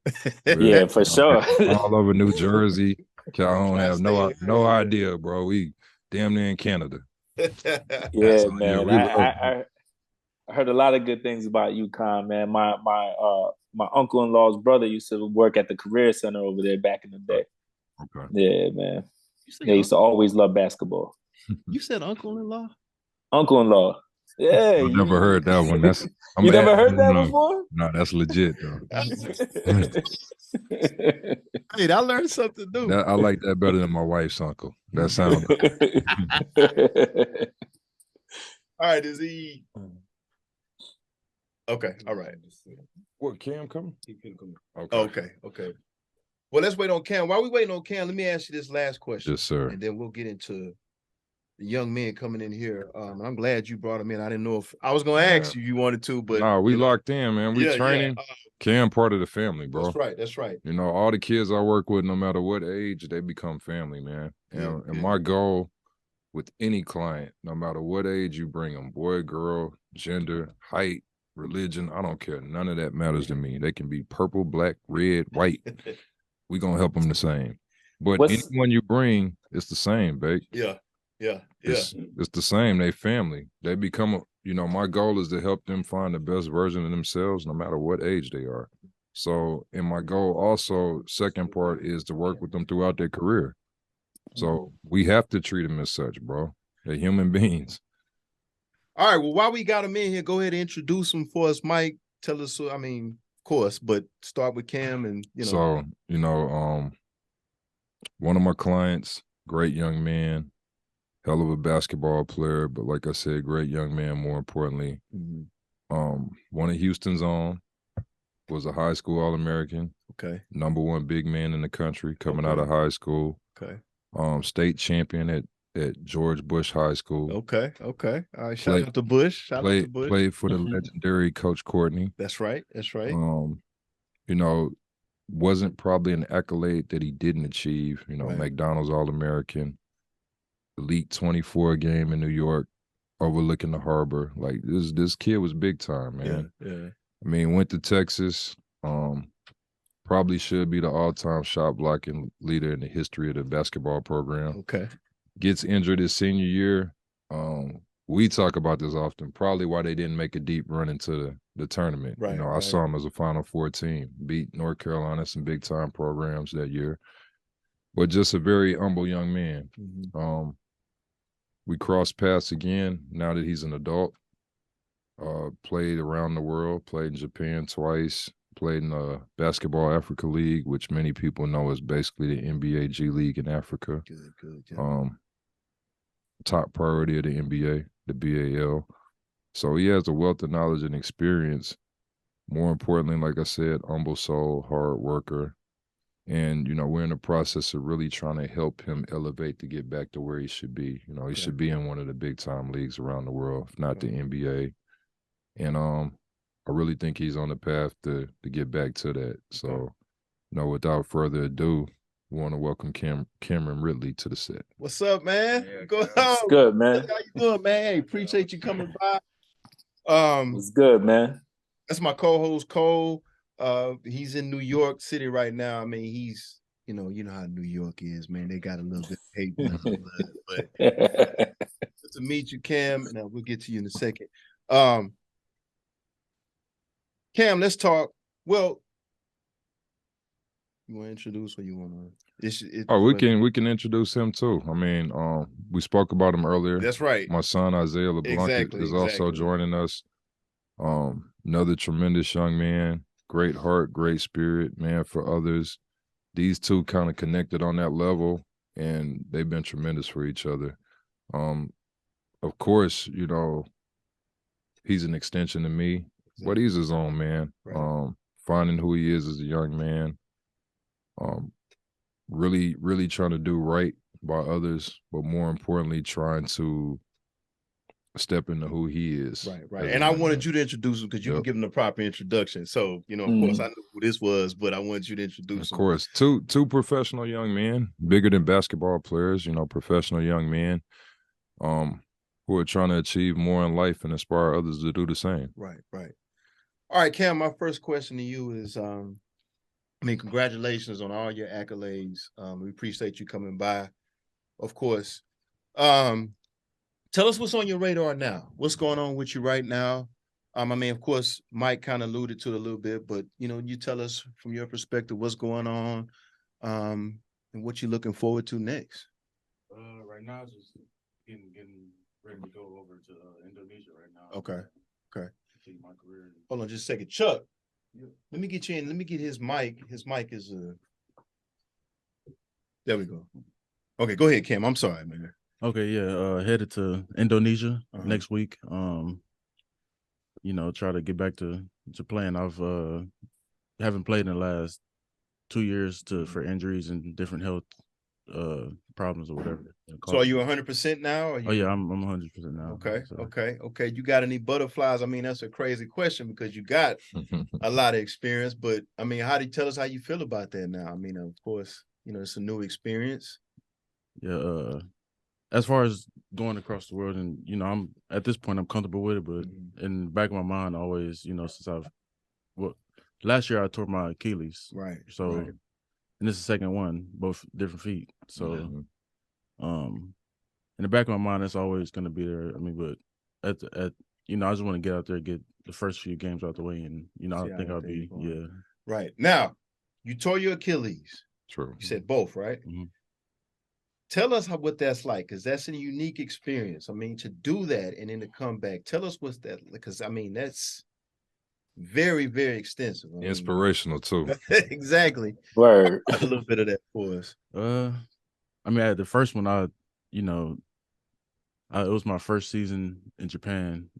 Yeah, for sure. All over New Jersey. Calhoun have no idea, bro. We damn near in Canada. Yeah, so, man. I heard a lot of good things about UConn, man. My uncle-in-law's brother used to work at the Career Center over there back in the day. Okay. Yeah, man. They used to always love basketball. You said uncle-in-law? Uncle-in-law. Yeah. I've never heard that one. You never heard that before? No, that's legit though. Hey, I learned something new. I like that better than my wife's uncle. That sounds. All right, is he? Okay, all right. What, Cam coming? He couldn't come. Okay. Well, let's wait on Cam. While we waiting on Cam, let me ask you this last question. Yes, sir. And then we'll get into the young men coming in here. I'm glad you brought him in. I didn't know if I was going to ask you wanted to, but no, we locked in, man. We training. Cam part of the family, bro. That's right. All the kids I work with, no matter what age, they become family, man. And my goal with any client, no matter what age you bring them, boy, girl, gender, height, religion, I don't care. None of that matters to me. They can be purple, black, red, white. We gonna help them the same. But anyone you bring, it's the same, babe. Yeah. It's the same. They family. They become, my goal is to help them find the best version of themselves, no matter what age they are. So, and my goal also, second part, is to work with them throughout their career. So we have to treat them as such, bro. They're human beings. All right. Well, while we got them in here, go ahead and introduce them for us, Mike. Tell us, of course, but start with Cam and, So, one of my clients, great young man, hell of a basketball player, but like I said, great young man, more importantly. One of Houston's own, was a high school All-American. Okay. #1 big man in the country coming out of high school. Okay. State champion at George Bush High School. Okay. All right. Shout out to Bush. Played for the legendary Coach Courtney. That's right. Wasn't probably an accolade that he didn't achieve. McDonald's All-American, Elite 24 game in New York, overlooking the harbor. Like this kid was big time, man. Yeah. I mean, went to Texas, Probably should be the all-time shot blocking leader in the history of the basketball program. Okay. Gets injured his senior year. We talk about this often. Probably why they didn't make a deep run into the tournament. Right, I right. saw him as a Final Four team, beat North Carolina, some big-time programs that year. But just a very humble young man. Mm-hmm. We crossed paths again now that he's an adult. Played around the world, played in Japan twice, played in the Basketball Africa League, which many people know is basically the NBA G League in Africa. Good. Yeah. Top priority of the NBA, the BAL. So he has a wealth of knowledge and experience. More importantly, like I said, humble soul, hard worker. And, we're in the process of really trying to help him elevate to get back to where he should be. He should be in one of the big time leagues around the world, if not the NBA. And I really think he's on the path to get back to that. So, without further ado, we want to welcome Cameron Ridley to the set. What's up, man? Yeah, Go What's on. good, man? How you doing, man? Hey, appreciate you coming by. What's good, man? That's my co-host Cole. He's in New York City right now. I mean, he's you know how New York is, man. They got a little bit of hate in the blood, but good to meet you, Cam, and we'll get to you in a second. Cam, let's talk. Well, you want to introduce or you want to? We can introduce him too. I mean, we spoke about him earlier. That's right. My son Isaiah LeBlanc is also joining us. Another tremendous young man, great heart, great spirit, man for others. These two kind of connected on that level, and they've been tremendous for each other. Of course, he's an extension of me, but he's his own man. Right. Finding who he is as a young man. Really, really trying to do right by others, but more importantly, trying to step into who he is. Right. And I wanted you to introduce him because you can give him the proper introduction. So, of course, I knew who this was, but I wanted you to introduce him. Of course, two professional young men, bigger than basketball players, professional young men, who are trying to achieve more in life and inspire others to do the same. Right. All right, Cam, my first question to you is, congratulations on all your accolades. We appreciate you coming by, of course. Tell us what's on your radar now. What's going on with you right now? Of course, Mike kind of alluded to it a little bit, but, you tell us from your perspective what's going on and what you're looking forward to next. Right now, it's just getting ready to go over to Indonesia right now. Okay. Continue my career. Hold on just a second. Chuck, let me get you in. Let me get his mic. His mic is there we go. Okay, go ahead, Cam. I'm sorry, man. Okay, yeah. Headed to Indonesia next week. Try to get back to playing. I've haven't played in the last 2 years for injuries and different health problems or whatever. So are you 100% now? Oh yeah, I'm 100% now. Okay. You got any butterflies? That's a crazy question because you got a lot of experience, but how do you tell us how you feel about that now? Of course, it's a new experience. Yeah. As far as going across the world, and I'm at this point I'm comfortable with it, but in the back of my mind, always, since last year I tore my Achilles, right? So, and this is the second one, both different feet. So, in the back of my mind, it's always going to be there. But I just want to get out there, get the first few games out the way, and I think I'll be right. Now, you tore your Achilles. True. You said both, right? Mm-hmm. Tell us what that's like, because that's a unique experience. To do that and then to come back. Tell us what's that, because that's very, very extensive. Inspirational too. Exactly. Word. A little bit of that for us. The first one, it was my first season in Japan.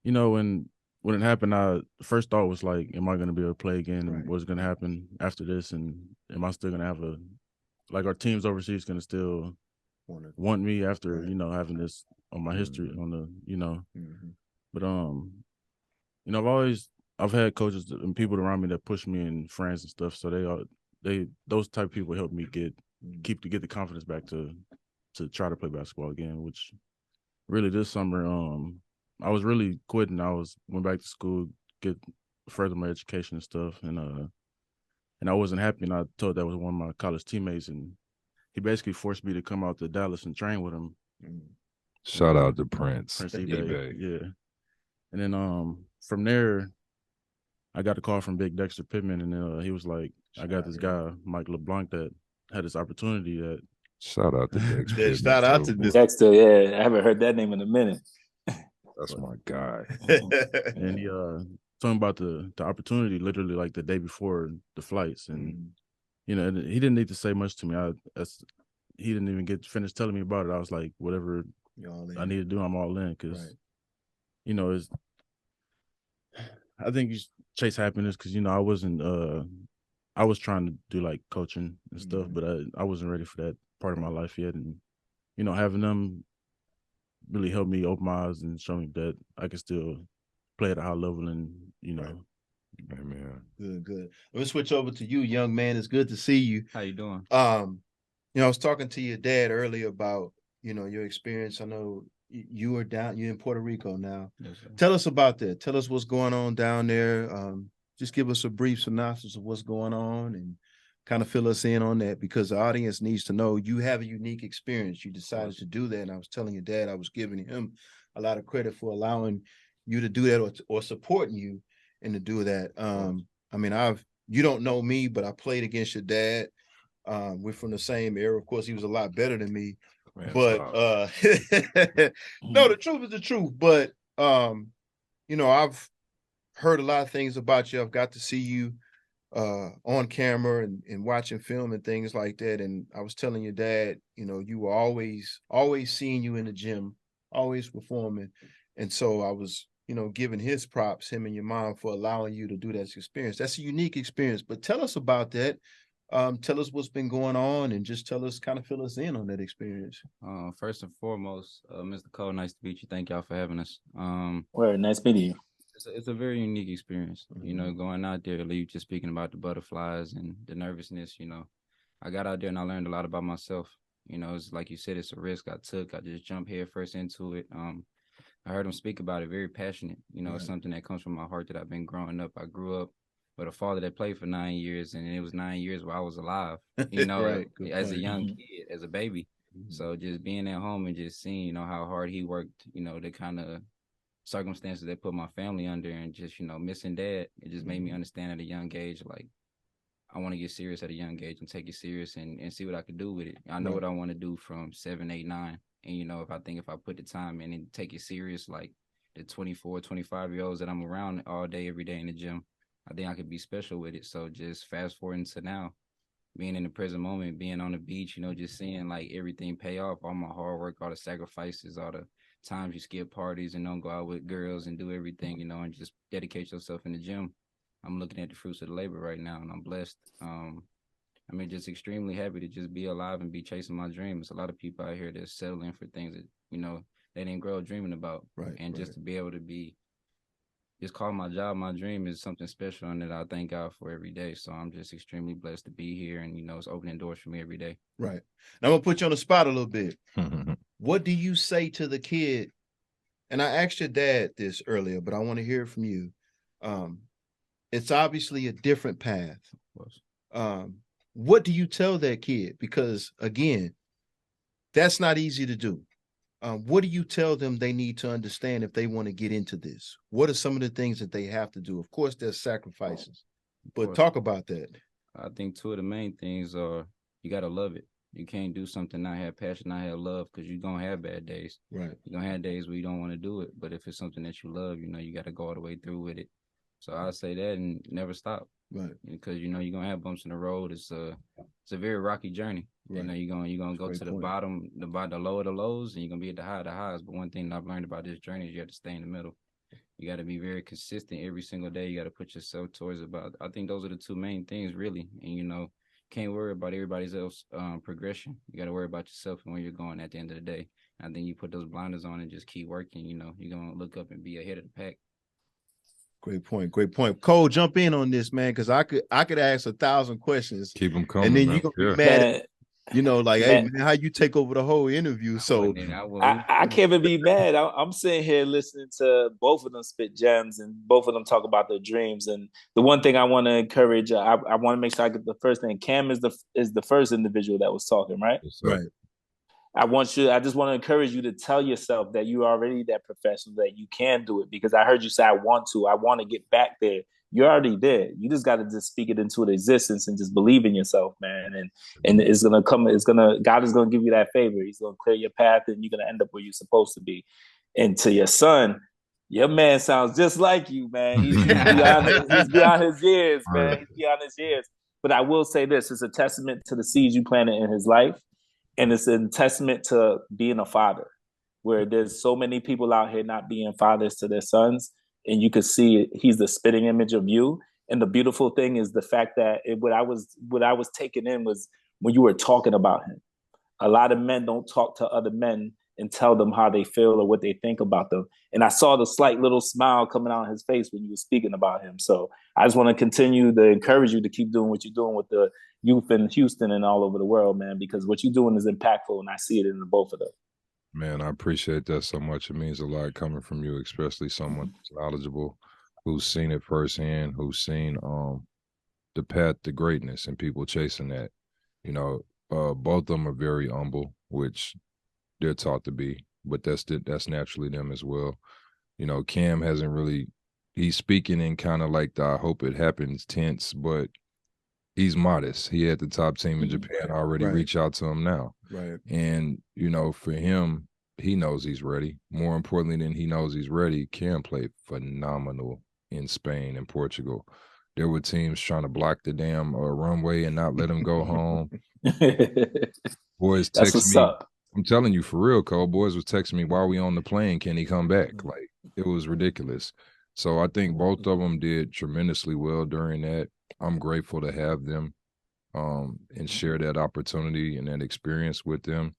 When it happened, the first thought was like, am I going to be able to play again? Right. What's going to happen after this? And am I still going to have our teams overseas going to still want me after, having this on my history on the, but, I've had coaches and people around me that push me and friends and stuff. So those type of people help me get the confidence back to try to play basketball again, which really this summer, I was really quitting. Went back to school, get further my education and stuff. And I wasn't happy, and I told that was one of my college teammates, and he basically forced me to come out to Dallas and train with him. Shout out to Prince eBay. Yeah. And then from there, I got a call from Big Dexter Pittman, and he was like, I got this guy, Mike LeBlanc, that had this opportunity that. Shout out to Dexter. Yeah, shout out to Dexter. Yeah, I haven't heard that name in a minute. That's my guy. And he told me about the opportunity literally like the day before the flights, and you know, he didn't need to say much to me. He didn't even get finished telling me about it. I was like, whatever I need to do, I'm all in, because you know, I think you chase happiness, because you know, I was trying to do like coaching and stuff, but I wasn't ready for that part of my life yet, and you know, having them really helped me open my eyes and show me that I can still play at a high level, and you know. Amen. Good. Let me switch over to you, young man. It's good to see you. How you doing? You know, I was talking to your dad earlier about, you know, your experience. I know you're in Puerto Rico now. Yes, sir. Tell us about that. Tell us what's going on down there. Just give us a brief synopsis of what's going on and kind of fill us in on that, because the audience needs to know you have a unique experience. You decided to do that. And I was telling your dad, I was giving him a lot of credit for allowing you to do that, or supporting you and to do that. I mean, you don't know me, but I played against your dad. We're from the same era. Of course, he was a lot better than me. Man, but no, the truth is the truth. But you know, I've heard a lot of things about you. I've got to see you on camera and watching film and things like that. And I was telling your dad, you know, you were always seeing you in the gym, always performing. And so I was, you know, giving his props, him and your mom, for allowing you to do that experience. That's a unique experience. But tell us about that. Tell us what's been going on, and just tell us, kind of fill us in on that experience. First and foremost, Mr. Cole, nice to meet you. Thank y'all for having us. Well, nice meeting you. It's a very unique experience, you know, going out there, you just speaking about the butterflies and the nervousness. You know, I got out there and I learned a lot about myself. You know, it's like you said, it's a risk I took. I just jumped head first into it. I heard him speak about it, very passionate. You know, It's something that comes from my heart that I've been growing up. I grew up with a father that played for 9 years, and it was 9 years where I was alive, you know, as a young kid, as a baby. So just being at home and just seeing, you know, how hard he worked, you know, the kind of circumstances that put my family under, and just, you know, missing dad, it just made me understand at a young age, like, I want to get serious at a young age and take it serious and see what I could do with it. I know what I want to do from 7, 8, 9. And, you know, if I put the time in and take it serious, like the 24, 25-year-olds that I'm around all day, every day in the gym, I think I could be special with it. So just fast forwarding to now, being in the present moment, being on the beach, you know, just seeing like everything pay off, all my hard work, all the sacrifices, all the times you skip parties and don't go out with girls and do everything, you know, and just dedicate yourself in the gym. I'm looking at the fruits of the labor right now, and I'm blessed. I mean, just extremely happy to just be alive and be chasing my dreams. A lot of people out here that's settling for things that, you know, they didn't grow up dreaming about. Just to be able to just call my job my dream is something special, and that I thank God for every day. So I'm just extremely blessed to be here, and, you know, it's opening doors for me every day. Right. Now I'm going to put you on the spot a little bit. What do you say to the kid? And I asked your dad this earlier, but I want to hear it from you. It's obviously a different path. What do you tell that kid? Because, again, that's not easy to do. What do you tell them they need to understand if they want to get into this? What are some of the things that they have to do? Of course, there's sacrifices, but talk about that. I think two of the main things are, you got to love it. You can't do something not have passion, not have love, because you're going to have bad days. Right. You're going to have days where you don't want to do it. But if it's something that you love, you know, you got to go all the way through with it. So I say that and never stop. Right. Because, you know, you're going to have bumps in the road. It's a very rocky journey. Right. You know, you're going to go to the bottom, the low of the lows, and you're going to be at the high of the highs. But one thing that I've learned about this journey is you have to stay in the middle. You got to be very consistent every single day. You got to put yourself towards I think those are the two main things, really. And, you know, can't worry about everybody else progression. You got to worry about yourself and where you're going at the end of the day. And then you put those blinders on and just keep working. You know, you're going to look up and be ahead of the pack. Great point. Great point. Cole, jump in on this, man, because I could ask 1,000 questions. Keep them coming. And then you're going to be mad. Like, hey Man, man, how you take over the whole interview? So I can't even be mad. I'm sitting here listening to both of them spit gems and both of them talk about their dreams. And the one thing I want to encourage, I want to make sure I get the first name. Cam is the first individual that was talking, right? right. I just want to encourage you to tell yourself that you're already that professional, that you can do it. Because I heard you say, I want to get back there. You're already there. You just got to just speak it into existence and just believe in yourself, man. And it's going to come, God is going to give you that favor. He's going to clear your path and you're going to end up where you're supposed to be. And to your son, your man sounds just like you, man. He's beyond his years, man. He's beyond his years. But I will say this, it's a testament to the seeds you planted in his life. And it's a testament to being a father, where there's so many people out here not being fathers to their sons. And you can see he's the spitting image of you. And the beautiful thing is the fact that what I was taking in was when you were talking about him. A lot of men don't talk to other men and tell them how they feel or what they think about them. And I saw the slight little smile coming out of his face when you were speaking about him. So I just want to continue to encourage you to keep doing what you're doing with the youth in Houston and all over the world, man, because what you're doing is impactful and I see it in the both of them. Man, I appreciate that so much. It means a lot coming from you, especially someone who's knowledgeable, who's seen it firsthand, who's seen the path to greatness and people chasing that. Both of them are very humble, which they're taught to be, but that's naturally them as well. Cam hasn't really, he's speaking in kind of like the I hope it happens tense, but he's modest. He had the top team in Japan already reach out to him now. Right. And, for him, he knows he's ready. More importantly than he knows he's ready, Cam played phenomenal in Spain and Portugal. There were teams trying to block the damn runway and not let him go home. Boys text me. Up. I'm telling you, for real, Cole. Boys was texting me, while we on the plane, can he come back? Like, it was ridiculous. So I think both of them did tremendously well during that. I'm grateful to have them and share that opportunity and that experience with them.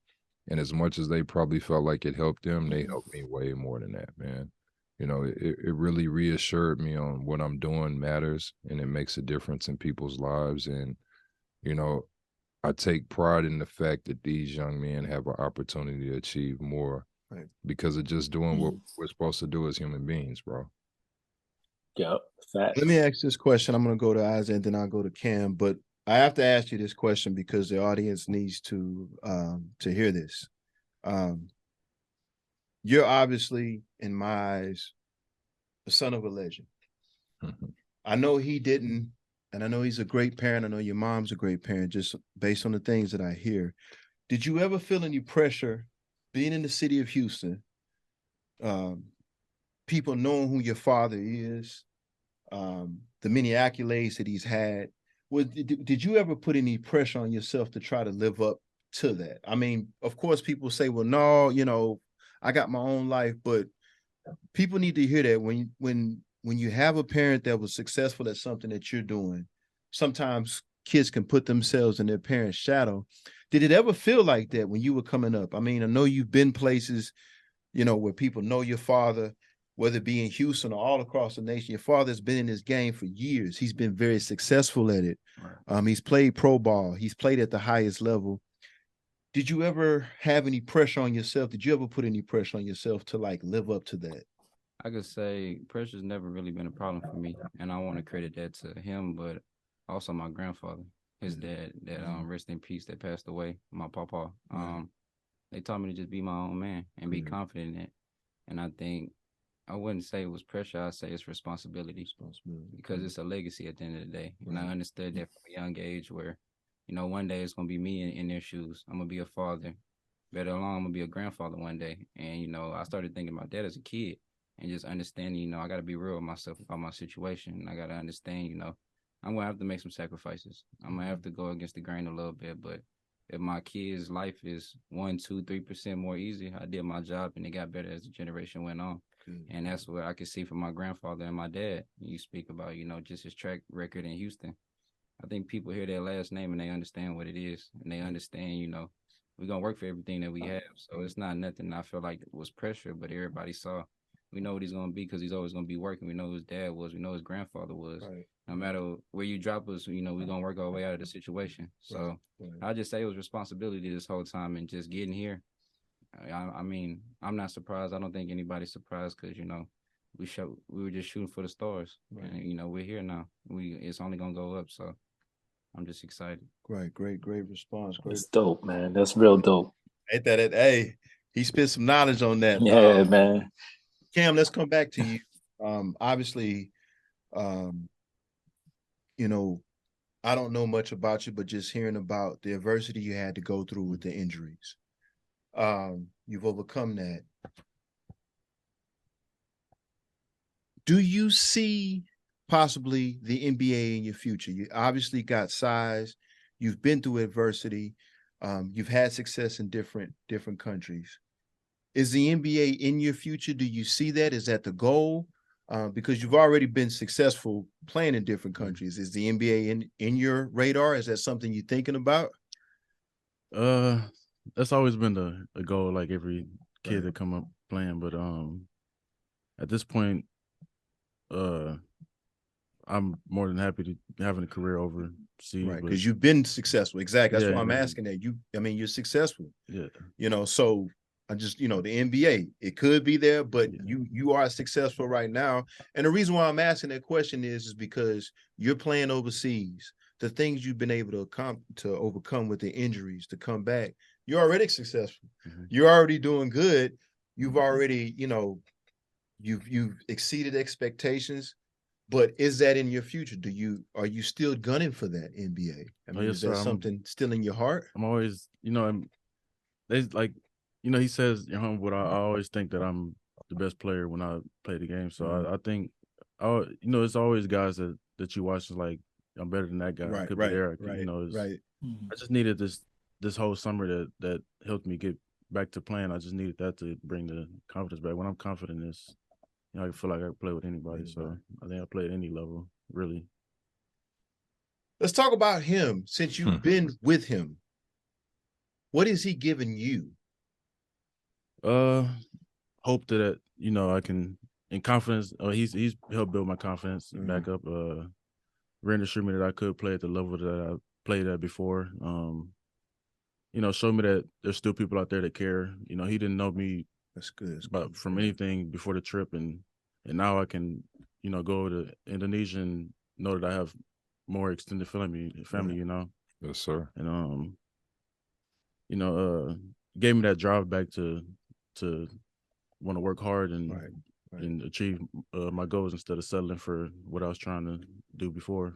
And as much as they probably felt like it helped them, they helped me way more than that, man. It really reassured me on what I'm doing matters and it makes a difference in people's lives. And, I take pride in the fact that these young men have an opportunity to achieve more because of just doing what we're supposed to do as human beings, bro. Yep. Facts. Let me ask this question. I'm going to go to Isaiah and then I'll go to Cam, but I have to ask you this question because the audience needs to hear this. You're obviously, in my eyes, the son of a legend. I know he didn't, and I know he's a great parent. I know your mom's a great parent, just based on the things that I hear. Did you ever feel any pressure being in the city of Houston, people knowing who your father is, the many accolades that he's had? Did you ever put any pressure on yourself to try to live up to that? I mean, of course, people say, well, no, I got my own life, but people need to hear that when you have a parent that was successful at something that you're doing, sometimes kids can put themselves in their parents' shadow. Did it ever feel like that when you were coming up? I mean, I know you've been places, where people know your father, whether it be in Houston or all across the nation. Your father's been in this game for years. He's been very successful at it. Right. He's played pro ball. He's played at the highest level. Did you ever have any pressure on yourself? Did you ever put any pressure on yourself to live up to that? I could say pressure's never really been a problem for me, and I want to credit that to him, but also my grandfather, his dad, that rest in peace, that passed away, my papa. They taught me to just be my own man and be confident in it. And I think I wouldn't say it was pressure. I'd say it's responsibility because it's a legacy at the end of the day. And I understood that from a young age where, one day it's going to be me in their shoes. I'm going to be a father. Better along, I'm going to be a grandfather one day. And, I started thinking about that as a kid and just understanding, I got to be real with myself about my situation. And I got to understand, I'm going to have to make some sacrifices. I'm going to have to go against the grain a little bit. But if my kid's life is 1%, 2%, 3% more easy, I did my job and it got better as the generation went on. And that's what I could see from my grandfather and my dad. You speak about, just his track record in Houston. I think people hear their last name and they understand what it is. And they understand, we're going to work for everything that we have. So it's not nothing I feel like it was pressure, but everybody saw, we know what he's gonna be because he's always gonna be working. We know who his dad was. We know his grandfather was. Right. No matter where you drop us, we're gonna work our way out of the situation. So I just say it was responsibility this whole time and just getting here. I mean, I'm not surprised. I don't think anybody's surprised because we were just shooting for the stars, and we're here now. It's only gonna go up. So I'm just excited. Great response. It's dope, man. That's real dope. Hey, he spit some knowledge on that. Yeah, man. Cam, let's come back to you. Obviously, I don't know much about you, but just hearing about the adversity you had to go through with the injuries. You've overcome that. Do you see possibly the NBA in your future? You obviously got size. You've been through adversity. You've had success in different countries. Is the NBA in your future? Do you see that? Is that the goal? Because you've already been successful playing in different countries. Is the NBA in your radar? Is that something you're thinking about? That's always been a goal, like every kid to come up playing. But at this point, I'm more than happy to having a career overseas. Right, because you've been successful. Exactly. That's why I'm asking that. You're successful. Yeah. So I just, the NBA, it could be there, but you are successful right now. And the reason why I'm asking that question is because you're playing overseas. The things you've been able to overcome with the injuries to come back, you're already successful. You're already doing good. You've already, you've exceeded expectations. But is that in your future? Are you still gunning for that NBA? I mean, yes, is that something still in your heart? I'm always, he says you're humble, but I always think that I'm the best player when I play the game. So I think, it's always guys that you watch like I'm better than that guy. Right, I could right, be there. right. I just needed this whole summer that helped me get back to playing. I just needed that to bring the confidence back. When I'm confident, I feel like I can play with anybody. So I think I play at any level, really. Let's talk about him. Since you've been with him, what is he giving you? Hope that I can, in confidence. He's helped build my confidence back up. Reassured me that I could play at the level that I played at before. Show me that there's still people out there that care. He didn't know me. That's good. From anything before the trip, and now I can, go to Indonesia and know that I have more extended family. Yes, sir. And gave me that drive back to want to work hard and and achieve my goals instead of settling for what I was trying to do before.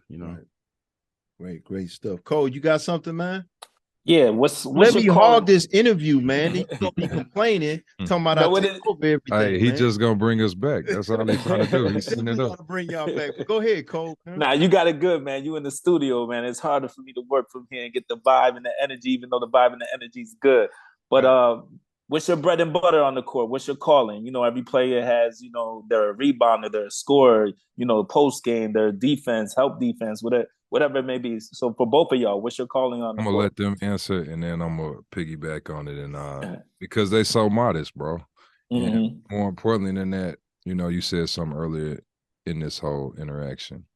Great stuff. Cole, you got something, man? Yeah, let me hog this interview, man. He's gonna be complaining, talking about No, I take over everything. Hey, he just gonna bring us back. That's all he's trying to do. He's setting it up. To bring y'all back. But go ahead, Cole. Nah, you got it good, man. You in the studio, man. It's harder for me to work from here and get the vibe and the energy, even though the vibe and the energy is good. But what's your bread and butter on the court? What's your calling? Every player has, they're a rebounder, they're a scorer, post game, they're defense, help defense, whatever it may be. So for both of y'all, what's your calling on the court? I'm gonna let them answer, and then I'm gonna piggyback on it, and because they so modest, bro. And more importantly than that, you said something earlier in this whole interaction.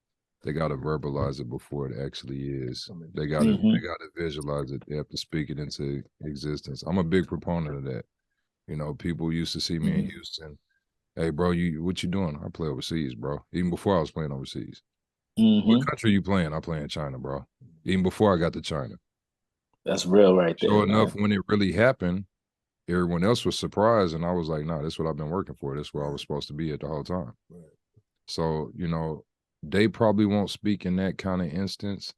They got to verbalize it before it actually is. They got to visualize it. They have to speak it into existence. I'm a big proponent of that. People used to see me in Houston. Hey, bro, what you doing? I play overseas, bro. Even before I was playing overseas. What country you playing? I play in China, bro. Even before I got to China. That's real right there. Sure enough, when it really happened, everyone else was surprised, and I was like, "Nah, this is what I've been working for. This is where I was supposed to be at the whole time." Right. So, they probably won't speak in that kind of instance,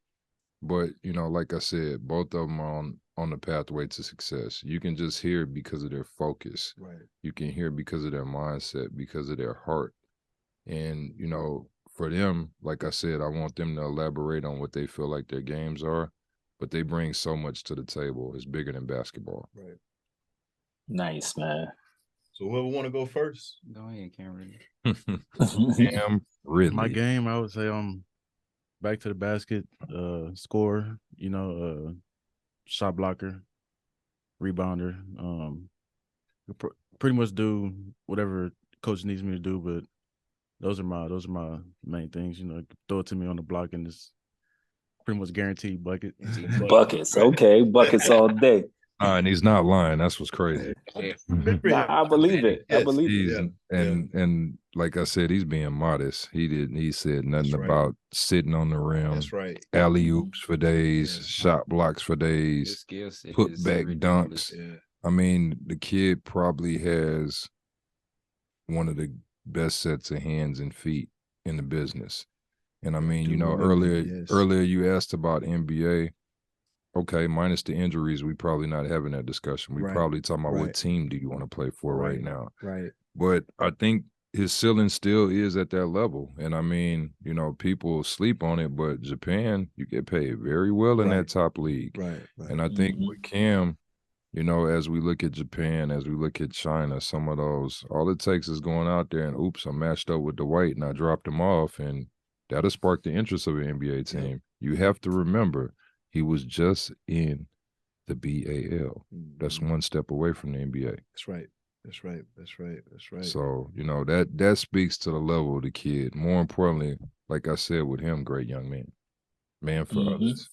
but like I said, both of them are on the pathway to success. You can just hear it because of their focus. Right. You can hear it because of their mindset, because of their heart. And, for them, like I said, I want them to elaborate on what they feel like their games are, but they bring so much to the table. It's bigger than basketball. Right. Nice, man. So whoever want to go first? Go ahead, Cameron. Cam Ridley. My game, I would say back to the basket, scorer, shot blocker, rebounder. Pretty much do whatever coach needs me to do, but those are my main things. You know, throw it to me on the block and it's pretty much guaranteed bucket. Buckets, okay, buckets all day. And he's not lying. That's what's crazy. Nah, I believe it. I believe it. And like I said, he's being modest. He said nothing about sitting on the rim. That's right. Alley oops for days, shot blocks for days, put back dunks. Yeah. I mean, the kid probably has one of the best sets of hands and feet in the business. And I mean, you know, earlier you asked about NBA. Okay, minus the injuries, we probably not having that discussion. We probably talking about what team do you want to play for right now. Right. But I think his ceiling still is at that level. And I mean, you know, people sleep on it, but Japan, you get paid very well in that top league. Right. And I think with Cam, you know, as we look at Japan, as we look at China, some of those, all it takes is going out there and, oops, I'm matched up with Dwight and I dropped him off. And that'll spark the interest of an NBA team. Yep. You have to remember, he was just in the BAL. That's one step away from the NBA. That's right. That's right. So, you know, that speaks to the level of the kid. More importantly, like I said with him, great young man for others.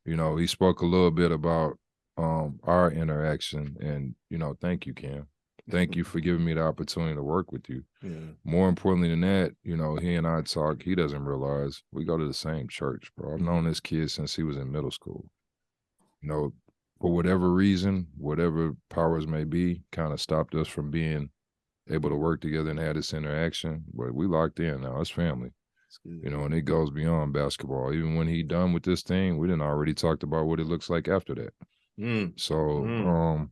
You know, he spoke a little bit about our interaction, and, you know, thank you, Cam. Thank you for giving me the opportunity to work with you. Yeah. More importantly than that, you know, he and I talk. He doesn't realize we go to the same church, bro. I've known this kid since he was in middle school. You know, for whatever reason, whatever powers may be, kind of stopped us from being able to work together and have this interaction. But we locked in now. It's family. You know, and it goes beyond basketball. Even when he done with this thing, we didn't already talked about what it looks like after that. So,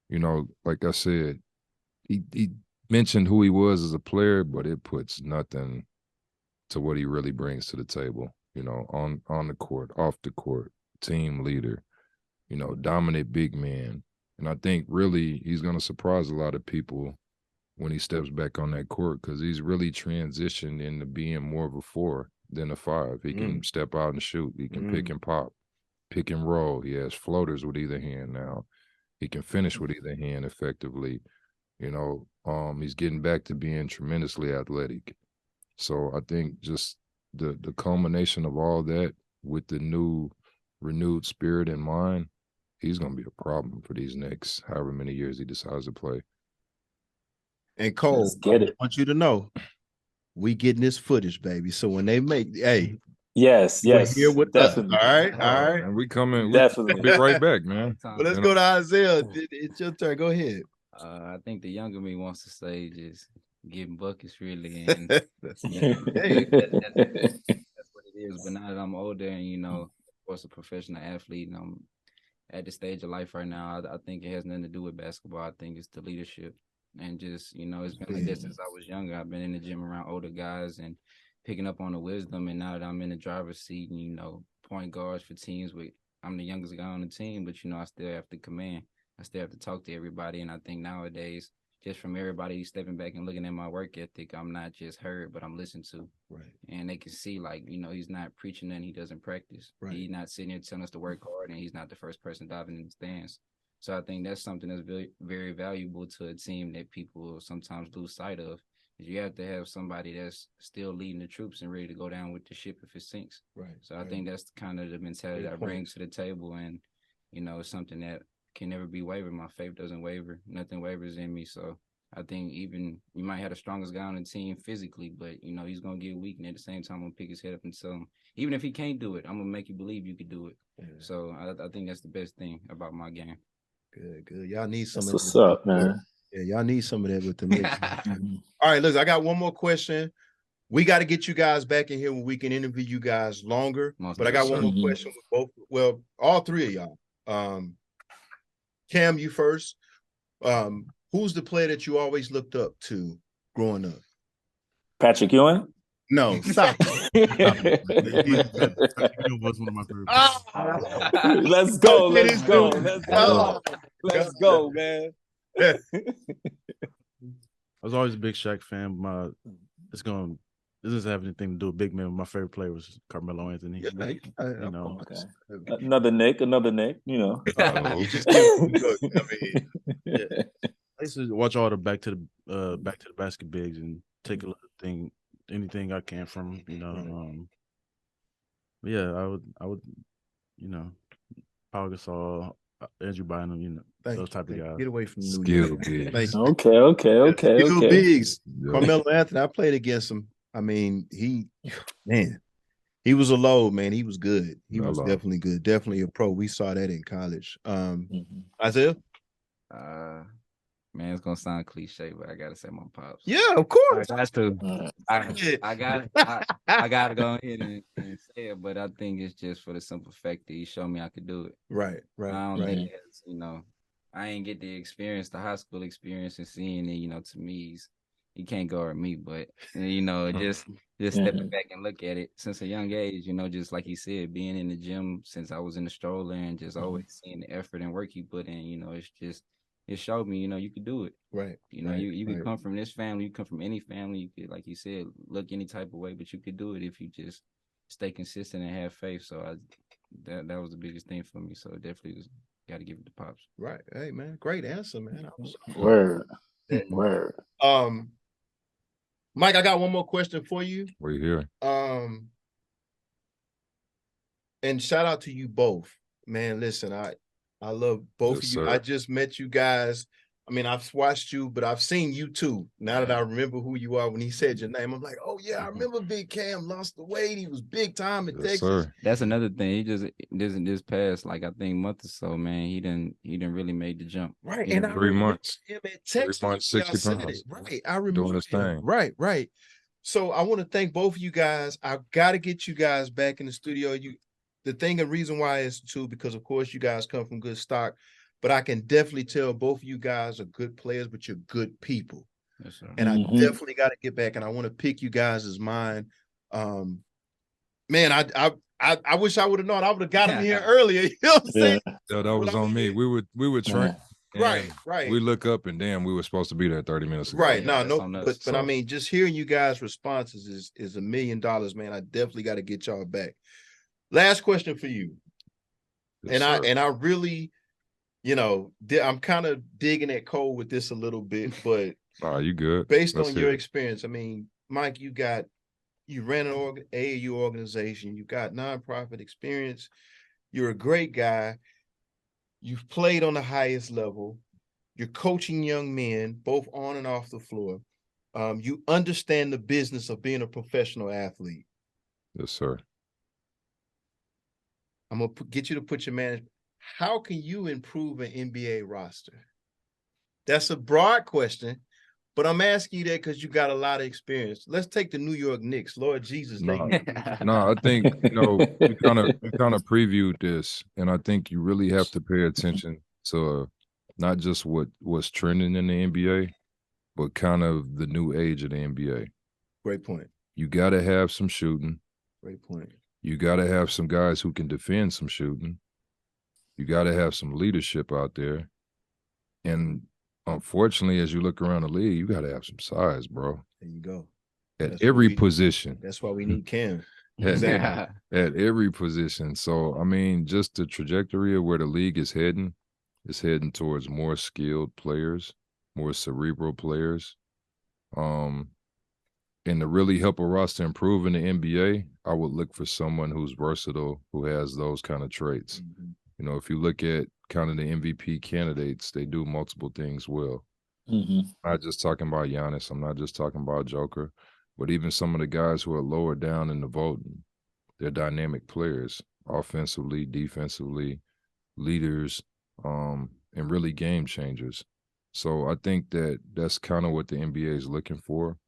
you know, like I said, he mentioned who he was as a player, but it puts nothing to what he really brings to the table, you know, on the court, off the court, team leader, you know, dominant big man. And I think really he's going to surprise a lot of people when he steps back on that court, because he's really transitioned into being more of a 4 than a 5. He can step out and shoot. He can pick and pop, pick and roll. He has floaters with either hand now. He can finish with either hand effectively. You know, he's getting back to being tremendously athletic. So I think just the culmination of all that with the new renewed spirit in mind, he's going to be a problem for these next however many years he decides to play. And Cole, I want you to know, we getting this footage, baby. So when they make, yes, here with definitely. Us. All right. And we coming, definitely. We'll be right back, man. Well, let's go to Isaiah. It's your turn. Go ahead. I think the younger me wants to say just getting buckets really, and That's that's what it is. But now that I'm older and, you know, of course, a professional athlete, and I'm at the stage of life right now, I think it has nothing to do with basketball. I think it's the leadership. And just, you know, it's been like this since I was younger. I've been in the gym around older guys and picking up on the wisdom. And now that I'm in the driver's seat and, you know, point guards for teams I'm the youngest guy on the team, but, you know, I still have to command. I still have to talk to everybody. And I think nowadays, just from everybody stepping back and looking at my work ethic, I'm not just heard, but I'm listened to. Right. And they can see, like, you know, he's not preaching and he doesn't practice. Right. He's not sitting here telling us to work hard, and he's not the first person diving in the stands. So I think that's something that's very, very valuable to a team that people sometimes lose sight of. Is you have to have somebody that's still leading the troops and ready to go down with the ship if it sinks. Right. So I think that's kind of the mentality I bring to the table, and, you know, it's something that can never be wavered. My faith doesn't waver. Nothing wavers in me. So I think even you might have the strongest guy on the team physically, but, you know, he's going to get weak. And at the same time, I'm going to pick his head up and tell him, even if he can't do it, I'm going to make you believe you could do it. Yeah. So I think that's the best thing about my game. Good. Y'all need some that's of what's that. Up, man. Yeah, y'all need some of that with the mix. All right, look, I got one more question. We got to get you guys back in here when we can interview you guys longer. But I got one more question with both. Well, all three of y'all. Cam, you first. Who's the player that you always looked up to growing up? Patrick Ewing? No, stop. Was one of my favorite. Let's go, man. I was always a big Shaq fan. This doesn't have anything to do with big men. My favorite player was Carmelo Anthony. Yeah, you know, another Nick, you know. You just give look, I mean, used to watch all the back to the basket bigs and take a little thing, anything I can from yeah, I would, Paul Gasol, Andrew Bynum, those type of guys. Get away from New Skill York. bigs. Okay. Skill bigs. Yeah. Carmelo Anthony, I played against him. I mean, he was a load, man. He was good. He was definitely good. Definitely a pro. We saw that in college. Isaiah? Man, it's gonna sound cliche, but I gotta say my pops. Yeah, of course. I gotta go ahead and say it, but I think it's just for the simple fact that he showed me I could do it. Right. I don't think it's, I ain't get the experience, the high school experience, and seeing it. To me, he can't guard me, but just stepping back and look at it since a young age. Just like he said, being in the gym since I was in the stroller and just always seeing the effort and work he put in. It's just. It showed me, you could do it. Right. You could come from this family, you come from any family, you could, like you said, look any type of way, but you could do it if you just stay consistent and have faith. So that was the biggest thing for me. So definitely got to give it to Pops. Right. Hey man, great answer, man. Word. Mike, I got one more question for you. We're here. And shout out to you both, man. Listen, I love both of you. Sir. I just met you guys. I mean, I've watched you, but I've seen you too. Now that I remember who you are, when he said your name, I'm like, oh yeah, I remember Big Cam lost the weight. He was big time in Texas. Sir. That's another thing. He just this past, like I think month or so, man. He didn't really make the jump. Right, and 3 months. Him at Texas, 3 months, 60 pounds. Right, I remember doing his thing. Right. So I want to thank both of you guys. I've got to get you guys back in the studio. The thing and reason why is too because of course you guys come from good stock. But I can definitely tell both of you guys are good players, but you're good people. Yes, sir. And I definitely got to get back, and I want to pick you guys as mine. Man, I wish I would have known. I would have got him here earlier. You know what I'm saying? Yeah, that was on me. We would train. Right. We look up and damn, we were supposed to be there 30 minutes ago. Right. But I mean, just hearing you guys' responses is $1 million, man. I definitely got to get y'all back. Last question for you. Yes, and I really. I'm kind of digging at Cole with this a little bit, but you good. Based on your experience, I mean, Mike, you ran an AAU organization, you got nonprofit experience, you're a great guy, you've played on the highest level, you're coaching young men, both on and off the floor. You understand the business of being a professional athlete. Yes, sir. I'm going to get you to put your management. How can you improve an NBA roster? That's a broad question, but I'm asking you that because you got a lot of experience. Let's take the New York Knicks. Lord Jesus. No, I think, you kind of previewed this, and I think you really have to pay attention to not just what's trending in the NBA, but kind of the new age of the NBA. Great point. You got to have some shooting. Great point. You got to have some guys who can defend some shooting. You got to have some leadership out there. And unfortunately, as you look around the league, you got to have some size, bro. There you go. At every position. That's why we need Cam. At every position. So, I mean, just the trajectory of where the league is heading towards more skilled players, more cerebral players. And to really help a roster improve in the NBA, I would look for someone who's versatile, who has those kind of traits. Mm-hmm. If you look at kind of the MVP candidates, they do multiple things well. Mm-hmm. I'm not just talking about Giannis. I'm not just talking about Joker, but even some of the guys who are lower down in the voting, they're dynamic players, offensively, defensively, leaders, and really game changers. So I think that's kind of what the NBA is looking for.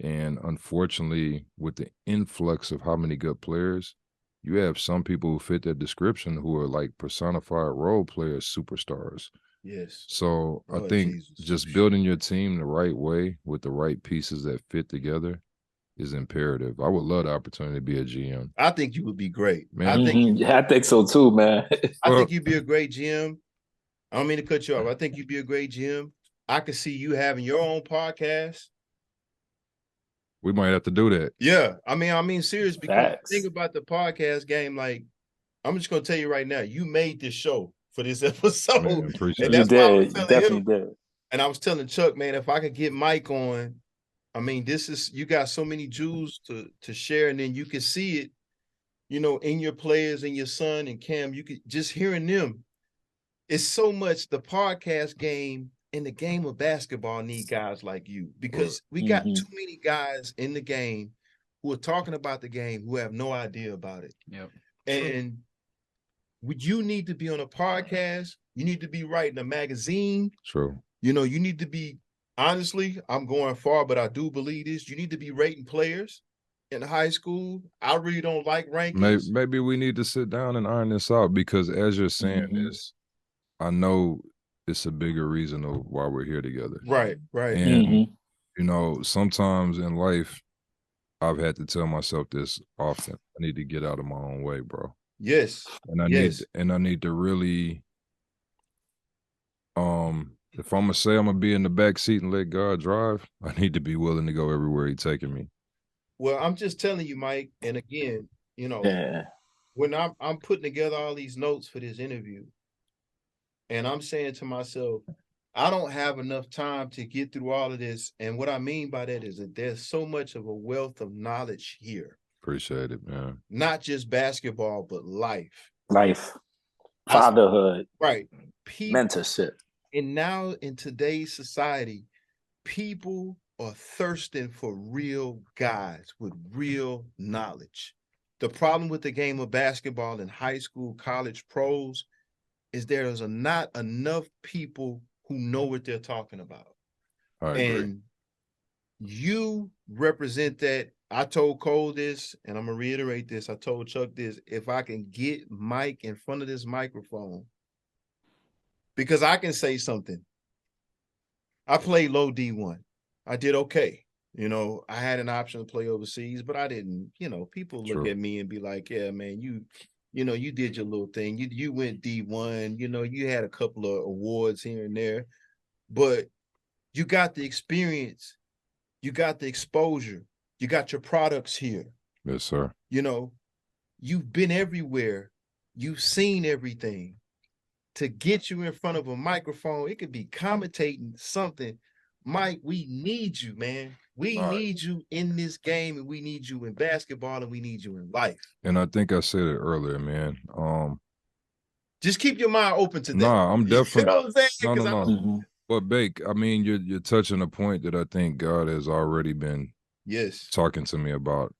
And unfortunately, with the influx of how many good players, you have some people who fit that description who are like personified role players, superstars. Yes. So I think just building your team the right way with the right pieces that fit together is imperative. I would love the opportunity to be a GM. I think you would be great. Man, I think so too, man. I think you'd be a great GM. I don't mean to cut you off. I think you'd be a great GM. I could see you having your own podcast. We might have to do that. Yeah. I mean, serious, because think about the podcast game. Like, I'm just gonna tell you right now, you made this show for this episode. Man, appreciate and that's you why did. You definitely did. And I was telling Chuck, man, if I could get Mike on, I mean, you got so many jewels to share, and then you can see it, in your players and your son and Cam. You could just hearing them. It's so much the podcast game and the game of basketball need guys like you, because we got too many guys in the game who are talking about the game who have no idea about it. Yep. And you need to be on a podcast. You need to be writing a magazine. True. You need to be, honestly, I'm going far, but I do believe this. You need to be rating players in high school. I really don't like rankings. Maybe we need to sit down and iron this out, because as you're saying this, I know it's a bigger reason of why we're here together. Right. And, sometimes in life, I've had to tell myself this often. I need to get out of my own way, bro. Yes. And I need to really, if I'm gonna say I'm gonna be in the back seat and let God drive, I need to be willing to go everywhere He's taking me. Well, I'm just telling you, Mike, and again, when I'm putting together all these notes for this interview, and I'm saying to myself, I don't have enough time to get through all of this. And what I mean by that is that there's so much of a wealth of knowledge here. Appreciate it, man. Not just basketball, but life. Fatherhood. Right. Mentorship. And now in today's society, people are thirsting for real guys with real knowledge. The problem with the game of basketball in high school, college, pros is there's not enough people who know what they're talking about. I agree. And you represent that. I told Cole this, and I'm going to reiterate this. I told Chuck this. If I can get Mike in front of this microphone, because I can say something. I played low D1. I did okay. I had an option to play overseas, but I didn't. People look at me and be like, yeah, man, you did your little thing. You went D1, you had a couple of awards here and there, but you got the experience, you got the exposure, you got your products here. Yes, sir. You've been everywhere, you've seen everything. To get you in front of a microphone, it could be commentating something. Mike, we need you, man. We need you in this game, and we need you in basketball, and we need you in life. And I think I said it earlier, man. Just keep your mind open to that. Nah, I'm definitely. You know what I'm saying? No. But Bake, I mean, you're touching a point that I think God has already been talking to me about.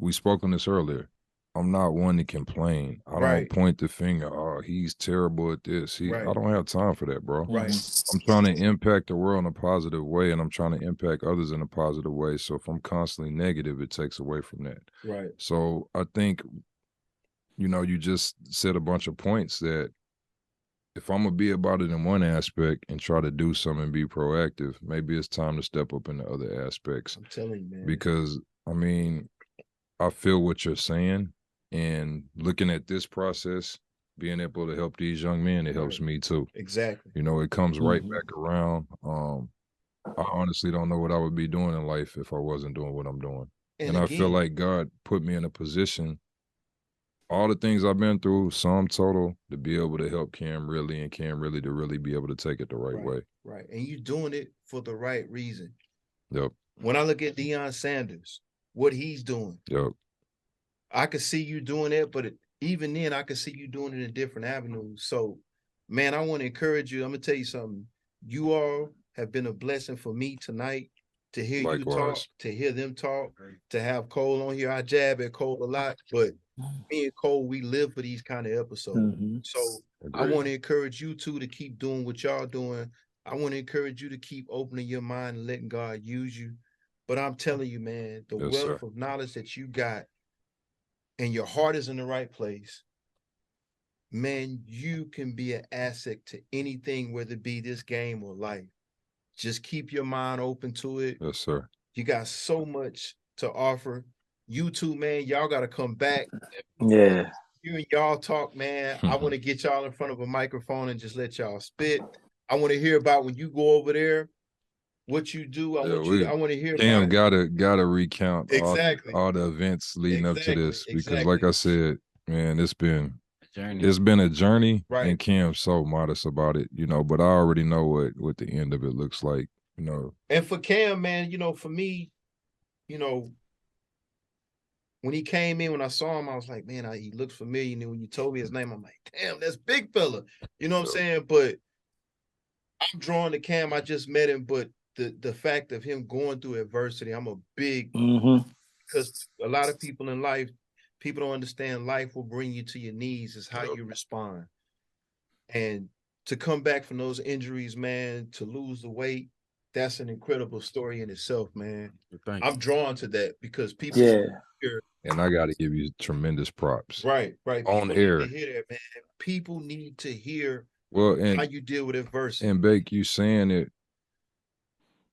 We spoke on this earlier. I'm not one to complain. I don't point the finger. Oh, he's terrible at this. I don't have time for that, bro. Right. I'm trying to impact the world in a positive way, and I'm trying to impact others in a positive way. So if I'm constantly negative, it takes away from that. Right. So I think, you just said a bunch of points that if I'm gonna be about it in one aspect and try to do something and be proactive, maybe it's time to step up in the other aspects. I'm telling you, man. Because I feel what you're saying. And looking at this process, being able to help these young men, it helps me too. Exactly. It comes right back around. I honestly don't know what I would be doing in life if I wasn't doing what I'm doing. And again, I feel like God put me in a position, all the things I've been through, sum total, to be able to help Cam really, and Cam really to really be able to take it the right way. Right. And you're doing it for the right reason. Yep. When I look at Deion Sanders, what he's doing. Yep. I could see you doing it, but even then, I could see you doing it in different avenues. So, man, I want to encourage you. I'm going to tell you something. You all have been a blessing for me tonight to hear you talk, to hear them talk, to have Cole on here. I jab at Cole a lot, but me and Cole, we live for these kind of episodes. So I want to encourage you two to keep doing what y'all doing. I want to encourage you to keep opening your mind and letting God use you. But I'm telling you, man, the wealth of knowledge that you got, and your heart is in the right place, man, you can be an asset to anything, whether it be this game or life. Just keep your mind open to it. Yes, sir. You got so much to offer. You two, man, y'all got to come back. Yeah. You and y'all talk, man. I want to get y'all in front of a microphone and just let y'all spit. I want to hear about when you go over there, what you do. I want to hear Cam about it. gotta recount Exactly all the events leading up to this, because like I said, man, it's been journey. It's been a journey, Right. and Cam's so modest about it, but I already know what the end of it looks like, And for Cam, man, for me, when he came in, when I saw him, I was like, man, he looks familiar. And then when you told me his name, I'm like, damn, that's big fella. You know what I'm saying? But I'm drawn to Cam. I just met him, but the fact of him going through adversity, I'm a big, because a lot of people in life, people don't understand life will bring you to your knees is how you respond. And to come back from those injuries, man, to lose the weight, that's an incredible story in itself, man. I'm drawn to that because people hear. And I got to give you tremendous props. Right. On people air. Need to hear that, man. People need to hear how you deal with adversity. And Bake, you saying it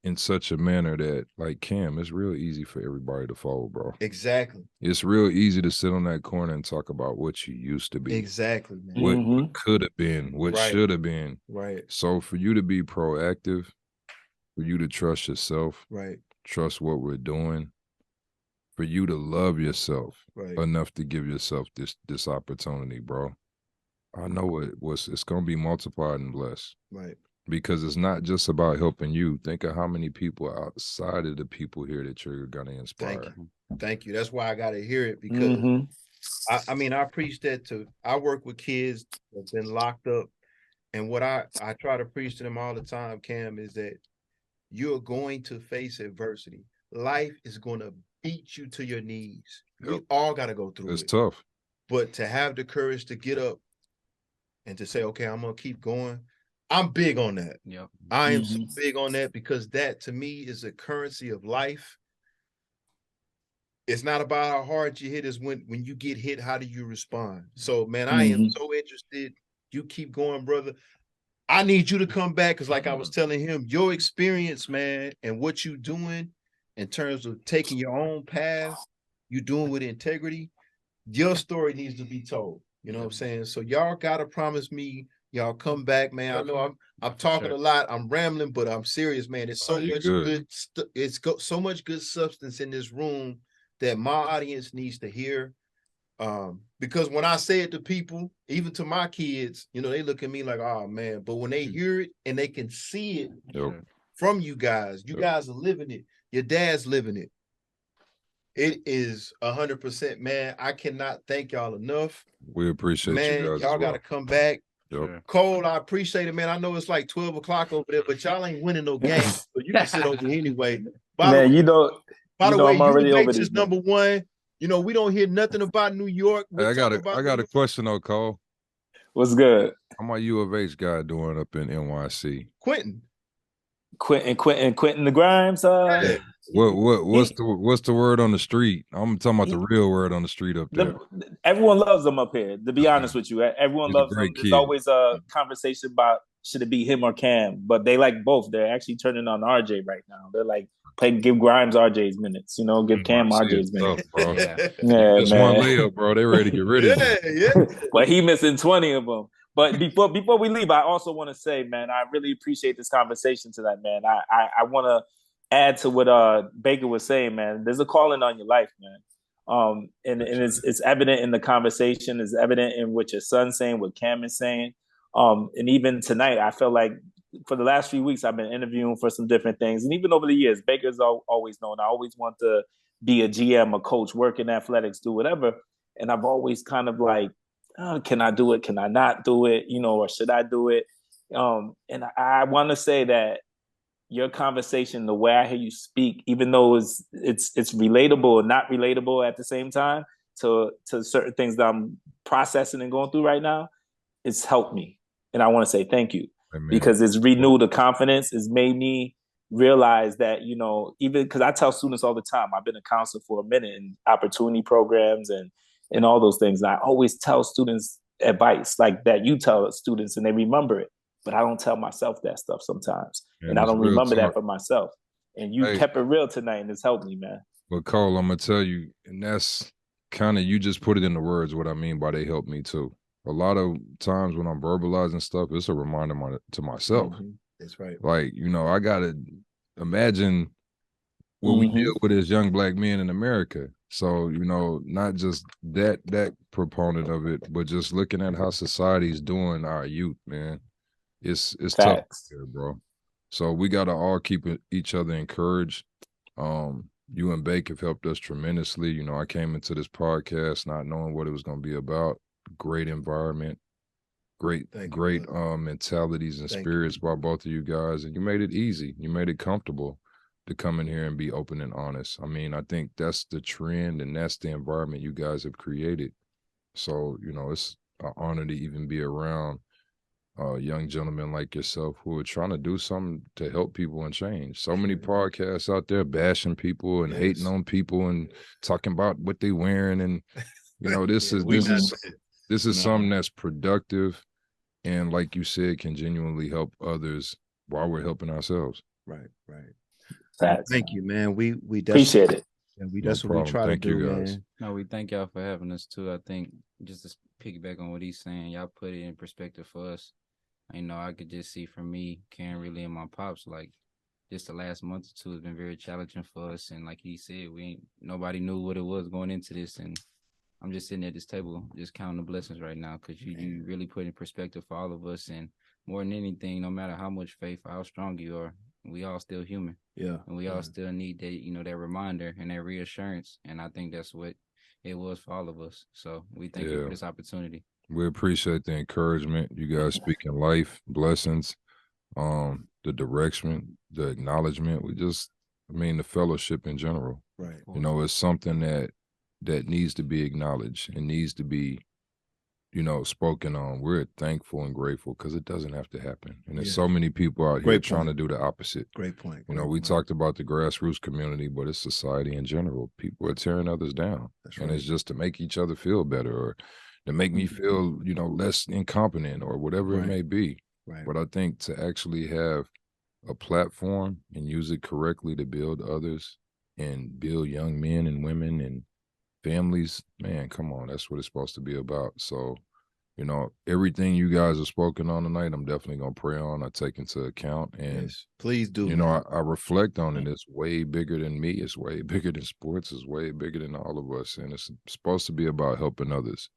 in such a manner that, like Cam, it's real easy for everybody to follow, bro. Exactly. It's real easy to sit on that corner and talk about what you used to be. Exactly, man. What could have been, what should have been. Right. So for you to be proactive, for you to trust yourself, trust what we're doing, for you to love yourself enough to give yourself this opportunity, bro. I know it's going to be multiplied and blessed. Right. Because it's not just about helping you. Think of how many people outside of the people here that you're going to inspire. Thank you. That's why I got to hear it because I preach that I work with kids that's been locked up. And what I try to preach to them all the time, Cam, is that you're going to face adversity. Life is going to beat you to your knees. We all got to go through it. It's tough. But to have the courage to get up and to say, okay, I'm going to keep going. I'm big on that. Yep. I am so big on that because that to me is a currency of life. It's not about how hard you hit, is when you get hit, how do you respond? So, man, I am so interested. You keep going, brother. I need you to come back because like I was telling him, your experience, man, and what you doing in terms of taking your own path, you doing with integrity, your story needs to be told. You know what I'm saying? So y'all got to promise me y'all come back, man. I know I'm talking a lot. I'm rambling, but I'm serious, man. It's so much good. So much good substance in this room that my audience needs to hear. Because when I say it to people, even to my kids, they look at me like, oh man. But when they hear it and they can see it from you guys are living it. Your dad's living it. It is 100%, man. I cannot thank y'all enough. We appreciate you guys. Y'all got to come back. Yep. Cole, I appreciate it, man. I know it's like 12 o'clock over there, but y'all ain't winning no game. So you can sit over here anyway. By the way, I'm already over this. Number one. We don't hear nothing about New York. Hey, I got a question though, Cole. What's good? How my U of H guy doing up in NYC? Quentin the Grimes. What's the word on the street? I'm talking about the real word on the street up there. Everyone loves him up here. To be honest with you, everyone loves him. There's always a conversation about should it be him or Cam, but they like both. They're actually turning on RJ right now. They're like, give Grimes RJ's minutes. Give Cam RJ's minutes. Bro. Yeah, just one layup, bro. They ready to get rid of him. Yeah. But he missing 20 of them. But before we leave, I also want to say, man, I really appreciate this conversation tonight, man. I want to add to what Baker was saying, man. There's a calling on your life, man. And it's evident in the conversation. It's evident in what your son's saying, what Cam is saying. And even tonight, I feel like for the last few weeks, I've been interviewing for some different things. And even over the years, Baker's always known I always want to be a GM, a coach, work in athletics, do whatever. And I've always kind of like, can I do it? Can I not do it? Or should I do it? And I want to say that your conversation, the way I hear you speak, even though it's relatable and not relatable at the same time to certain things that I'm processing and going through right now, it's helped me. And I want to say thank you. Amen. Because it's renewed the confidence. It's made me realize that, even because I tell students all the time, I've been a counselor for a minute in opportunity programs and all those things. And I always tell students advice like that you tell students and they remember it. But I don't tell myself that stuff sometimes. Yeah, and I don't remember that for myself. And you kept it real tonight and it's helped me, man. But Cole, I'm going to tell you, and that's kind of, you just put it into words what I mean by they helped me too. A lot of times when I'm verbalizing stuff, it's a reminder to myself. That's right. Like, I got to imagine what we deal with as young black men in America. So, you know, not just that proponent of it, but just looking at how society's doing our youth, man. It's tough here, bro. So we gotta all keep each other encouraged. You and Bake have helped us tremendously. You know, I came into this podcast not knowing what it was gonna be about. Great environment, great mentalities and spirits by both of you guys, and you made it easy. You made it comfortable to come in here and be open and honest. I mean, I think that's the trend and that's the environment you guys have created. So, you know, it's an honor to even be around young gentlemen like yourself who are trying to do something to help people and change. So many podcasts out there bashing people and hating on people and talking about what they wearing. And, you know, this is something that's productive and, like you said, can genuinely help others while we're helping ourselves. Right. Thank you, man. We appreciate it. And that's what we try to do, man. No, we thank y'all for having us too. I think just to piggyback on what he's saying, y'all put it in perspective for us. You know, I could just see from me, Karen, really, and my pops, like just the last month or two has been very challenging for us. And like he said, nobody knew what it was going into this. And I'm just sitting at this table, just counting the blessings right now, because you really put in perspective for all of us. And more than anything, no matter how much faith or how strong you are, we all still human. Yeah. And we all still need that, you know, that reminder and that reassurance. And I think that's what it was for all of us. So we thank you for this opportunity. We appreciate the encouragement. You guys speaking life, blessings, the direction, the acknowledgement. The fellowship in general. Right. You know, it's something that needs to be acknowledged and needs to be, you know, spoken on. We're thankful and grateful because it doesn't have to happen. And there's so many people out here trying to do the opposite. Great point. You know, we talked about the grassroots community, but it's society in general. People are tearing others down. And it's just to make each other feel better or to make me feel, you know, less incompetent or whatever it may be. Right. But I think to actually have a platform and use it correctly to build others and build young men and women and families, man, come on, that's what it's supposed to be about. So, you know, everything you guys have spoken on tonight, I'm definitely going to pray on. I take into account. And please do. You know, I reflect on it. It's way bigger than me. It's way bigger than sports. It's way bigger than all of us. And it's supposed to be about helping others.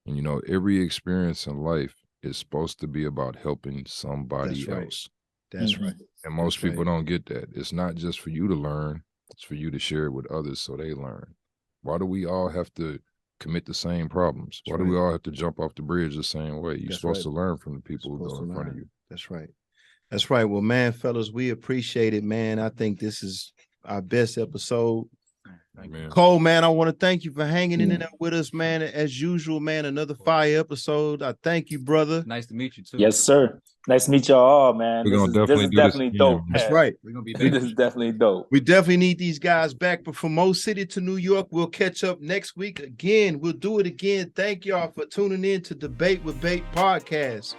And, you know, every experience in life is supposed to be about helping somebody else. That's right. And most people don't get that. It's not just for you to learn. It's for you to share it with others so they learn. Why do we all have to commit the same problems? Why do we all have to jump off the bridge the same way? You're supposed to learn from the people who go in front of you. That's right. That's right. Well, man, fellas, we appreciate it, man. I think this is our best episode. Cole, man, I want to thank you for hanging in there with us, man. As usual, man, another fire episode. I thank you, brother. Nice to meet you too. Yes, sir. Nice to meet y'all all, man. This is definitely dope. That's right. We're gonna be this is definitely dope. We definitely need these guys back. But from Mo City to New York, we'll catch up next week again. We'll do it again. Thank y'all for tuning in to Debate with Bait podcast.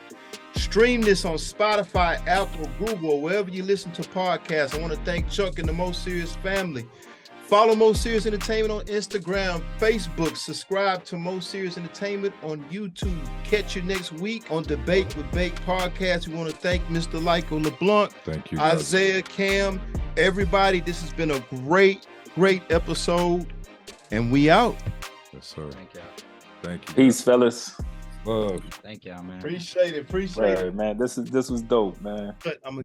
Stream this on Spotify, Apple, Google, wherever you listen to podcasts. I want to thank Chuck and the Most Serious family. Follow Most Serious Entertainment on Instagram, Facebook. Subscribe to Most Serious Entertainment on YouTube. Catch you next week on Debate with Bake podcast. We want to thank Mr. Lyko LeBlanc, thank you, Isaiah, Cam, everybody. This has been a great episode, and we out. Yes, sir. Thank y'all. Thank you. Peace, fellas. Love. Thank y'all, man. Appreciate it, man. This was dope, man. I'm